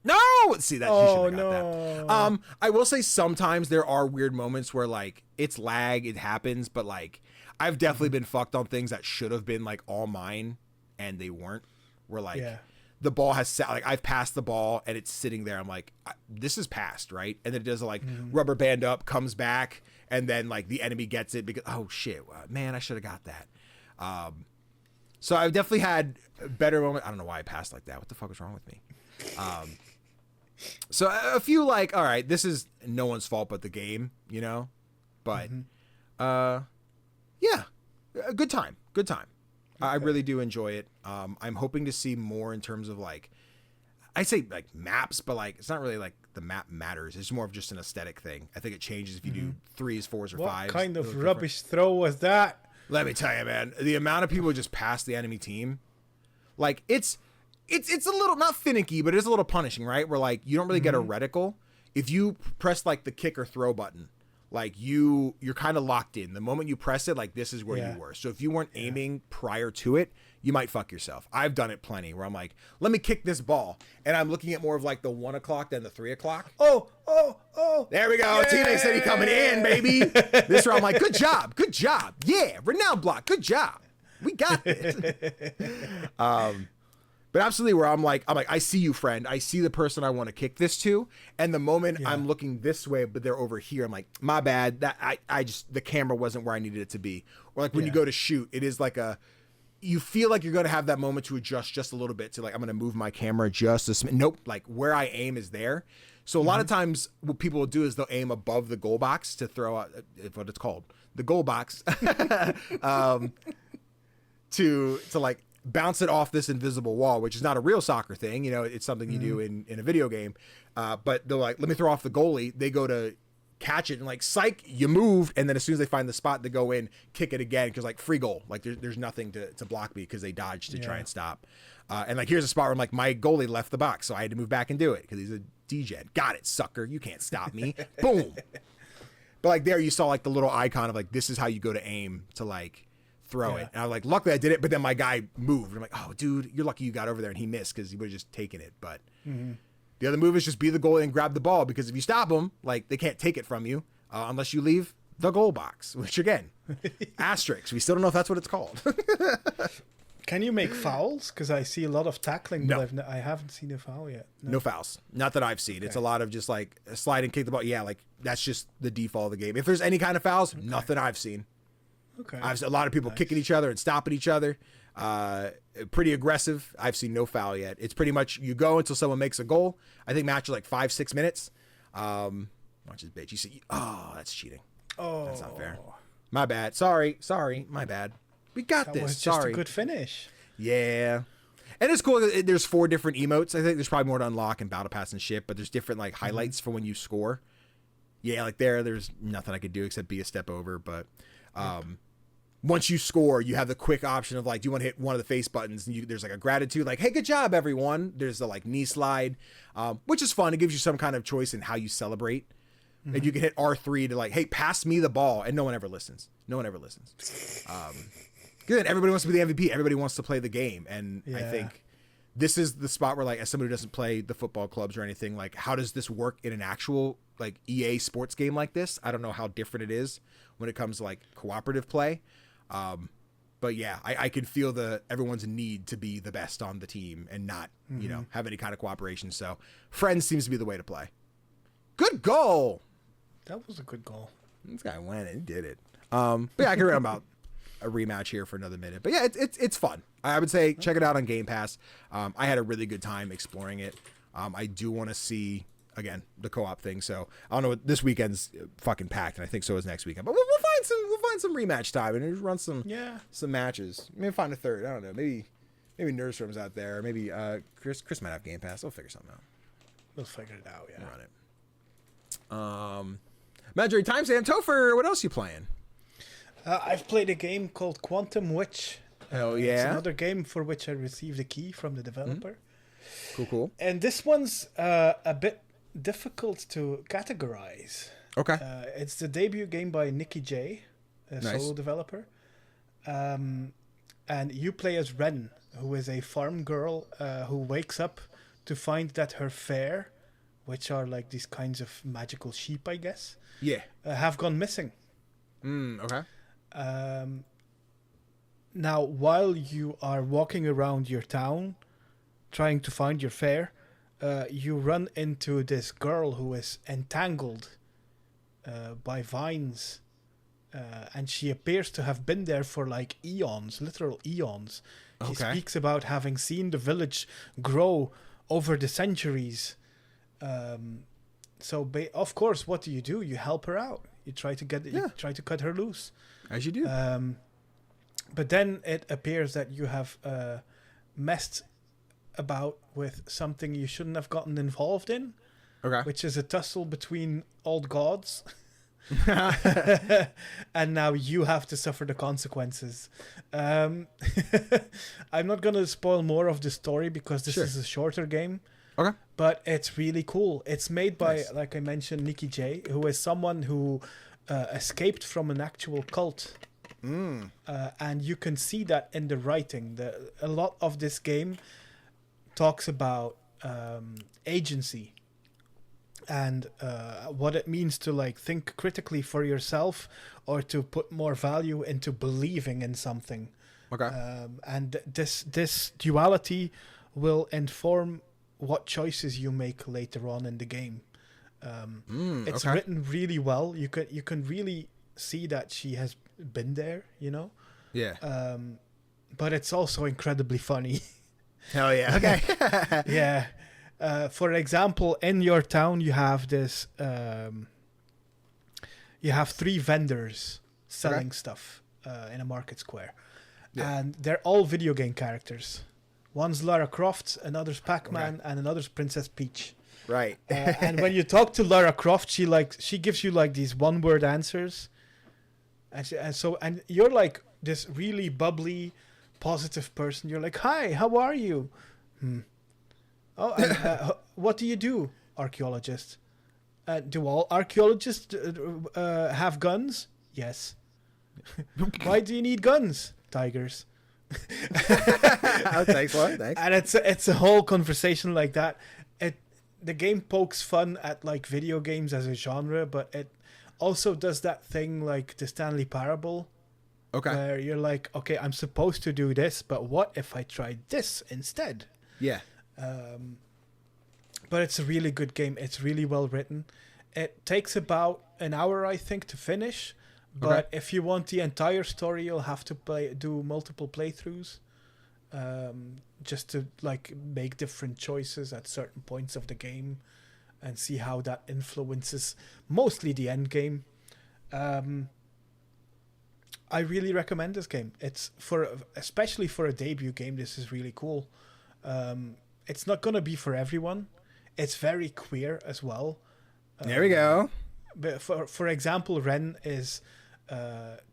no! See that? Oh, you shouldn't have got that. I will say sometimes there are weird moments where like it's lag, it happens, but like I've definitely been fucked on things that should have been like all mine and they weren't. Where like the ball has sat, like I've passed the ball and it's sitting there. I'm like, this is passed, right? And then it does a like rubber band up, comes back, and then like the enemy gets it because oh shit, man, I should have got that. So I've definitely had a better moment. I don't know why I passed like that. What the fuck was wrong with me? So a few like, all right, this is no one's fault but the game, you know? But yeah, a good time. Okay. I really do enjoy it. I'm hoping to see more in terms of like, I say like maps, but like it's not really like the map matters. It's more of just an aesthetic thing. I think it changes if you do 3s, 4s, or 5s. What kind of rubbish throw was that? Let me tell you, man, the amount of people who just pass the enemy team, like it's a little not finicky, but it's a little punishing, right? Where like you don't really get a reticle. If you press like the kick or throw button, like you're kind of locked in. The moment you press it, like this is where you were. So if you weren't aiming prior to it, you might fuck yourself. I've done it plenty where I'm like, let me kick this ball. And I'm looking at more of like the 1 o'clock than the 3 o'clock. Oh. There we go. Teammate said he coming in, baby. This round, I'm like, good job. Yeah, renown block. Good job. We got this. But absolutely where I'm like, I see you, friend. I see the person I want to kick this to. And the moment I'm looking this way, but they're over here, I'm like, my bad. That I just, the camera wasn't where I needed it to be. Or like when you go to shoot, it is like you feel like you're going to have that moment to adjust just a little bit to like, I'm going to move my camera just a nope. Like where I aim is there. So a lot of times what people will do is they'll aim above the goal box to throw out what it's called, the goal box, to like bounce it off this invisible wall, which is not a real soccer thing. You know, it's something you do in a video game. But they're like, let me throw off the goalie. They go to catch it and like, psych, you moved. And then as soon as they find the spot to go in, kick it again. Cause like free goal, like there's nothing to block me because they dodged to try and stop. And like, here's a spot where I'm like, my goalie left the box. So I had to move back and do it because he's a D-gen. Got it, sucker. You can't stop me. Boom. But like there you saw like the little icon of like, this is how you go to aim to like throw it. And I was like, luckily I did it. But then my guy moved. And I'm like, oh dude, you're lucky you got over there and he missed because he would have just taken it. But the other move is just be the goalie and grab the ball because if you stop them, like they can't take it from you unless you leave the goal box, which again, asterisk. We still don't know if that's what it's called. Can you make fouls? Because I see a lot of tackling, but I haven't seen a foul yet. No fouls. Not that I've seen. Okay. It's a lot of just like slide and kick the ball. Yeah, like that's just the default of the game. If there's any kind of fouls, nothing I've seen. Okay. I've seen a lot of people kicking each other and stopping each other. Pretty aggressive. I've seen no foul yet. It's pretty much you go until someone makes a goal. I think match is like 5-6 minutes. Watch this bitch. You see, oh, that's cheating. Oh, that's not fair. My bad. Sorry. My bad. We got this. That was just a good finish. Yeah. And it's cool. There's 4 different emotes. I think there's probably more to unlock in Battle Pass and shit, but there's different like highlights for when you score. Yeah, like there's nothing I could do except be a step over. But once you score, you have the quick option of like, do you want to hit one of the face buttons? And there's like a gratitude, like, hey, good job, everyone. There's the like knee slide, which is fun. It gives you some kind of choice in how you celebrate. And you can hit R3 to like, hey, pass me the ball. And no one ever listens. Good. Everybody wants to be the MVP. Everybody wants to play the game. And I think this is the spot where like, as somebody who doesn't play the football clubs or anything, like how does this work in an actual like EA sports game like this? I don't know how different it is when it comes to like cooperative play. But yeah, I can feel everyone's need to be the best on the team and not, you know, have any kind of cooperation. So friends seems to be the way to play. Good goal. That was a good goal. This guy went and did it. But yeah, I can read about a rematch here for another minute. But yeah, it's fun. I would say check it out on Game Pass. I had a really good time exploring it. I do want to see again the co-op thing. So I don't know. This weekend's fucking packed, and I think so is next weekend. But we'll find some rematch time and just run some matches. Maybe find a third. I don't know. Maybe Nerdstrom's out there. Maybe Chris might have Game Pass. We'll figure something out. We'll figure it out. Yeah. We'll run it. Marjorie Timestamp, Tofr, what else you playing? I've played a game called Quantum Witch. Oh yeah, it's another game for which I received a key from the developer. Cool. And this one's a bit difficult to categorize. Okay. It's the debut game by Nikki J, a solo developer. And you play as Ren, who is a farm girl who wakes up to find that her fair, which are like these kinds of magical sheep, I guess, have gone missing. Okay. Now, while you are walking around your town trying to find your fair, you run into this girl who is entangled by vines, and she appears to have been there for like eons, literal eons. She speaks about having seen the village grow over the centuries. So of course, what do? You help her out. You try to you try to cut her loose, as you do. But then it appears that you have messed about with something you shouldn't have gotten involved in. Okay. Which is a tussle between old gods. And now you have to suffer the consequences. I'm not going to spoil more of the story because this is a shorter game. Okay. But it's really cool. It's made by, like I mentioned, Nikki J, who is someone who escaped from an actual cult. And you can see that in the writing. A lot of this game talks about agency and what it means to like think critically for yourself or to put more value into believing in something. Okay. And this duality will inform what choices you make later on in the game. It's written really well. You can really see that she has been there, you know? Yeah. But it's also incredibly funny. Hell yeah. Okay. Yeah. For example, in your town, you have this... you have 3 vendors selling stuff in a market square. and they're all video game characters. One's Lara Croft, another's Pac-Man, and another's Princess Peach. Right. And when you talk to Lara Croft, she gives you like these one-word answers, and you're like this really bubbly, positive person. You're like, "Hi, how are you? Oh, and, what do you do, archaeologist? Do all archaeologists have guns? Yes. Why do you need guns? Tigers." Oh, thanks. And it's a whole conversation like that. The game pokes fun at like video games as a genre, but it also does that thing like the Stanley Parable. Okay. Where you're like, okay, I'm supposed to do this, but what if I tried this instead? Yeah. But it's a really good game. It's really well written. It takes about an hour, I think, to finish. But if you want the entire story, you'll have to do multiple playthroughs, just to like make different choices at certain points of the game, and see how that influences mostly the end game. I really recommend this game. It's especially for a debut game. This is really cool. It's not gonna be for everyone. It's very queer as well. There we go. But for example, Ren is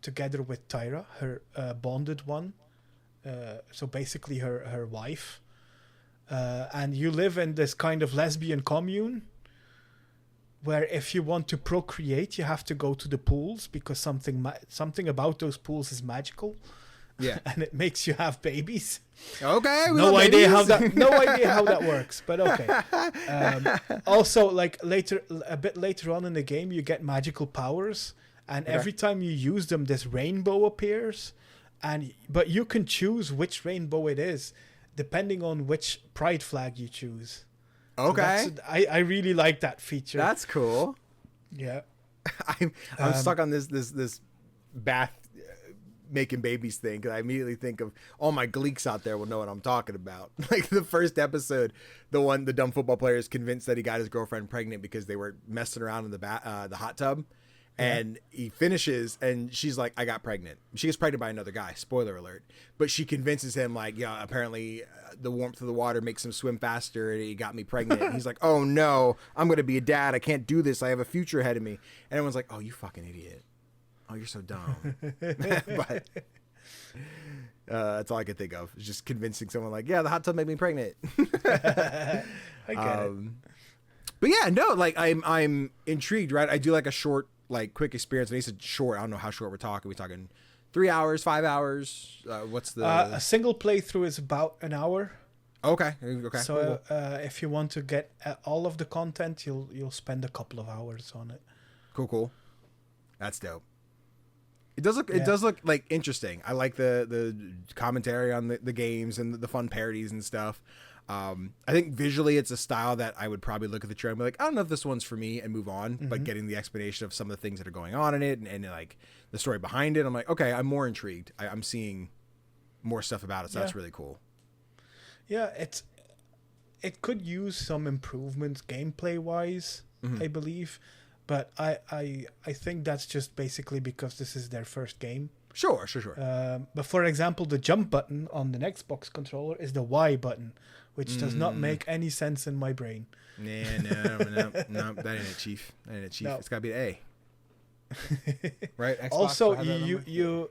together with Tyra, her bonded one. So basically her wife. And you live in this kind of lesbian commune where if you want to procreate, you have to go to the pools because something about those pools is magical. Yeah. And it makes you have babies. Okay. No idea how that works, but okay. Also, like a bit later on in the game, you get magical powers, and every time you use them, this rainbow appears, but you can choose which rainbow it is, depending on which pride flag you choose. Okay. So I really like that feature. That's cool. Yeah. I'm stuck on this bath making babies thing, because I immediately think of all my gleeks out there will know what I'm talking about. Like the first episode, the dumb football player is convinced that he got his girlfriend pregnant because they were messing around in the hot tub, and he finishes and she's like, I got pregnant. She gets pregnant by another guy, spoiler alert, but she convinces him like, yeah, apparently the warmth of the water makes him swim faster and he got me pregnant. And he's like, oh no, I'm gonna be a dad, I can't do this, I have a future ahead of me. And everyone's like, oh, you fucking idiot. Oh, you're so dumb. But that's all I could think of. Is just convincing someone like, yeah, the hot tub made me pregnant. I get it. But yeah, no, like I'm intrigued, right? I do like a short, like quick experience. When he said short, I don't know how short we're talking. We're talking 3 hours, 5 hours. What's the a single playthrough is about an hour. Okay. So if you want to get all of the content, you'll spend a couple of hours on it. Cool. That's dope. It does look like interesting. I like the commentary on the games and the fun parodies and stuff. I think visually it's a style that I would probably look at the trailer and be like, I don't know if this one's for me, and move on. But getting the explanation of some of the things that are going on in it and like the story behind it, I'm like, okay, I'm more intrigued. I'm seeing more stuff about it, so that's really cool. Yeah, it could use some improvements gameplay wise, I believe. But I think that's just basically because this is their first game. Sure. But for example, the jump button on the Xbox controller is the Y button, which does not make any sense in my brain. Yeah, no, that ain't it, Chief. No. It's gotta be an A. Right? Xbox, also, you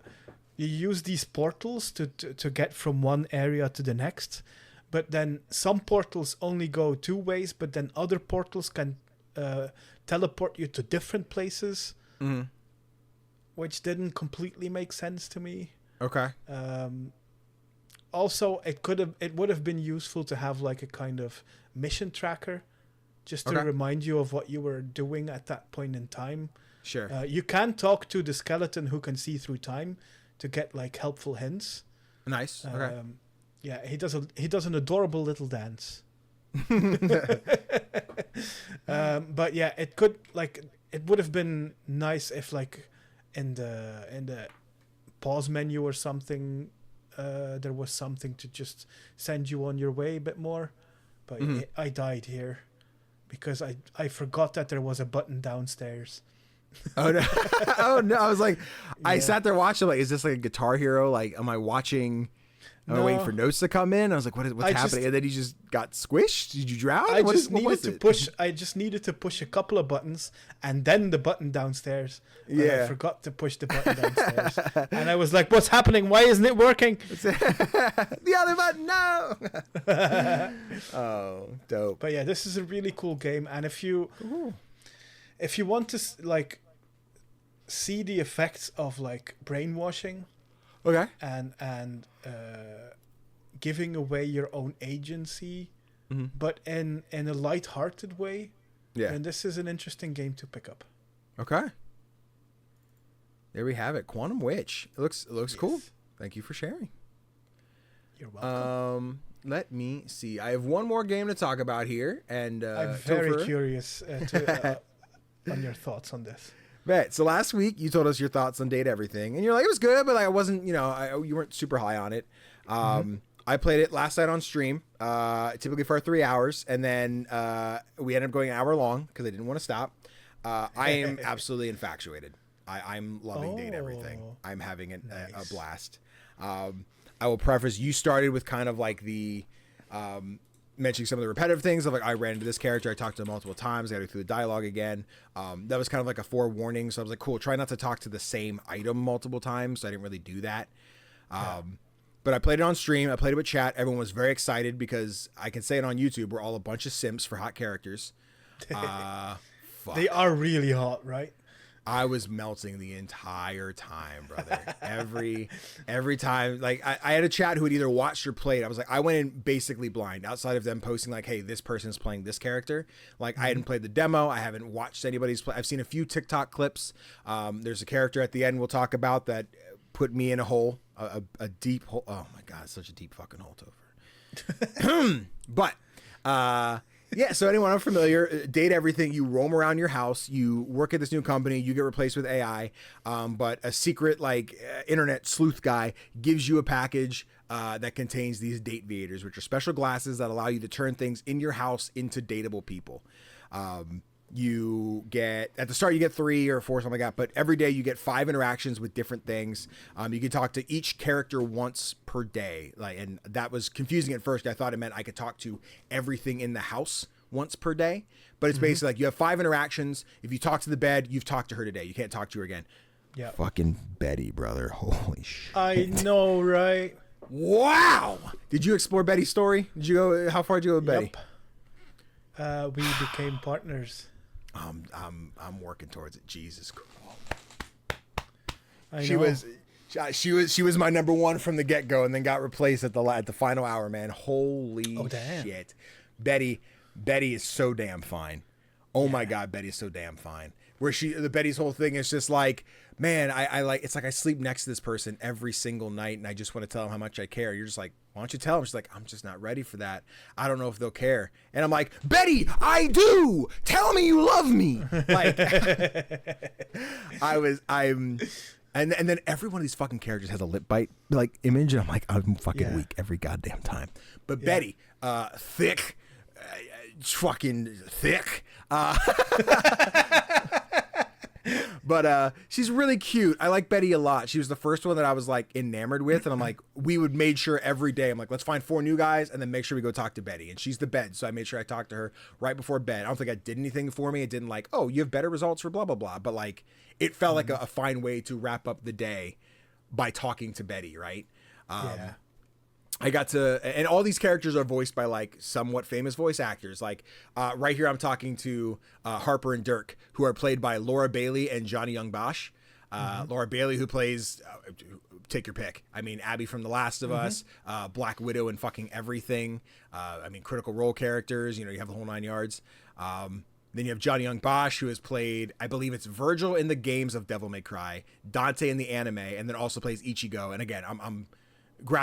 use these portals to get from one area to the next, but then some portals only go 2 ways, but then other portals can teleport you to different places, which didn't completely make sense to me. Okay. Also, it would have been useful to have like a kind of mission tracker, just to remind you of what you were doing at that point in time. Sure. You can talk to the skeleton who can see through time to get like helpful hints. Nice. Okay. Yeah, he does an adorable little dance. But yeah, it would have been nice if like in the pause menu or something, there was something to just send you on your way a bit more. But I died here because I forgot that there was a button downstairs. Oh no! Oh no! I was like, I sat there watching. Like, is this like a Guitar Hero? Like, am I watching? Am I waiting for notes to come in? I was like, what's happening? And then he just got squished. Did you drown? I just needed to push a couple of buttons, and then the button downstairs. Yeah, I forgot to push the button downstairs, and I was like, "What's happening? Why isn't it working?" The other button, no. Oh, dope. But yeah, this is a really cool game, and if you want to like see the effects of like brainwashing, okay, and giving away your own agency, but in a light-hearted way, and this is an interesting game to pick up. Okay, there we have it. Quantum Witch. It looks cool. Thank you for sharing. You're welcome. Let me see. I have one more game to talk about here, and I'm very curious on your thoughts on this. Right. So last week you told us your thoughts on Date Everything, and you're like, it was good, but like I wasn't, you weren't super high on it. I played it last night on stream, typically for 3 hours, and then we ended up going an hour long because I didn't want to stop. I am absolutely infatuated. I'm loving Date Everything. I'm having a blast. I will preface, you started with kind of like the mentioning some of the repetitive things of like, I ran into this character, I talked to him multiple times, I got to go through the dialogue again. That was kind of like a forewarning, so I was like, cool, try not to talk to the same item multiple times, so I didn't really do that. But I played it on stream, I played it with chat, everyone was very excited because I can say it on YouTube, we're all a bunch of simps for hot characters. They are really hot, right? I was melting the entire time, brother. Every time. Like, I had a chat who had either watched or played. I was like, I went in basically blind outside of them posting like, hey, this person's playing this character. Like, I hadn't played the demo. I haven't watched anybody's play. I've seen a few TikTok clips. There's a character at the end we'll talk about that put me in a hole, a deep hole. Oh my God, such a deep fucking hole, Tofr. But, yeah, so anyone unfamiliar, Date Everything, you roam around your house, you work at this new company, you get replaced with AI, but a secret internet sleuth guy gives you a package that contains these date viators, which are special glasses that allow you to turn things in your house into dateable people. You get, at the start you get 3 or 4, something like that, but every day you get 5 interactions with different things. You can talk to each character once per day, and that was confusing at first. I thought it meant I could talk to everything in the house once per day, but it's basically like you have 5 interactions. If you talk to the bed, you've talked to her today, you can't talk to her again. Yeah, fucking Betty, brother, holy shit. I know, right? Wow. Did you explore Betty's story? How far did you go with Betty? We became partners. I'm working towards it. Jesus Christ. She was my number 1 from the get go, and then got replaced at the final hour. Man, holy shit! Betty is so damn fine. Oh my God, Betty is so damn fine. Where Betty's whole thing is just like, man, I like, it's like I sleep next to this person every single night, and I just want to tell them how much I care. You're just like, why don't you tell them? She's like, I'm just not ready for that. I don't know if they'll care. And I'm like, Betty, I do. Tell me you love me. Like, and then every one of these fucking characters has a lip bite like image, and I'm like, I'm fucking weak every goddamn time. But Betty, thick, fucking thick. But she's really cute. I like Betty a lot. She was the first one that I was like enamored with, and I'm like, we would made sure every day, I'm like, let's find 4 new guys and then make sure we go talk to Betty. And she's the bed, so I made sure I talked to her right before bed. I don't think I did anything for me. It didn't like, oh, you have better results for blah blah blah, but like it felt like a fine way to wrap up the day by talking to Betty, right? I got to, and all these characters are voiced by like somewhat famous voice actors. Like right here, I'm talking to Harper and Dirk, who are played by Laura Bailey and Johnny Young Bosch. Laura Bailey, who plays, take your pick. I mean, Abby from The Last of Us, Black Widow and fucking everything. I mean, Critical Role characters, you have the whole 9 yards. Then you have Johnny Young Bosch, who has played, I believe it's Virgil in the games of Devil May Cry, Dante in the anime, and then also plays Ichigo. And again, I'm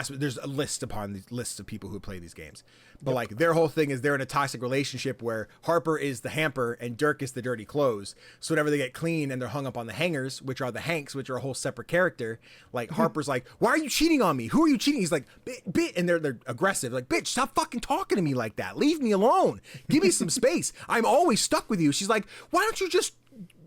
there's a list upon these lists of people who play these games, but like their whole thing is they're in a toxic relationship where Harper is the hamper and Dirk is the dirty clothes. So whenever they get clean and they're hung up on the hangers, which are the Hanks, which are a whole separate character, like Harper's like, why are you cheating on me? Who are you cheating? He's like, bit, and they're aggressive, like, bitch, stop fucking talking to me like that. Leave me alone. Give me some space. I'm always stuck with you. She's like, why don't you just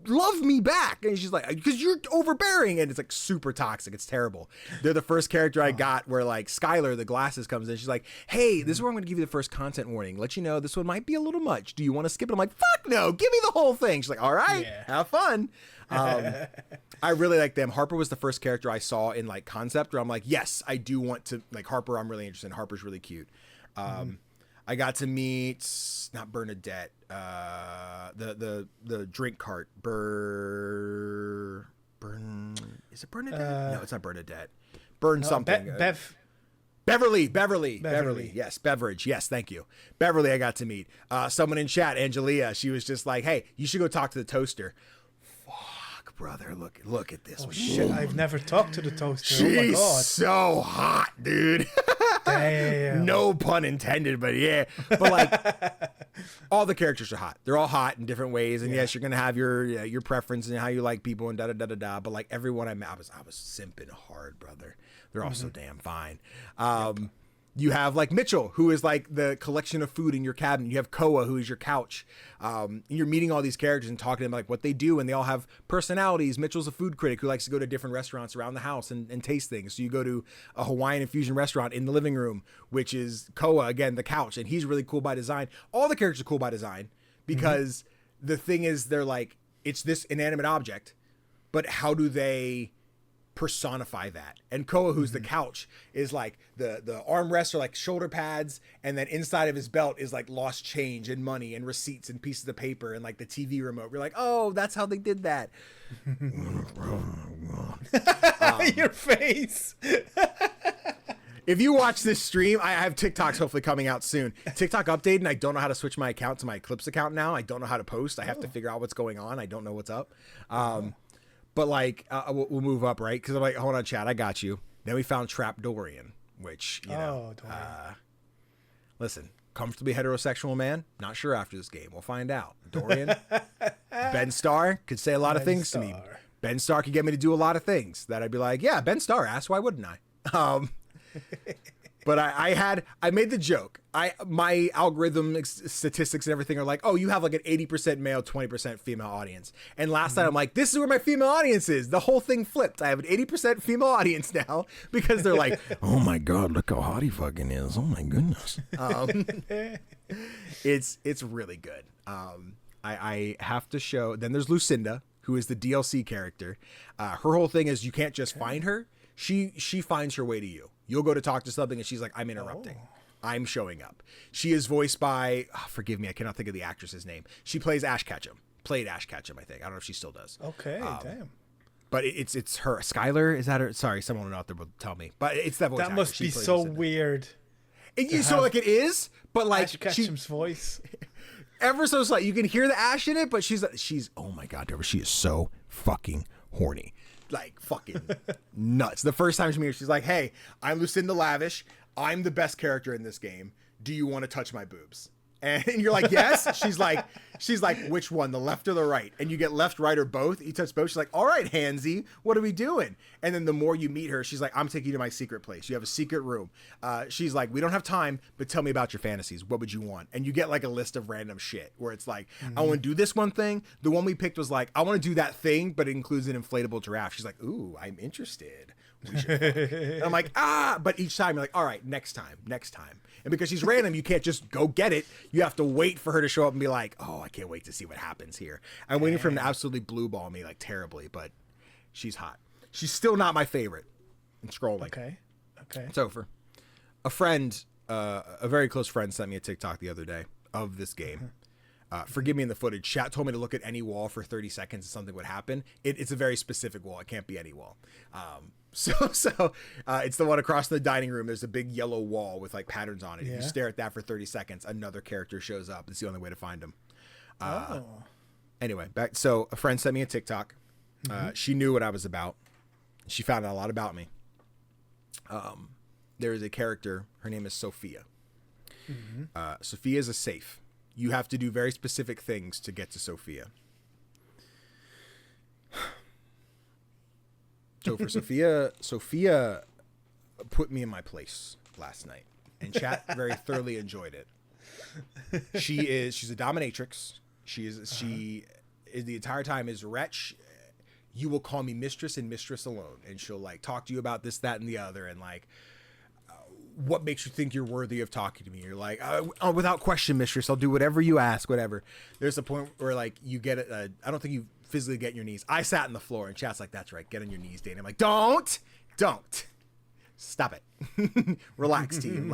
love me back. And she's like, because you're overbearing. And it's like super toxic. It's terrible. They're the first character I got where like Skylar, the glasses, comes in. She's like, hey, this is where I'm going to give you the first content warning. Let you know this one might be a little much. Do you want to skip it? I'm like, fuck no, give me the whole thing. She's like, all right, have fun. I really like them. Harper was the first character I saw in like concept where I'm like, yes, I do want to like Harper. I'm really interested in. Harper's really cute. I got to meet not Bernadette, the drink cart. Is it Bernadette? No, it's not Bernadette. Something. Beverly. Yes, Beverage. Yes, thank you. Beverly, I got to meet. Someone in chat, Angelia. She was just like, hey, you should go talk to the toaster. Fuck, brother, look at this. Oh shit! I've never talked to the toaster. She's oh my God. so hot, dude. Damn. No pun intended, but yeah. But like, all the characters are hot. They're all hot in different ways, and yes, you're gonna have your preference and how you like people and da da da da da. But like everyone I met, I was simping hard, brother. They're all so damn fine. You have like Mitchell, who is like the collection of food in your cabinet. You have Koa, who is your couch. You're meeting all these characters and talking to them like what they do, and they all have personalities. Mitchell's a food critic who likes to go to different restaurants around the house and taste things. So you go to a Hawaiian infusion restaurant in the living room, which is Koa, again, the couch, and he's really cool by design. All the characters are cool by design because the thing is they're like, it's this inanimate object, but how do they personify that? And Koa, who's the couch, is like the armrests are like shoulder pads, and then inside of his belt is like lost change and money and receipts and pieces of paper and like the TV remote. We're like, oh, that's how they did that. Your face. If you watch this stream, I have TikToks hopefully coming out soon. TikTok updated, and I don't know how to switch my account to my Eclipse account now. I don't know how to post. I have to figure out what's going on. I don't know what's up. But like, we'll move up, right? Because I'm like, hold on, chat, I got you. Then we found Trap Dorian, which, you know, listen, comfortably heterosexual man? Not sure after this game. We'll find out. Dorian, Ben Starr could say a lot of things to me. Ben Starr could get me to do a lot of things that I'd be like, yeah, Ben Starr asked, why wouldn't I? But I made the joke. My algorithm statistics and everything are like, oh, you have like an 80% male, 20% female audience. And last night I'm like, this is where my female audience is. The whole thing flipped. I have an 80% female audience now because they're like, oh my God, look how hot he fucking is. Oh my goodness. It's really good. I have to show. Then there's Lucinda, who is the DLC character. Her whole thing is you can't just find her. She finds her way to you. You'll go to talk to something and she's like, I'm interrupting. I'm showing up. She is voiced by, forgive me, I cannot think of the actress's name. She plays Ash Ketchum. Played Ash Ketchum, I think. I don't know if she still does. Okay, damn. But it's her. Skylar, is that her? Sorry, someone out there will tell me. But it's that voice That must be so weird. So like it is, but like Ash Ketchum's voice. Ever so slight. You can hear the Ash in it, but she's oh my God, Deborah, she is so fucking horny. Like fucking nuts. The first time she meets her, she's like, hey, I'm Lucinda Lavish. I'm the best character in this game. Do you want to touch my boobs? And you're like, yes. She's like, which one, the left or the right? And you get left, right, or both. You touch both. She's like, all right, Hansy, what are we doing? And then the more you meet her, she's like, I'm taking you to my secret place. You have a secret room. She's like, we don't have time, but tell me about your fantasies. What would you want? And you get like a list of random shit where it's like, I want to do this one thing. The one we picked was like, I want to do that thing, but it includes an inflatable giraffe. She's like, ooh, I'm interested. We should and I'm like, but each time you're like, all right, next time. And because she's random, you can't just go get it. You have to wait for her to show up and be like, oh, I can't wait to see what happens here. I'm waiting for him to absolutely blue ball me like terribly, but she's hot. She's still not my favorite. I'm scrolling. Okay. It's over. A friend, a very close friend sent me a TikTok the other day of this game. Forgive me in the footage. Chat told me to look at any wall for 30 seconds and something would happen. It's a very specific wall. It can't be any wall. So it's the one across the dining room. There's a big yellow wall with like patterns on it. If you stare at that for 30 seconds, another character shows up. It's the only way to find him. Anyway, back. So a friend sent me a TikTok. She knew what I was about. She found out a lot about me. There is a character. Her name is Sophia. Sophia is a safe. You have to do very specific things to get to Sophia. So for Sophia put me in my place last night, and chat very thoroughly enjoyed it. She's a dominatrix. She the entire time is Wretch. You will call me mistress and mistress alone, and she'll like talk to you about this, that, and the other, and like, what makes you think you're worthy of talking to me? You're like, without question, mistress, I'll do whatever you ask, whatever. There's a point where like you get it. I don't think you physically get on your knees. I sat on the floor, and chat's like, that's right, get on your knees, Danny. I'm like, don't, stop it, relax, team.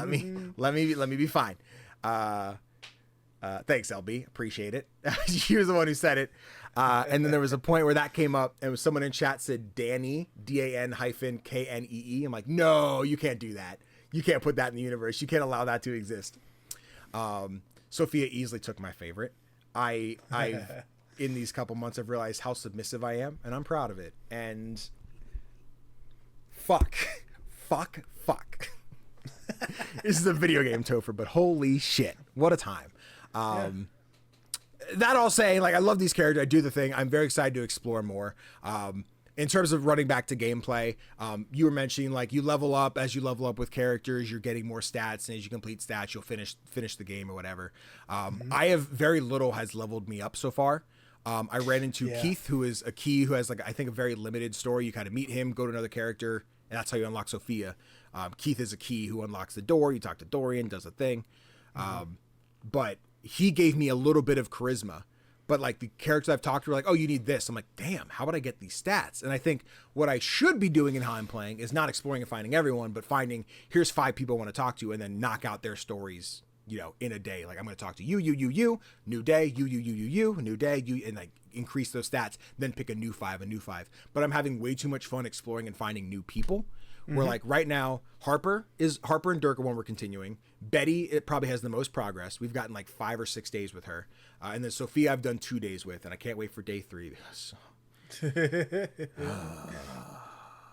Let me be fine. Thanks, LB. Appreciate it. She was the one who said it. And then there was a point where that came up, and someone in chat said Danny, DAN-KNEE. I'm like, no, you can't do that. You can't put that in the universe. You can't allow that to exist. Sophia easily took my favorite. I've in these couple months, I've realized how submissive I am, and I'm proud of it. And fuck. This is a video game, Tofr, but holy shit, what a time. That all saying, like, I love these characters. I do the thing. I'm very excited to explore more. In terms of running back to gameplay, you were mentioning like you level up. As you level up with characters, you're getting more stats, and as you complete stats, you'll finish the game or whatever. I have very little has leveled me up so far. I ran into Keith, who is a key who has like I think a very limited story. You kind of meet him, go to another character, and that's how you unlock Sophia. Keith is a key who unlocks the door. You talk to Dorian, does a thing, but he gave me a little bit of charisma. But like the characters I've talked to are like, oh, you need this. I'm like, damn, how would I get these stats? And I think what I should be doing in how I'm playing is not exploring and finding everyone, but finding here's 5 people I want to talk to, and then knock out their stories, you know, in a day. Like I'm going to talk to you, new day, you, new day, you, and like increase those stats, then pick a new 5. But I'm having way too much fun exploring and finding new people. Where like right now, Harper and Dirk are one we're continuing. Betty, it probably has the most progress. We've gotten like 5 or 6 days with her. And then Sophia, I've done 2 days with, and I can't wait for day 3.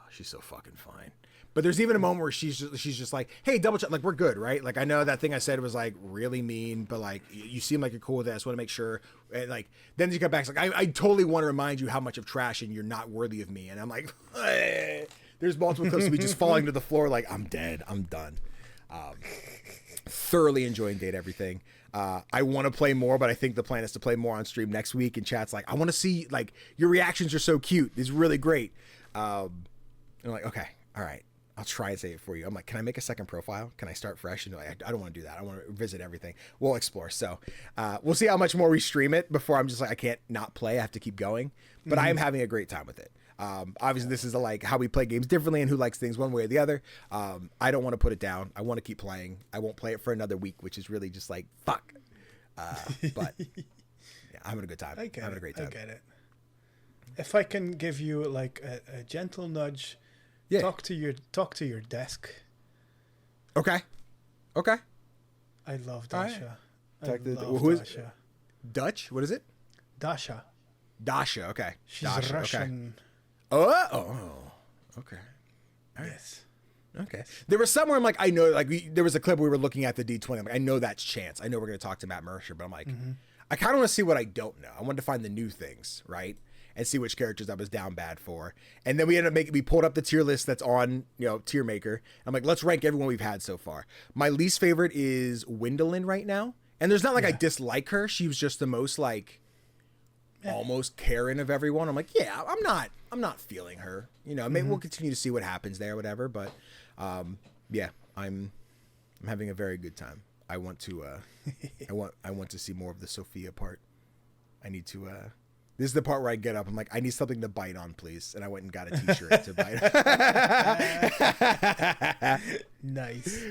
She's so fucking fine. But there's even a moment where she's just like, hey, double check, like we're good, right? Like I know that thing I said was like really mean, but like you seem like you're cool with that. I just want to make sure. And like then you come back, it's like I totally want to remind you how much of trash and you're not worthy of me. And I'm like, there's multiple clips of me just falling to the floor like I'm dead, I'm done. Thoroughly enjoying Date Everything. I want to play more, but I think the plan is to play more on stream next week. And chat's like, I want to see, like, your reactions are so cute. It's really great. And I'm like, okay, all right, I'll try and say it for you. I'm like, can I make a second profile? Can I start fresh? And like, I don't want to do that. I want to visit everything. We'll explore. So we'll see how much more we stream it before I'm just like, I can't not play. I have to keep going. But I am having a great time with it. Obviously this is like how we play games differently and who likes things one way or the other. I don't want to put it down. I want to keep playing. I won't play it for another week, which is really just like, fuck. But yeah, I'm having a good time. I'm having a great time. I get it. If I can give you like a gentle nudge, talk to your desk. Okay. I love Dasha. Right. Who is Dasha? Dutch? What is it? Dasha. Okay. She's Dasha, Russian. Okay. Oh. Okay. All right. Yes. Okay. There was somewhere I'm like, I know, like there was a clip we were looking at the D20. I'm like, I know that's Chance. I know we're going to talk to Matt Mercer, but I'm like, I kind of want to see what I don't know. I wanted to find the new things, right? And see which characters I was down bad for. And then we ended up we pulled up the tier list that's on, Tier Maker. I'm like, let's rank everyone we've had so far. My least favorite is Wendolyn right now. And there's not like I dislike her. She was just the most like almost Karen of everyone. I'm like, yeah, I'm not feeling her. Maybe we'll continue to see what happens there, whatever. But yeah, I'm having a very good time. I want to I want to see more of the Sophia part. I need to this is the part where I get up. I'm like, I need something to bite on, please. And I went and got a t-shirt to bite on. Nice.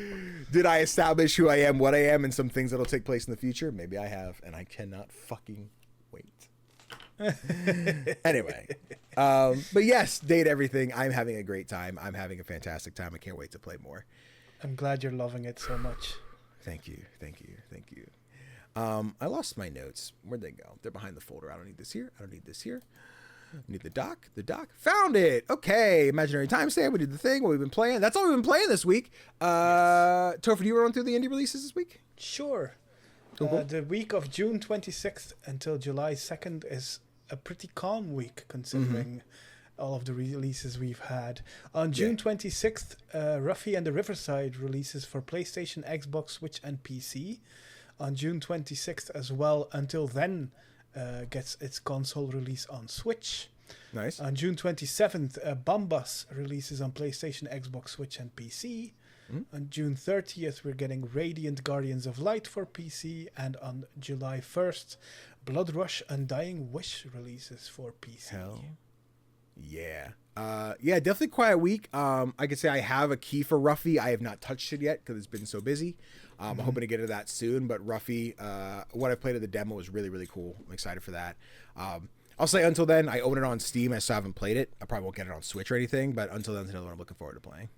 Did I establish who I am, what I am, and some things that'll take place in the future? Maybe I have, and I cannot fucking wait. Anyway, but yes, Date Everything. I'm having a great time. I'm having a fantastic time. I can't wait to play more. I'm glad you're loving it so much. Thank you. I lost my notes. Where'd they go? They're behind the folder. I don't need this here. I need the doc. Found it. Okay. Imaginary timestamp. We did the thing. What we've been playing. That's all we've been playing this week. Tofr, do you run through the indie releases this week? Sure. Cool. The week of June 26th until July 2nd is a pretty calm week considering all of the releases we've had. On June 26th, Ruffy and the Riverside releases for PlayStation, Xbox, Switch, and PC. On June 26th as well, Until Then gets its console release on Switch. Nice. On June 27th, Bombas releases on PlayStation, Xbox, Switch, and PC. On June 30th, we're getting Radiant Guardians of Light for PC. And on July 1st, Blood Rush Undying Wish releases for PC. Hell yeah. Yeah, definitely quite a week. I could say I have a key for Ruffy. I have not touched it yet because it's been so busy. I'm hoping to get to that soon. But Ruffy, what I played of the demo was really, really cool. I'm excited for that. I'll say until then, I own it on Steam. I still haven't played it. I probably won't get it on Switch or anything. But until then, it's another one I'm looking forward to playing.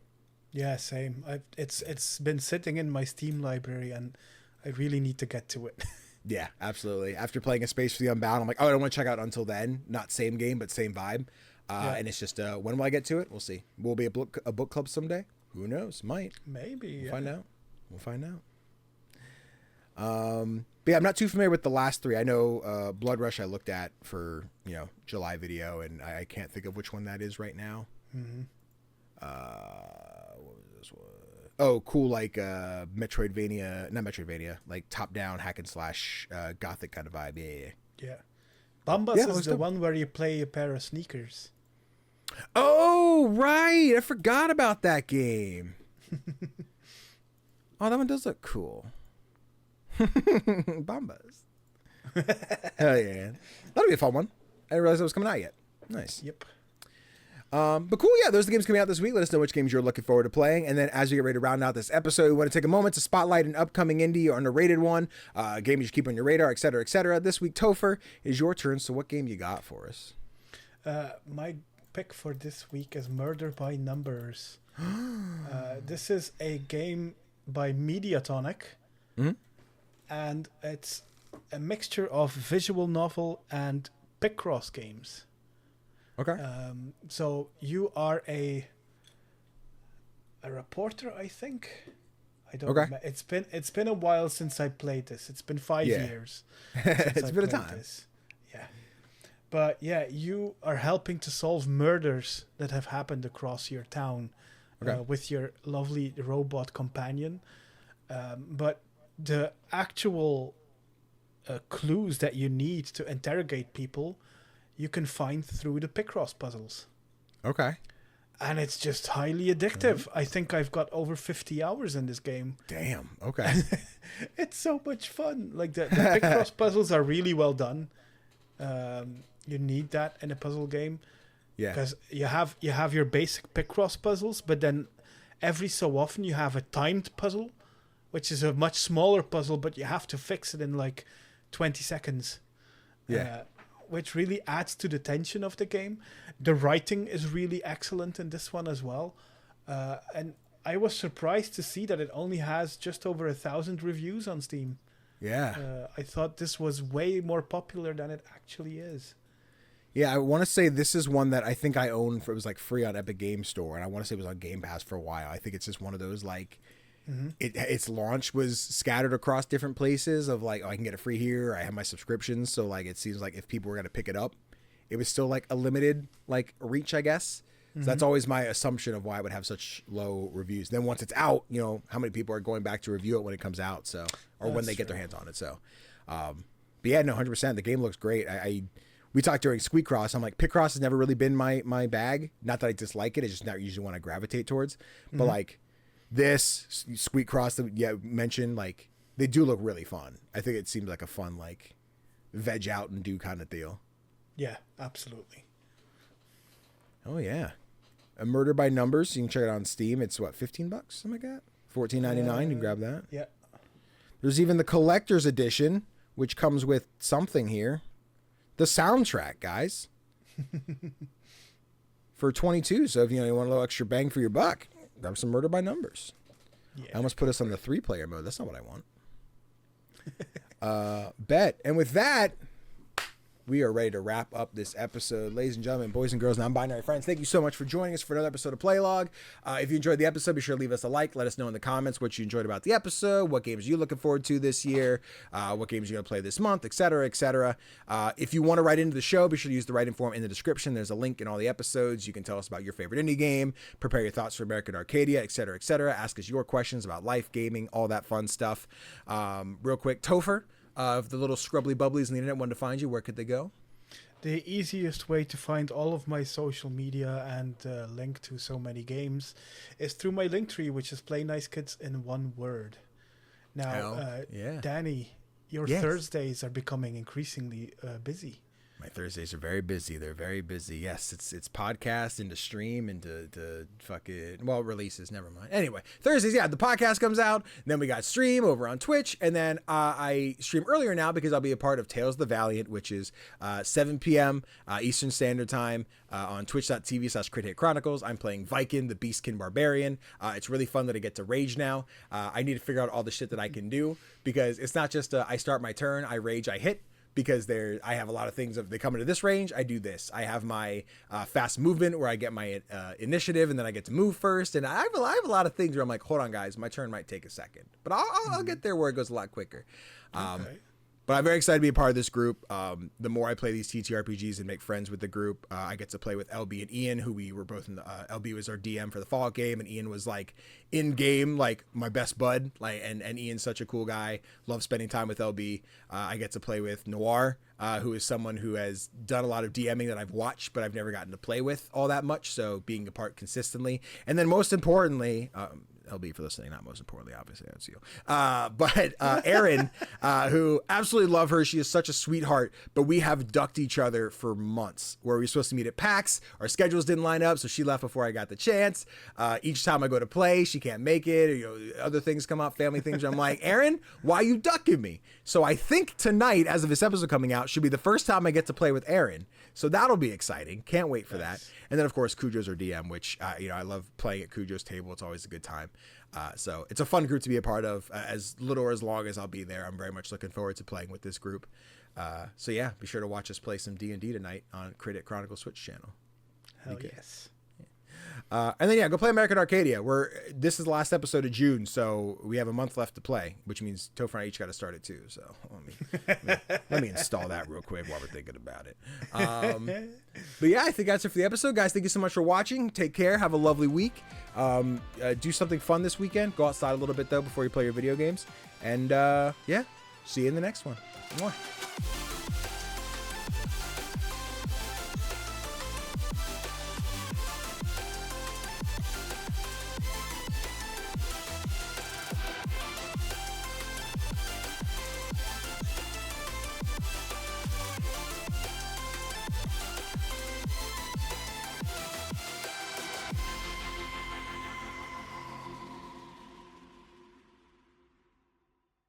Yeah, same. It's been sitting in my Steam library, and I really need to get to it. Yeah, absolutely. After playing A Space for the Unbound, I'm like, oh, I don't want to check out Until Then. Not same game, but same vibe. And it's just, when will I get to it? We'll see. Will be a book club someday? Who knows? Might. Maybe. We'll find out. We'll find out. But yeah, I'm not too familiar with the last three. I know Blood Rush I looked at for, July video, and I can't think of which one that is right now. What was this one? Oh, cool, like Metroidvania, not Metroidvania, like top-down hack and slash gothic kind of vibe. Yeah. Bombas is the one where you play a pair of sneakers. Oh, right. I forgot about that game. Oh, that one does look cool. Bombas. Hell yeah. That'll be a fun one. I didn't realize it was coming out yet. Nice. Yep. But cool, yeah, those are the games coming out this week. Let us know which games you're looking forward to playing. And then as we get ready to round out this episode, we want to take a moment to spotlight an upcoming indie or underrated one, a game you should keep on your radar, etc., etc. This week, Tofr, is your turn. So what game you got for us? My pick for this week is Murder by Numbers. This is a game by Mediatonic. And it's a mixture of visual novel and Picross games. Okay. So you are a reporter, I think. I don't remember. It's been a while since I played this. It's been 5 years. It's been a time. Yeah. But yeah, you are helping to solve murders that have happened across your town with your lovely robot companion. But the actual clues that you need to interrogate people, you can find through the Picross puzzles. Okay. And it's just highly addictive. I think I've got over 50 hours in this game. Damn. Okay. It's so much fun. Like the Picross puzzles are really well done. You need that in a puzzle game. Yeah. Because you have your basic Picross puzzles, but then every so often you have a timed puzzle, which is a much smaller puzzle, but you have to fix it in like 20 seconds. Yeah. Which really adds to the tension of the game. The writing is really excellent in this one as well. And I was surprised to see that it only has just over 1,000 reviews on Steam. Yeah. I thought this was way more popular than it actually is. Yeah, I want to say this is one that I think I owned. It was like free on Epic Game Store, and I want to say it was on Game Pass for a while. I think it's just one of those like... Its launch was scattered across different places of like, oh, I can get it free here. I have my subscriptions. So like, it seems like if people were going to pick it up, it was still like a limited like reach, I guess. So that's always my assumption of why it would have such low reviews. Then once it's out, how many people are going back to review it when it comes out. So, or when they get their hands on it. So, but yeah, no, 100%. The game looks great. We talked during Squeak Cross. I'm like, Picross has never really been my bag. Not that I dislike it. It's just not usually one I gravitate towards, but like, this Squeak Cross that you mentioned, like they do look really fun. I think it seems like a fun like veg out and do kind of deal. Yeah, absolutely. Oh yeah, A Murder by Numbers. You can check it out on Steam. It's what, $15, something like that. $14.99. You can grab that. Yeah. There's even the collector's edition, which comes with something here, the soundtrack, guys, for $22. So if you want a little extra bang for your buck, grab some Murder by Numbers. Yeah. I almost put us on the 3-player mode. That's not what I want. Bet. And with that, we are ready to wrap up this episode. Ladies and gentlemen, boys and girls, non-binary friends, thank you so much for joining us for another episode of Playlog. If you enjoyed the episode, be sure to leave us a like. Let us know in the comments what you enjoyed about the episode, what games you're looking forward to this year, what games you're going to play this month, etc., etc. If you want to write into the show, be sure to use the write-in form in the description. There's a link in all the episodes. You can tell us about your favorite indie game, prepare your thoughts for American Arcadia, etc., etc. Ask us your questions about life, gaming, all that fun stuff. Real quick, Tofr, If the little scrubbly bubblies on the internet wanted to find you, where could they go? The easiest way to find all of my social media and link to so many games is through my Linktree, which is Play Nice Kids in one word. Now, Danny, your Thursdays are becoming increasingly busy. My Thursdays are very busy. They're very busy. Yes, it's podcast into stream into fucking releases. Never mind. Anyway, Thursdays, the podcast comes out. Then we got stream over on Twitch, and then I stream earlier now because I'll be a part of Tales of the Valiant, which is 7 p.m. Eastern Standard Time on Twitch.tv/Crit Chronicles. I'm playing Viking, the Beastkin Barbarian. It's really fun that I get to rage now. I need to figure out all the shit that I can do because it's not just I start my turn, I rage, I hit. Because I have a lot of things. If they come into this range, I do this. I have my fast movement where I get my initiative and then I get to move first. And I have a lot of things where I'm like, hold on, guys, my turn might take a second, but I'll get there where it goes a lot quicker. Okay. But I'm very excited to be a part of this group. The more I play these TTRPGs and make friends with the group, I get to play with LB and Ian, who we were both in the, LB was our DM for the Fallout game, and Ian was like in game, like my best bud. And Ian's such a cool guy. Love spending time with LB. I get to play with Noir, who is someone who has done a lot of DMing that I've watched, but I've never gotten to play with all that much. So being a part consistently. And then most importantly, LB for listening, not most importantly, obviously, that's you. But Erin, who absolutely love her. She is such a sweetheart, but we have ducked each other for months where we were supposed to meet at PAX. Our schedules didn't line up, so she left before I got the chance. Each time I go to play, she can't make it. Or, other things come up, family things. I'm like, Erin, why are you ducking me? So I think tonight, as of this episode coming out, should be the first time I get to play with Erin. So that'll be exciting. Can't wait for that. And then, of course, Cujo's our DM, which, I love playing at Cujo's table. It's always a good time. So it's a fun group to be a part of. As little or as long as I'll be there, I'm very much looking forward to playing with this group. So yeah, be sure to watch us play some D&D tonight on Crit Chronicles Switch channel. Hell yes. And then go play American Arcadia. This is the last episode of June, so we have a month left to play, which means Tofr and I each got to start it too. So let me install that real quick while we're thinking about it. But yeah, I think that's it for the episode, guys. Thank you so much for watching. Take care. Have a lovely week. Do something fun this weekend. Go outside a little bit though before you play your video games. And see you in the next one. Mwah.